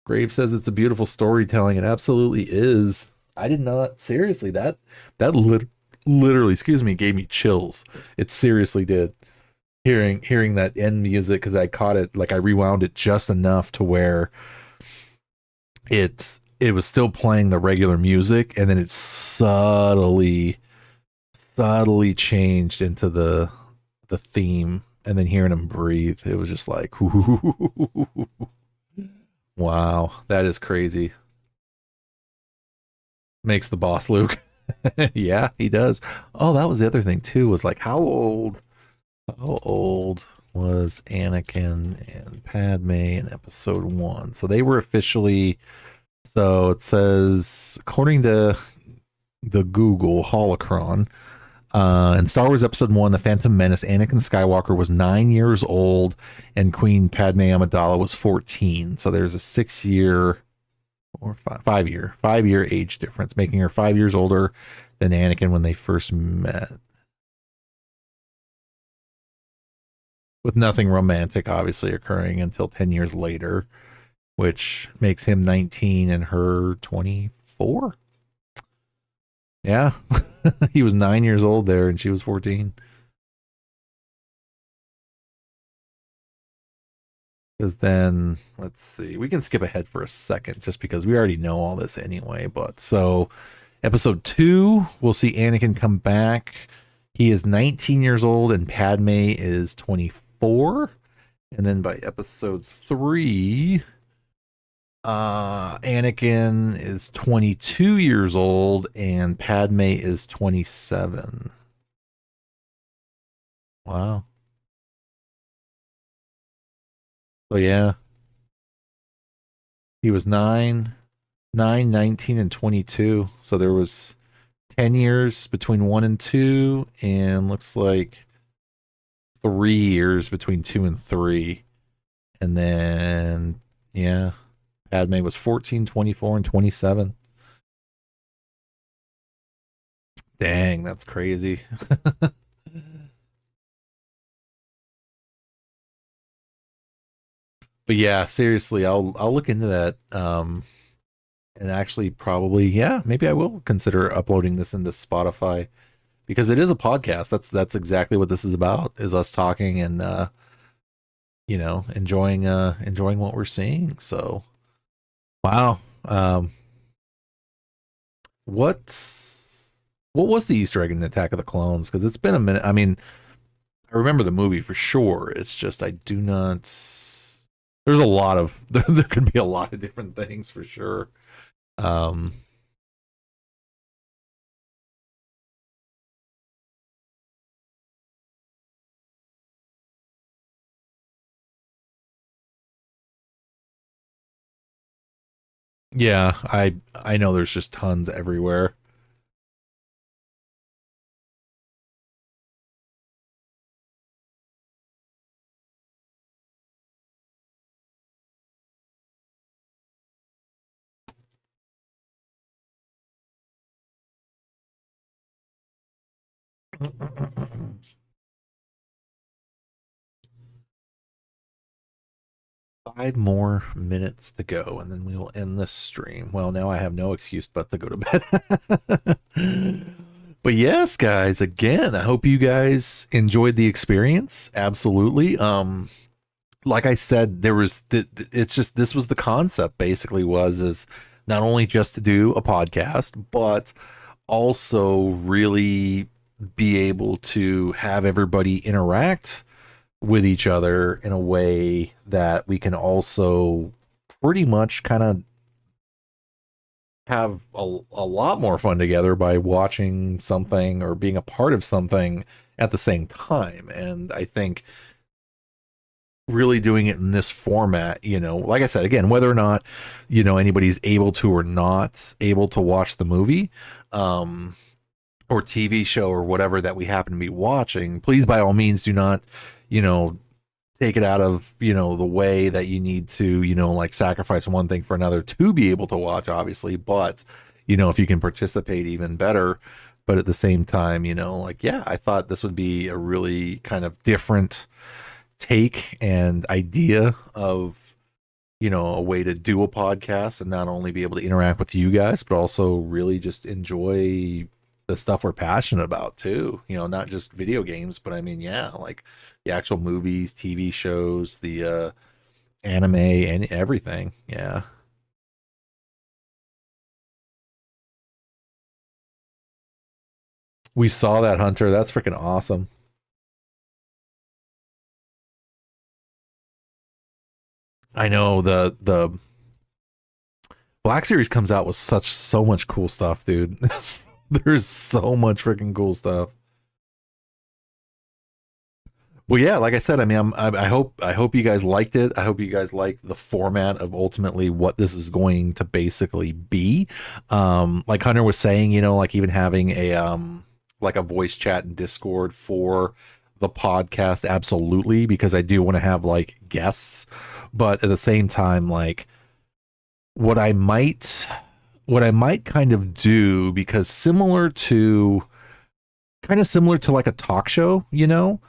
Grave says it's a beautiful storytelling. It absolutely is. I did not seriously literally, excuse me, gave me chills. It seriously did. Hearing that end music, because I caught it, like I rewound it just enough to where it was still playing the regular music, and then it subtly changed into the theme, and then hearing him breathe, it was just like wow, that is crazy. Makes the boss Luke. Yeah, he does. Oh, that was the other thing too, was like how old was Anakin and Padme in episode 1? So they were officially, so it says, according to the Google Holocron, in Star Wars Episode 1, The Phantom Menace, Anakin Skywalker was 9 years old and Queen Padme Amidala was 14. So there's a 6 year or 5 year age difference, making her 5 years older than Anakin when they first met. With nothing romantic obviously occurring until 10 years later, which makes him 19 and her 24. Yeah. He was 9 years old there and she was 14. Because then, let's see, we can skip ahead for a second just because we already know all this anyway. But so, episode 2, we'll see Anakin come back. He is 19 years old and Padme is 24. And then by episode 3, Anakin is 22 years old and Padme is 27. Wow. So yeah, he was 19, and 22. So there was 10 years between 1 and 2, and looks like 3 years between 2 and 3. And then, yeah, Padme was 14, 24, and 27. Dang, that's crazy. But yeah, seriously, I'll look into that. And actually probably, yeah, maybe I will consider uploading this into Spotify because it is a podcast. That's exactly what this is about, is us talking and enjoying what we're seeing. So wow. What was the Easter egg in Attack of the Clones? Because it's been a minute. I mean, I remember the movie for sure. It's just I do not. There's a lot of there could be a lot of different things for sure. Um, yeah, I know there's just tons everywhere. Five more minutes to go, and then we will end this stream. Well, now I have no excuse but to go to bed. But yes, guys, again, I hope you guys enjoyed the experience. Absolutely. Like I said, there was it's just this was the concept basically is not only just to do a podcast, but also really be able to have everybody interact with each other in a way that we can also pretty much kind of have a lot more fun together by watching something or being a part of something at the same time. And I think really doing it in this format, you know, like I said, again, whether or not, you know, anybody's able to or not able to watch the movie, or TV show or whatever that we happen to be watching, please by all means do not, you know, take it out of, you know, the way that you need to, you know, like sacrifice one thing for another to be able to watch, obviously. But, you know, if you can participate, even better. But at the same time, you know, like, yeah, I thought this would be a really kind of different take and idea of, you know, a way to do a podcast and not only be able to interact with you guys, but also really just enjoy the stuff we're passionate about too, you know, not just video games, but I mean, yeah, like the actual movies, TV shows, the anime, and everything. Yeah. We saw that, Hunter. That's freaking awesome. I know the Black Series comes out with so much cool stuff, dude. There's so much freaking cool stuff. Well, yeah, like I said, I mean, I hope you guys liked it. I hope you guys like the format of ultimately what this is going to basically be. Like Hunter was saying, you know, like even having a like a voice chat in Discord for the podcast, absolutely, because I do want to have like guests, but at the same time, like what I might kind of do, because kind of similar to like a talk show, you know,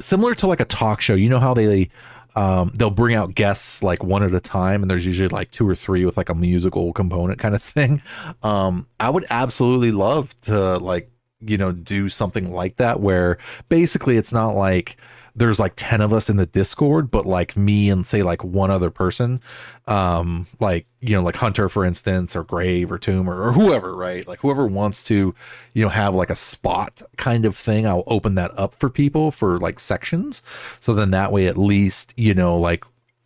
similar to like a talk show, you know how they'll bring out guests like one at a time, and there's usually like two or three with like a musical component kind of thing. I would absolutely love to, like, you know, do something like that where basically it's not like there's like 10 of us in the Discord, but like me and say like one other person, like, you know, like Hunter, for instance, or Grave or Tomb or whoever, right? Like whoever wants to, you know, have like a spot kind of thing, I'll open that up for people for like sections. So then that way, at least, you know, like,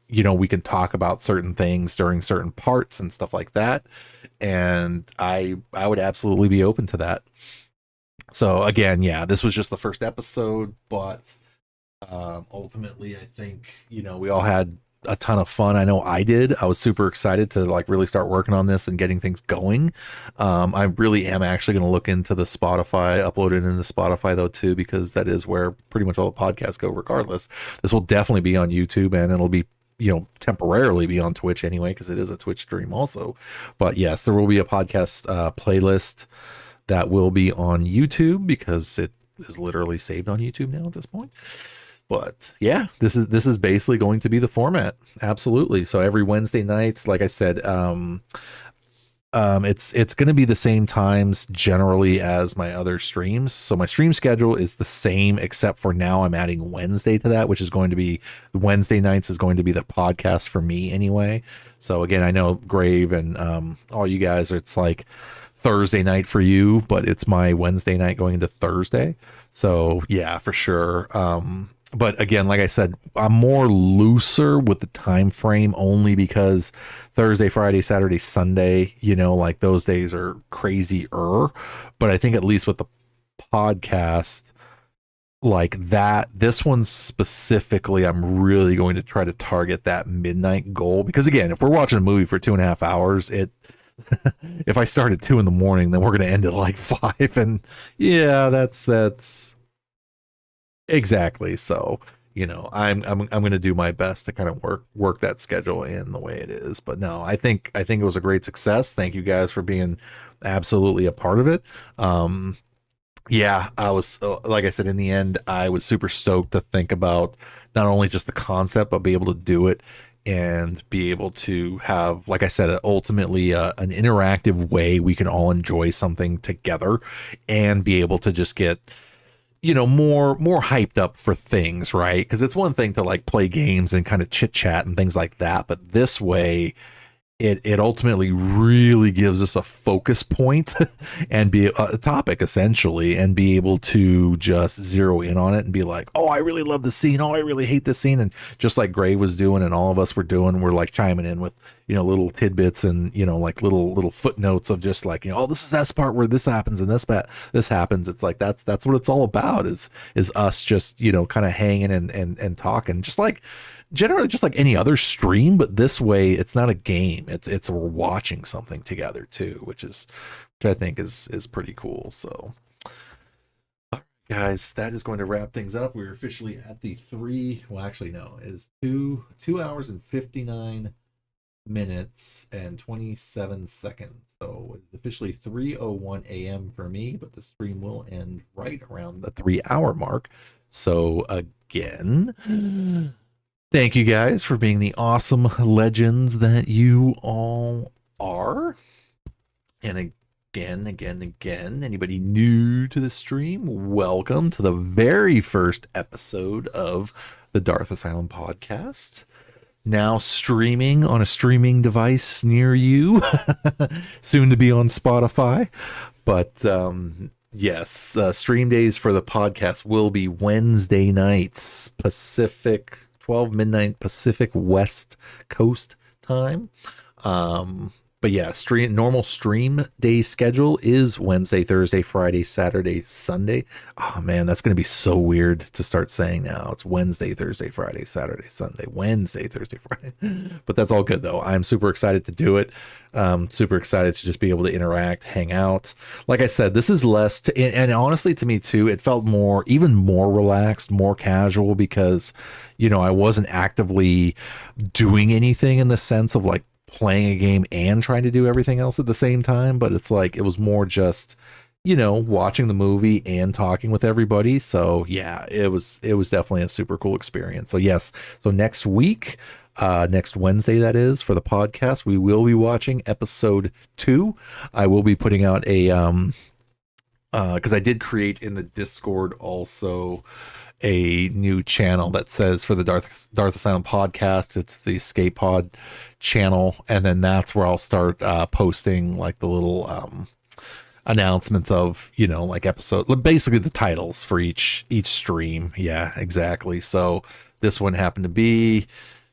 you know, we can talk about certain things during certain parts and stuff like that. And I would absolutely be open to that. So again, yeah, this was just the first episode, but ultimately I think, you know, we all had a ton of fun. I know I did. I was super excited to like really start working on this and getting things going. I really am actually going to look into the Spotify, upload it into Spotify though too, because that is where pretty much all the podcasts go regardless. This will definitely be on YouTube, and it'll be, you know, temporarily be on Twitch anyway, because it is a Twitch stream also. But yes, there will be a podcast playlist that will be on YouTube, because it is literally saved on YouTube now at this point. But yeah, this is basically going to be the format. Absolutely. So every Wednesday night, like I said, it's going to be the same times generally as my other streams. So my stream schedule is the same, except for now I'm adding Wednesday to that, which is going to be Wednesday nights is going to be the podcast for me anyway. So again, I know Grave and all you guys, it's like Thursday night for you, but it's my Wednesday night going into Thursday. So yeah, for sure. But again, like I said, I'm more looser with the time frame, only because Thursday, Friday, Saturday, Sunday, you know, like those days are crazier. But I think at least with the podcast like that, this one specifically, I'm really going to try to target that midnight goal, because again, if we're watching a movie for 2.5 hours, if I start at 2 a.m, then we're going to end at like 5. And yeah, that's exactly. So, I'm going to do my best to kind of work that schedule in the way it is. But no, I think it was a great success. Thank you guys for being absolutely a part of it. Yeah, I was, like I said, in the end, I was super stoked to think about not only just the concept, but be able to do it and be able to have, like I said, ultimately an interactive way we can all enjoy something together and be able to just get, more hyped up for things, right? Because it's one thing to like play games and kind of chit chat and things like that, but this way, it ultimately really gives us a focus point and be a topic essentially, and be able to just zero in on it and be like, oh, I really love this scene. Oh, I really hate this scene. And just like Gray was doing and all of us were doing, we're like chiming in with, little tidbits and, like little footnotes of just like, oh, this is that part where this happens and this happens. It's like, that's what it's all about is us just, kind of hanging and talking, just like, generally just like any other stream, but this way it's not a game. It's we're watching something together too, which I think is pretty cool. So, all right, guys, that is going to wrap things up. We're officially at the it is 2 hours and 59 minutes and 27 seconds. So it's officially 3:01 a.m. for me, but the stream will end right around the 3-hour mark. So again, thank you guys for being the awesome legends that you all are. And again, anybody new to the stream, welcome to the very first episode of the Darth Asylum podcast. Now streaming on a streaming device near you, soon to be on Spotify. But yes, stream days for the podcast will be Wednesday nights, Pacific 12 midnight Pacific West Coast time. But yeah, normal stream day schedule is Wednesday, Thursday, Friday, Saturday, Sunday. Oh man, that's going to be so weird to start saying now. It's Wednesday, Thursday, Friday, Saturday, Sunday, Wednesday, Thursday, Friday. But that's all good though. I'm super excited to do it. Super excited to just be able to interact, hang out. Like I said, this is less and honestly to me too, it felt even more relaxed, more casual because, I wasn't actively doing anything in the sense of like playing a game and trying to do everything else at the same time. But it's like, it was more just, watching the movie and talking with everybody. So yeah, it was definitely a super cool experience. So yes. So next week, next Wednesday, that is, for the podcast, we will be watching episode 2. I will be putting out a, cause I did create in the Discord also a new channel that says for the Darth Asylum podcast, it's the Escape Pod channel, and then that's where I'll start posting like the little announcements of like episode, basically the titles for each stream. Yeah, exactly. So this one happened to be,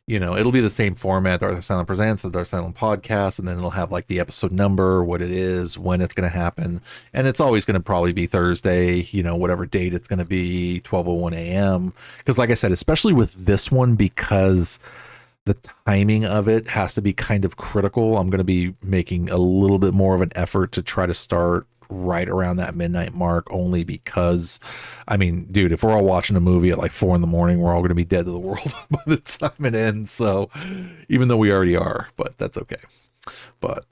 it'll be the same format, Darth Asylum Presents, the Darth Asylum podcast, and then it'll have like the episode number, what it is, when it's going to happen. And it's always going to probably be Thursday, whatever date it's going to be, 12:01 a.m. Because like I said, especially with this one, because the timing of it has to be kind of critical, I'm going to be making a little bit more of an effort to try to start right around that midnight mark, only because I mean, dude, if we're all watching a movie at like 4 a.m, we're all going to be dead to the world by the time it ends. So even though we already are, but that's okay. But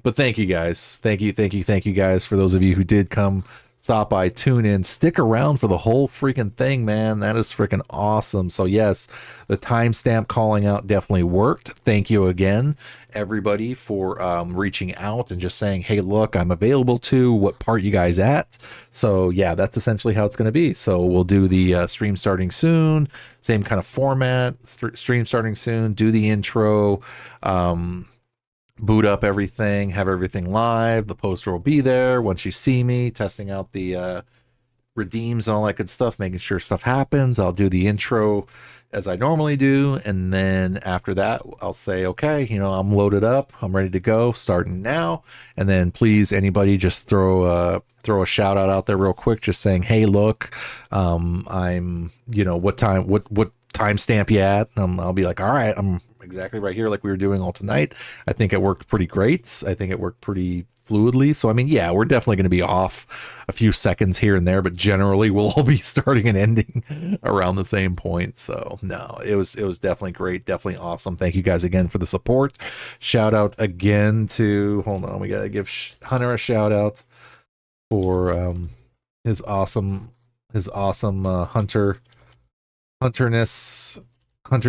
thank you guys. Thank you guys for those of you who did come, stop by, tune in, stick around for the whole freaking thing, man. That is freaking awesome. So yes, the timestamp calling out definitely worked. Thank you again, everybody, for reaching out and just saying, hey, look, I'm available to what part you guys at. So yeah, that's essentially how it's going to be. So we'll do the stream starting soon, same kind of format, stream starting soon, do the intro, boot up everything, have everything live. The poster will be there once you see me testing out the redeems and all that good stuff, making sure stuff happens. I'll do the intro as I normally do, and then after that I'll say, okay, I'm loaded up, I'm ready to go, starting now. And then please, anybody, just throw a shout out there real quick, just saying, hey, look, I'm what timestamp you at. I'll be like, all right, I'm exactly right here, like we were doing all tonight. I think it worked pretty great. I think it worked pretty fluidly. So I mean, yeah, we're definitely going to be off a few seconds here and there, but generally we'll all be starting and ending around the same point. So no, it was definitely great, definitely awesome. Thank you guys again for the support. Shout out again to, hold on, we got to give Hunter a shout out for his awesome hunter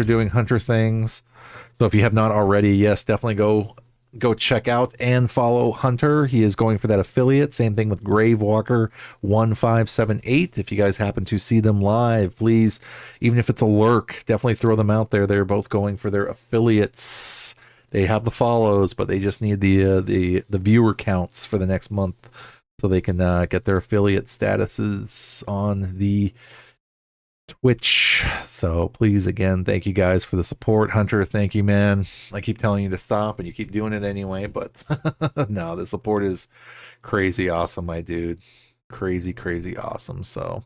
doing hunter things. So if you have not already, yes, definitely go check out and follow Hunter. He is going for that affiliate. Same thing with Gravewalker 1578. If you guys happen to see them live, please, even if it's a lurk, definitely throw them out there. They're both going for their affiliates. They have the follows, but they just need the viewer counts for the next month so they can get their affiliate statuses on the Twitch. So please, again, thank you guys for the support. Hunter, thank you, man. I keep telling you to stop and you keep doing it anyway, but no, the support is crazy awesome, my dude. Crazy awesome. So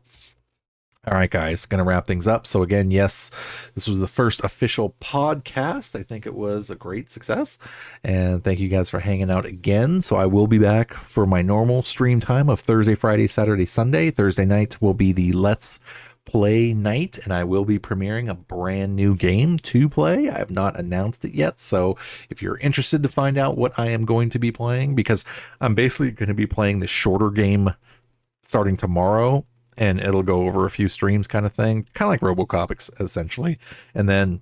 all right, guys, gonna wrap things up. So again, yes, this was the first official podcast. I think it was a great success, and thank you guys for hanging out again. So I will be back for my normal stream time of Thursday, Friday, Saturday, Sunday. Thursday night will be the Let's Play night, and I will be premiering a brand new game to play. I have not announced it yet, so if you're interested to find out what I am going to be playing, because I'm basically going to be playing the shorter game starting tomorrow, and it'll go over a few streams kind of thing, kind of like RoboCop essentially. And then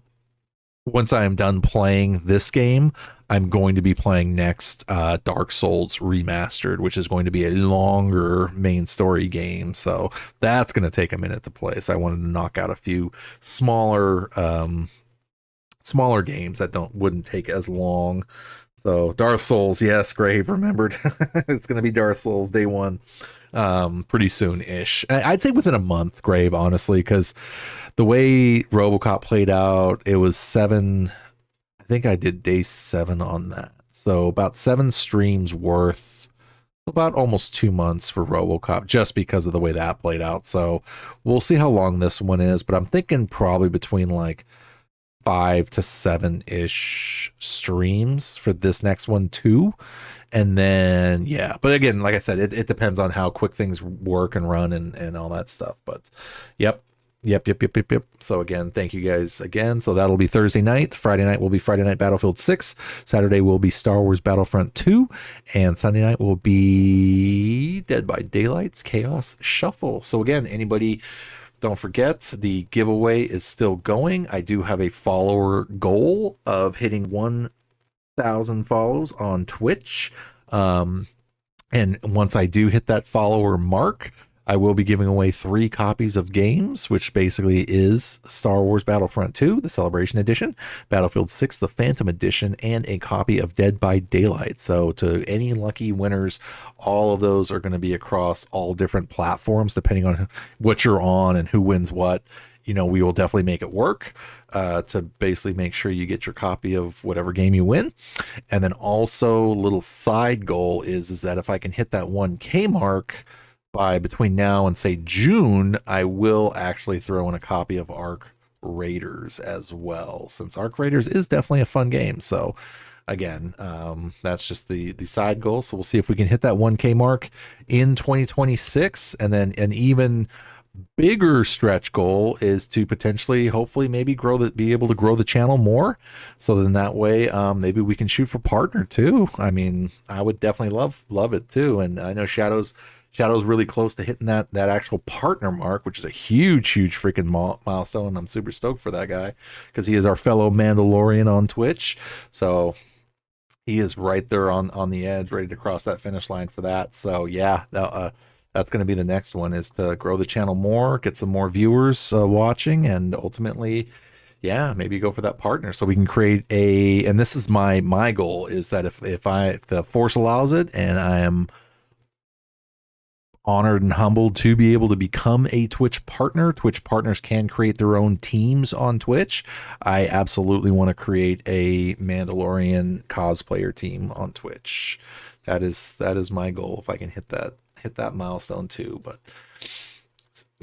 once I am done playing this game, I'm going to be playing next Dark Souls Remastered, which is going to be a longer main story game. So that's going to take a minute to play. So I wanted to knock out a few smaller games that wouldn't take as long. So Darth Souls, yes, Grave remembered. It's going to be Darth Souls day one. Pretty soon-ish. I'd say within a month, Grave, honestly, because the way RoboCop played out, it was 7. I think I did day 7 on that. So about 7 streams worth, about almost 2 months for RoboCop, just because of the way that played out. So we'll see how long this one is, but I'm thinking probably between like 5 to 7-ish streams for this next one too. And then, yeah, but again, like I said, it depends on how quick things work and run and all that stuff. But yep. So again, thank you guys again. So that'll be Thursday night. Friday night will be Friday Night Battlefield 6. Saturday will be Star Wars Battlefront 2. And Sunday night will be Dead by Daylight's Chaos Shuffle. So again, anybody, don't forget, the giveaway is still going. I do have a follower goal of hitting 1,000 follows on Twitch. And once I do hit that follower mark, I will be giving away 3 copies of games, which basically is Star Wars Battlefront 2, the Celebration Edition, Battlefield 6, the Phantom Edition, and a copy of Dead by Daylight. So to any lucky winners, all of those are going to be across all different platforms, depending on what you're on and who wins what. You know, we will definitely make it work to basically make sure you get your copy of whatever game you win. And then also, little side goal is that if I can hit that 1K mark by between now and say June, I will actually throw in a copy of Arc Raiders as well, since Arc Raiders is definitely a fun game. So again, that's just the side goal. So we'll see if we can hit that 1K mark in 2026. And then an even bigger stretch goal is to potentially, hopefully, maybe be able to grow the channel more. So then that way, maybe we can shoot for partner too. I mean, I would definitely love it too. And I know Shadow's really close to hitting that actual partner mark, which is a huge freaking milestone. And I'm super stoked for that guy because he is our fellow Mandalorian on Twitch. So he is right there on the edge, ready to cross that finish line for that. So yeah, that's going to be the next one, is to grow the channel more, get some more viewers watching, and ultimately, yeah, maybe go for that partner so we can create and this is my goal, is that if the Force allows it, and I am honored and humbled to be able to become a Twitch partner. Twitch partners can create their own teams on Twitch. I absolutely want to create a Mandalorian cosplayer team on Twitch. That is my goal, if I can hit that milestone too. But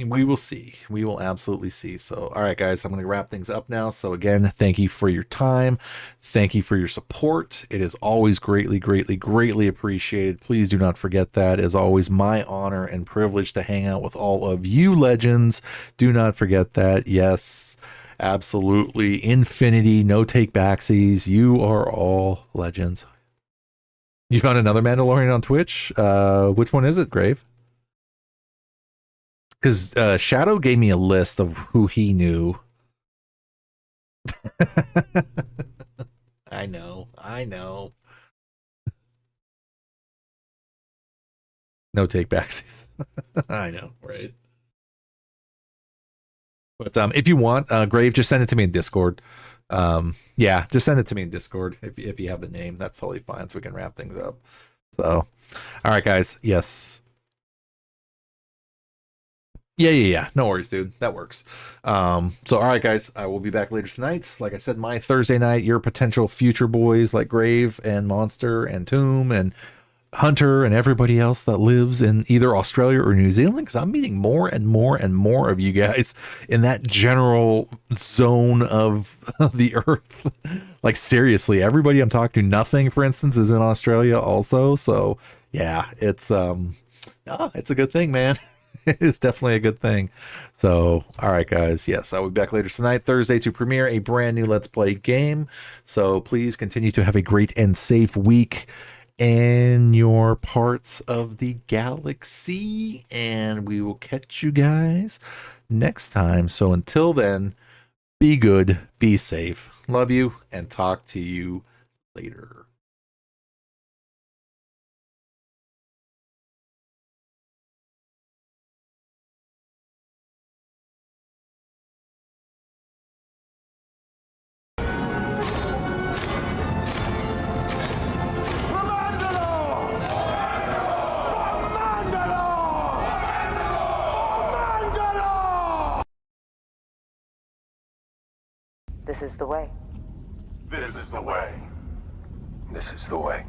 We will see. We will absolutely see. So, all right, guys, I'm going to wrap things up now. So, again, thank you for your time. Thank you for your support. It is always greatly, greatly, greatly appreciated. Please do not forget that. It is always my honor and privilege to hang out with all of you legends. Do not forget that. Yes, absolutely. Infinity, no take backsies. You are all legends. You found another Mandalorian on Twitch? Which one is it, Grave? Because Shadow gave me a list of who he knew. I know. No take backsies. I know, right? But if you want, Grave, just send it to me in Discord. Yeah, just send it to me in Discord if you have the name. That's totally fine, so we can wrap things up. So, all right, guys. Yes. Yeah. No worries, dude. That works. So, all right, guys. I will be back later tonight. Like I said, my Thursday night, your potential future boys like Grave and Monster and Tomb and Hunter and everybody else that lives in either Australia or New Zealand, because I'm meeting more and more and more of you guys in that general zone of the earth. Like, seriously, everybody I'm talking to, Nothing, for instance, is in Australia also. So, yeah, it's a good thing, man. It's definitely a good thing. So, all right, guys. Yes, I'll be back later tonight, Thursday, to premiere a brand new Let's Play game. So please continue to have a great and safe week in your parts of the galaxy. And we will catch you guys next time. So until then, be good, be safe. Love you, and talk to you later. This is the way. This is the way. This is the way.